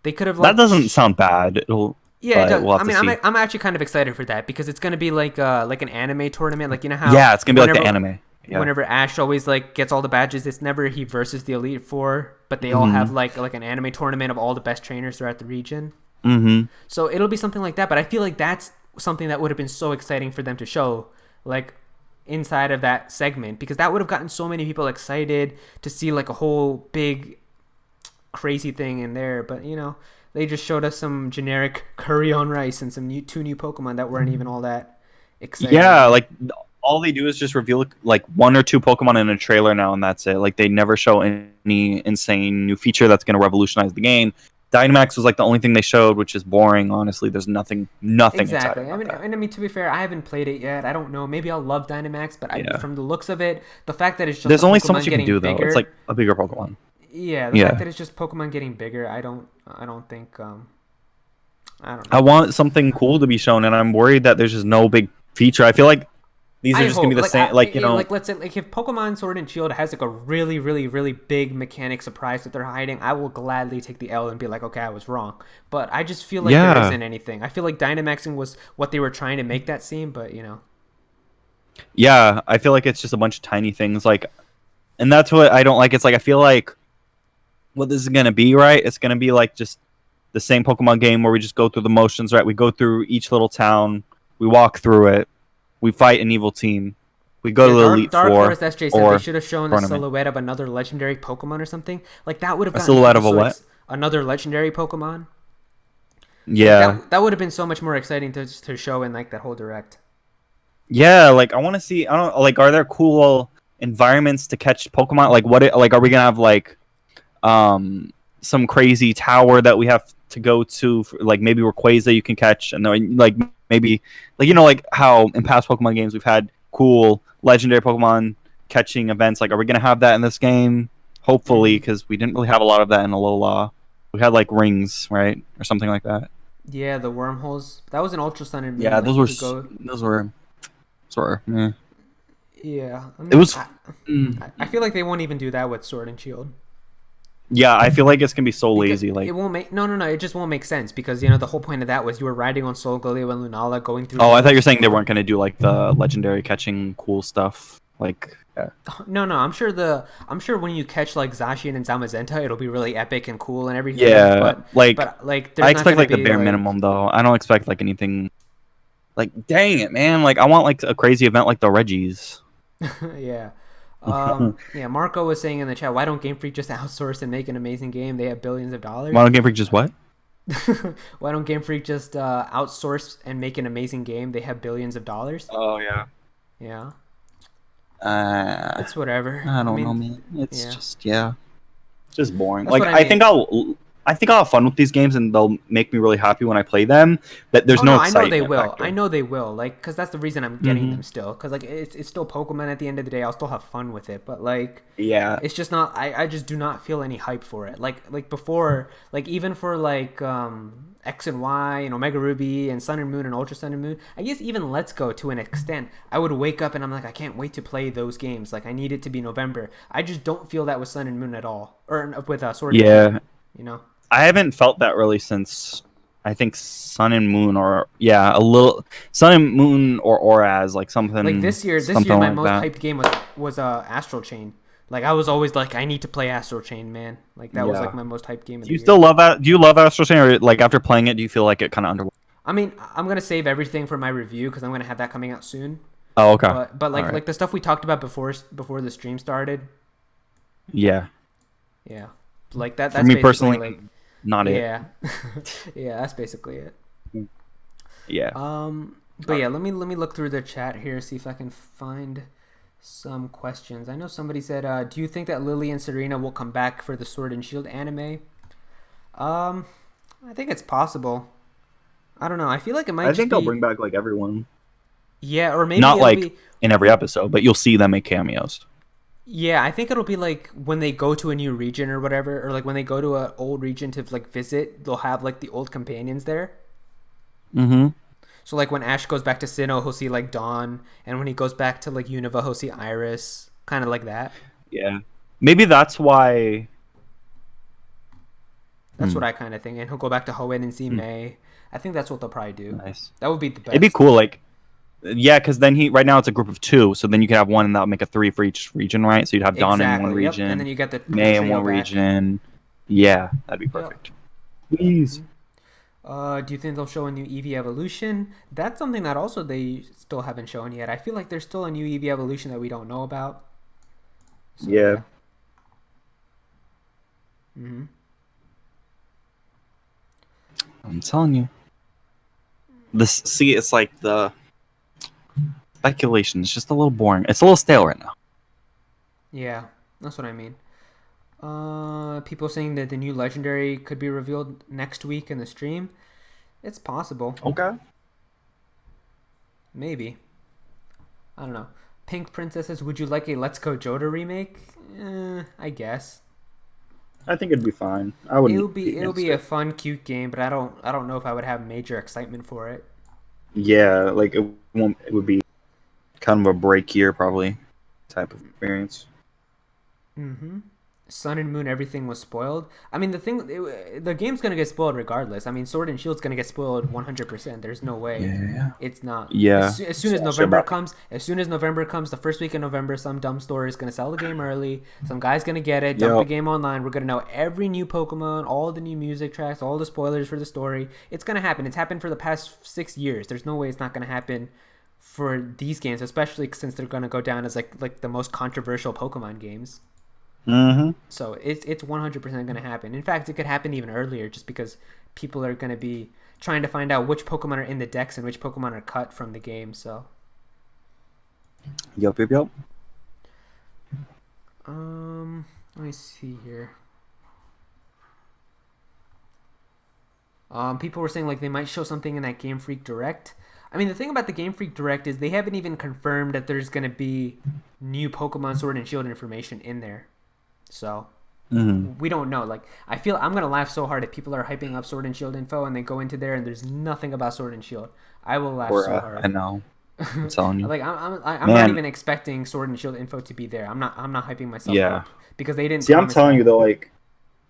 they could have like That doesn't sound bad. Yeah, it but does. we'll have I mean, to see. I'm actually kind of excited for that because it's gonna be like an anime tournament. Like how Yeah, it's gonna be like the whenever- anime. Yeah. Whenever Ash always like gets all the badges, it's never he versus the Elite Four, but they all have like an anime tournament of all the best trainers throughout the region. Mm-hmm. So it'll be something like that. But I feel like that's something that would have been so exciting for them to show, like inside of that segment, because that would have gotten so many people excited to see like a whole big crazy thing in there. But they just showed us some generic curry on rice and some 2 new Pokemon that weren't even all that exciting. Yeah, like all they do is just reveal like 1 or 2 Pokemon in a trailer now, and that's it. Like they never show any insane new feature that's going to revolutionize the game. Dynamax was like the only thing they showed, which is boring. Honestly, there's nothing Exactly. exciting. I mean, to be fair, I haven't played it yet. I don't know. Maybe I'll love Dynamax, but Yeah. from the looks of it, the fact that it's just There's the only so Pokemon much you can getting do though. bigger, It's like a bigger Pokemon. the Yeah. fact that it's just Pokemon getting bigger, I don't think I don't know. I want something cool to be shown, and I'm worried that there's just no big feature. I feel like these are just gonna be the same. Like let's say like if Pokemon Sword and Shield has like a really, really, really big mechanic surprise that they're hiding, I will gladly take the L and be like, okay, I was wrong. But I just feel like there isn't anything. I feel like Dynamaxing was what they were trying to make that seem, but Yeah, I feel like it's just a bunch of tiny things. Like, and that's what I don't like. It's like I feel like what this is gonna be, right? It's gonna be like just the same Pokemon game where we just go through the motions, right? We go through each little town, we walk through it, we fight an evil team, we go to the Elite Dark Four. Forest SJ said or they should have shown the tournament. silhouette of another legendary Pokemon or something. Like that would have A gotten silhouette of a people so what? another legendary Pokemon. Yeah, That would have been so much more exciting to show in like that whole direct. yeah. Like I want to see. I don't like. Are there cool environments to catch Pokemon? Like like are we gonna have like some crazy tower that we have to go to? Like maybe Rayquaza you can catch, and then like maybe like like how in past Pokemon games we've had cool legendary Pokemon catching events. Like are we gonna have that in this game? Hopefully, because we didn't really have a lot of that in Alola. We had like rings, right, or something like that. Yeah, the wormholes. That was an Ultra Sun and Moon. Yeah, like, those you were could go- those were. Yeah, I mean, It was. I feel like they won't even do that with Sword and Shield. Yeah, I feel like it's gonna be so Because lazy. Like, it won't make no. It just won't make sense because the whole point of that was you were riding on Solgaleo and Lunala going through. oh, I thought you were saying they weren't gonna do like the legendary catching cool stuff. Like, yeah. No, I'm sure when you catch like Zacian and Zamazenta, it'll be really epic and cool and everything. Yeah, but like I there's not expect gonna like the be bare like minimum though. I don't expect like anything. Like, dang it, man! Like, I want like a crazy event like the Reggies. yeah. Yeah, Marco was saying in the chat, why don't Game Freak just outsource and make an amazing game? They have billions of dollars. Why don't Game Freak just what? Why don't Game Freak just outsource and make an amazing game? They have billions of dollars. Oh yeah. Yeah, Uh, it's whatever. I don't mean, know, man. It's yeah. just just boring. That's Like, what I mean. I think I'll have fun with these games and they'll make me really happy when I play them. But there's Oh no no, I know excitement they will. factor. I know they will. Like, cause that's the reason I'm getting Mhm. them still. Cause like it's still Pokemon at the end of the day. I'll still have fun with it. But like, Yeah. it's just not. I just do not feel any hype for it. Like before, like even for like X and Y and Omega Ruby and Sun and Moon and Ultra Sun and Moon. I guess even Let's Go to an extent. I would wake up and I'm like, I can't wait to play those games. Like I need it to be November. I just don't feel that with Sun and Moon at all, or with Sword and Yeah. Shield, you know. I haven't felt that really since I think Sun and Moon, or a little Sun and Moon or Oraz, like something Like this year something my like most that. hyped game was Astral Chain. Like I was always like, I need to play Astral Chain, man. Like that was Yeah. like my most hyped game of Do the you year. still love that? Do you love Astral Chain, or like after playing it, do you feel like it kind of underwhelmed? I mean, I'm gonna save everything for my review because I'm gonna have that coming out soon. Oh, okay. But like All right. like the stuff we talked about before the stream started. Yeah. Yeah, like that. For That's me basically personally, like not it. yeah, yeah. That's basically it. Yeah. But yeah, let me look through the chat here, see if I can find some questions. I know somebody said, do you think that Lily and Serena will come back for the Sword and Shield anime? I think it's possible. I don't know. I feel like it might. I think they'll bring back like everyone. Yeah, or maybe Not it'll like be. in every episode, but you'll see them make cameos. Yeah, I think it'll be like when they go to a new region or whatever, or like when they go to an old region to like visit, they'll have like the old companions there. Mm-hmm. So like when Ash goes back to Sinnoh, he'll see like Dawn, and when he goes back to like Unova, he'll see Iris, kind of like that. Yeah. Maybe that's why. That's what I kind of think. And he'll go back to Hoenn and see May. I think that's what they'll probably do. Nice. That would be the best. It'd be cool, like, yeah, because then right now it's a group of 2, so then you could have one and that'll make a 3 for each region, right? So you'd have Dawn in one Exactly, yep. region, And then you get the May in trio one back. region. Yeah, that'd be perfect. Please. Do you think they'll show a new Eevee evolution? That's something that also they still haven't shown yet. I feel like there's still a new Eevee evolution that we don't know about. So, Yeah. Mm-hmm. I'm telling you. It's like the speculation. It's just a little boring. It's a little stale right now. Yeah, that's what I mean. People saying that the new legendary could be revealed next week in the stream. It's possible. Okay. Maybe. I don't know. Pink Princess says, would you like a Let's Go Joda remake? I guess. I think it'd be fine. I wouldn't. It'll be a fun, cute game, but I don't know if I would have major excitement for it. Yeah, like it would be kind of a break year probably type of experience. Mm-hmm. Sun and Moon, everything was spoiled. I mean, the game's gonna get spoiled regardless. I mean, Sword and Shield's gonna get spoiled 100%. There's no way. Yeah. It's not. Yeah. As soon as November comes, the first week in November, some dumb store is gonna sell the game early. Some guy's gonna get it, dump the game online. We're gonna know every new Pokemon, all the new music tracks, all the spoilers for the story. It's gonna happen. It's happened for the past 6 years. There's no way it's not gonna happen for these games, especially since they're gonna go down as like the most controversial Pokemon games. Mm-hmm. So it's 100% going to happen. In fact, it could happen even earlier just because people are going to be trying to find out which Pokemon are in the decks and which Pokemon are cut from the game. So, Yep. let me see here. People were saying like they might show something in that Game Freak Direct. I mean, the thing about the Game Freak Direct is they haven't even confirmed that there's going to be new Pokemon Sword and Shield information in there. So we don't know. Like, I feel I'm gonna laugh so hard if people are hyping up Sword and Shield info and they go into there and there's nothing about Sword and Shield. I will laugh so hard. I know. I'm telling you. Like I'm not even expecting Sword and Shield info to be there. I'm not hyping myself up because they didn't. See, I'm telling you though, like,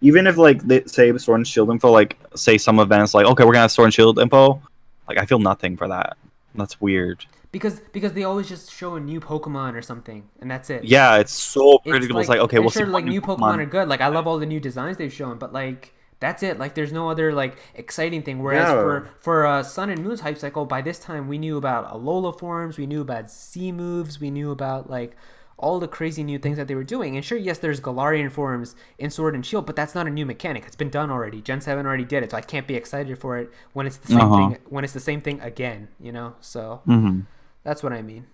even if like they say Sword and Shield info, like say some events, like okay, we're gonna have Sword and Shield info, like I feel nothing for that. That's weird. because they always just show a new Pokemon or something, and that's it. Yeah, it's so It's predictable. It's like, okay, and we'll see sure, like what new new Pokemon are Pokemon. good. Like I love all the new designs they've shown, but like that's it. Like there's no other like exciting thing. Whereas Yeah. for Sun and Moon's hype cycle, by this time we knew about Alola forms, we knew about Z moves, we knew about like all the crazy new things that they were doing. And sure, yes, there's Galarian forms in Sword and Shield, but that's not a new mechanic. It's been done already. Gen 7 already did it, so I can't be excited for it when it's the same Uh-huh. thing. When it's the same thing again, you know. So Mm-hmm. that's what I mean.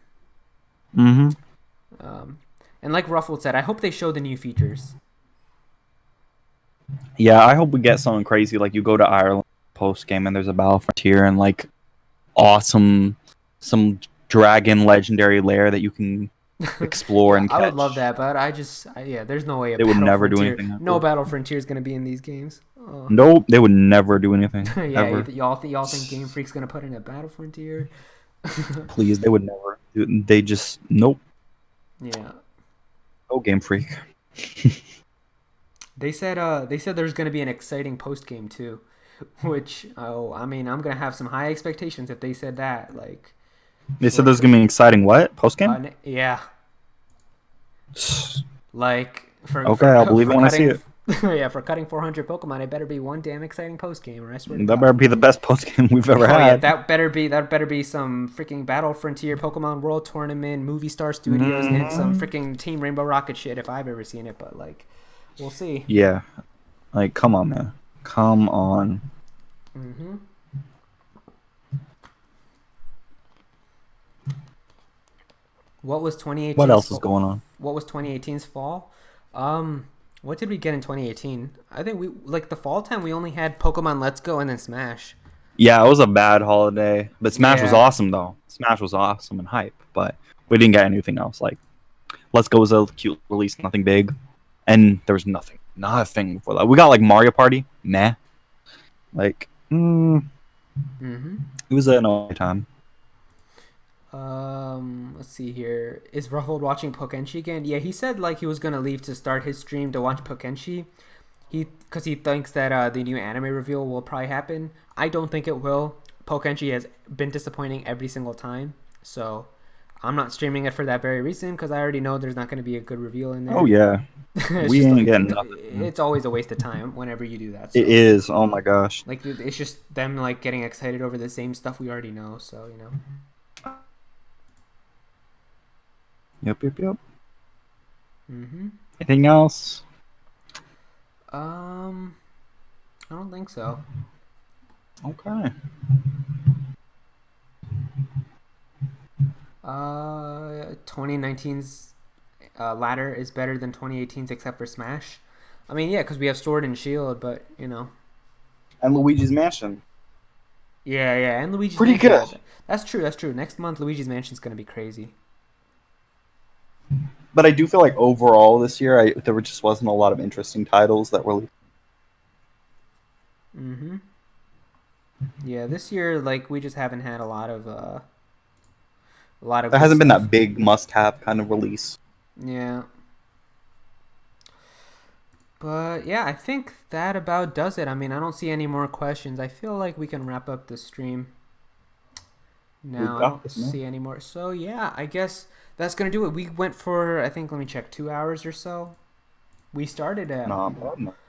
Mm-hmm. And like Ruffled said, I hope they show the new features. Yeah, I hope we get something crazy. Like you go to Ireland post game and there's a Battle Frontier and like awesome some dragon legendary lair that you can explore Yeah, and I catch. would love that, but yeah, there's no way a They would Battle never do Frontier, anything that no cool. Battle Frontier is gonna be in these games. Oh. Nope, they would never do anything. Yeah, ever. y'all think Game Freak's gonna put in a Battle Frontier? Please, they would never. They just nope. Yeah, No Game Freak. they said there's gonna be an exciting post game too, which I mean I'm gonna have some high expectations if they said that. Like, They said there's gonna be an exciting what post game? yeah, like Okay, I'll believe it when I see cutting, it. Yeah, for cutting 400 Pokemon, it better be one damn exciting post game, or I swear to That God. better be the best post game we've ever Oh yeah, had. that better be some freaking Battle Frontier Pokemon World Tournament, Movie Star Studios, and some freaking Team Rainbow Rocket shit if I've ever seen it. But like, we'll see. Yeah, like come on, man, come on. Mm-hmm. What was 2018? What else is going on? What was 2018's fall? What did we get in 2018? I think we like the fall time. We only had Pokemon Let's Go and then Smash. Yeah, it was a bad holiday, but Smash was Yeah. awesome though. Smash was awesome and hype, but we didn't get anything else. Like, Let's Go was a cute release, nothing big, and there was nothing for that. We got like Mario Party, nah. Like, Mm-hmm. it was an okay time. Let's see here. Is Ruffled watching Pokenchi again? Yeah, he said like he was gonna leave to start his stream to watch Pokenchi. Because he thinks that the new anime reveal will probably happen. I don't think it will. Pokenchi has been disappointing every single time, so I'm not streaming it for that very reason. Because I already know there's not going to be a good reveal in there. Oh yeah, It's we just, ain't like, getting nothing. It's always a waste of time whenever you do that. So. It is. Oh my gosh. Like it's just them like getting excited over the same stuff we already know. So you know. Yep. Mm-hmm. Anything else? I don't think so. Okay. 2019's ladder is better than 2018's except for Smash. I mean, yeah, because we have Sword and Shield, but you know. And Luigi's Mansion. Yeah, and Luigi's Pretty Mansion. good. That's true. Next month, Luigi's Mansion's gonna be crazy. But I do feel like overall this year, there just wasn't a lot of interesting titles that were. Mm-hmm. Yeah, this year, like, we just haven't had a lot of There good hasn't been stuff. that big must-have kind of release. Yeah. But yeah, I think that about does it. I mean, I don't see any more questions. I feel like we can wrap up the stream now. I got don't this, man. see any more. So yeah, I guess that's gonna do it. We went for, I think, let me check, 2 hours or so. We started at No.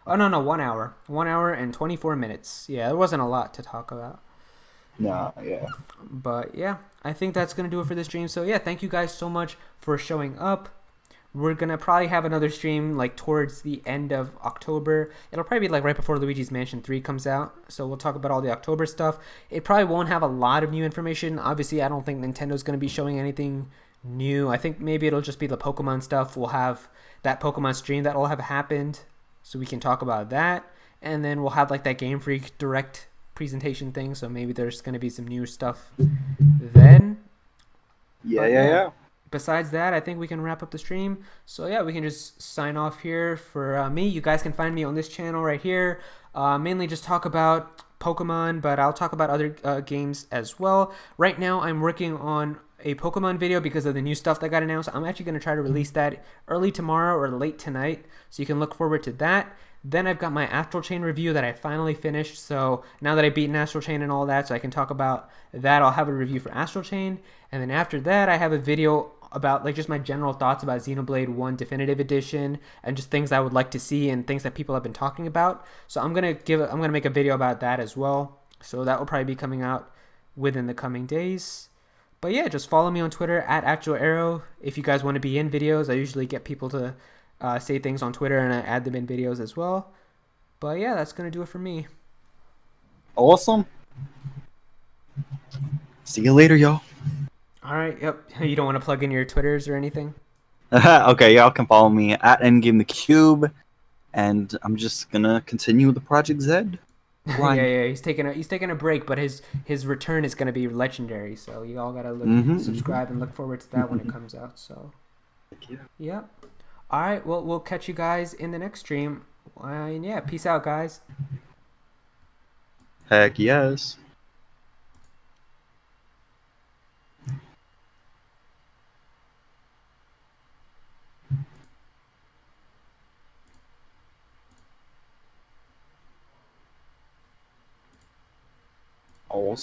1 hour. 1 hour and 24 minutes. Yeah, there wasn't a lot to talk about. Yeah. But yeah, I think that's going to do it for this stream. So yeah, thank you guys so much for showing up. We're going to probably have another stream like towards the end of October. It'll probably be like right before Luigi's Mansion 3 comes out. So we'll talk about all the October stuff. It probably won't have a lot of new information. Obviously, I don't think Nintendo's going to be showing anything new. I think maybe it'll just be the Pokemon stuff. We'll have that Pokemon stream that'll have happened, so we can talk about that. And then we'll have like that Game Freak Direct presentation thing, so maybe there's going to be some new stuff then. Yeah. Besides that, I think we can wrap up the stream. So yeah, we can just sign off here. For me, you guys can find me on this channel right here. Mainly just talk about Pokemon, but I'll talk about other games as well. Right now, I'm working on a Pokemon video because of the new stuff that got announced. I'm actually going to try to release that early tomorrow or late tonight, so you can look forward to that. Then I've got my Astral Chain review that I finally finished. So now that I've beaten Astral Chain and all that, so I can talk about that, I'll have a review for Astral Chain. And then after that, I have a video about like just my general thoughts about Xenoblade 1 Definitive Edition and just things I would like to see and things that people have been talking about. So I'm gonna make a video about that as well. So that will probably be coming out within the coming days. But yeah, just follow me on Twitter at Actual Aero if you guys want to be in videos. I usually get people to say things on Twitter and I add them in videos as well. But yeah, that's gonna do it for me. Awesome. See you later, y'all. All right. Yep. You don't want to plug in your Twitters or anything? Okay, y'all can follow me at EndgameTheCube, and I'm just gonna continue the Project Z. Yeah. He's taking a break, but his return is gonna be legendary. So you all gotta subscribe and look forward to that when it comes out. So. Yep. All right. Well, we'll catch you guys in the next stream. And yeah, peace out, guys. Heck yes. Awesome.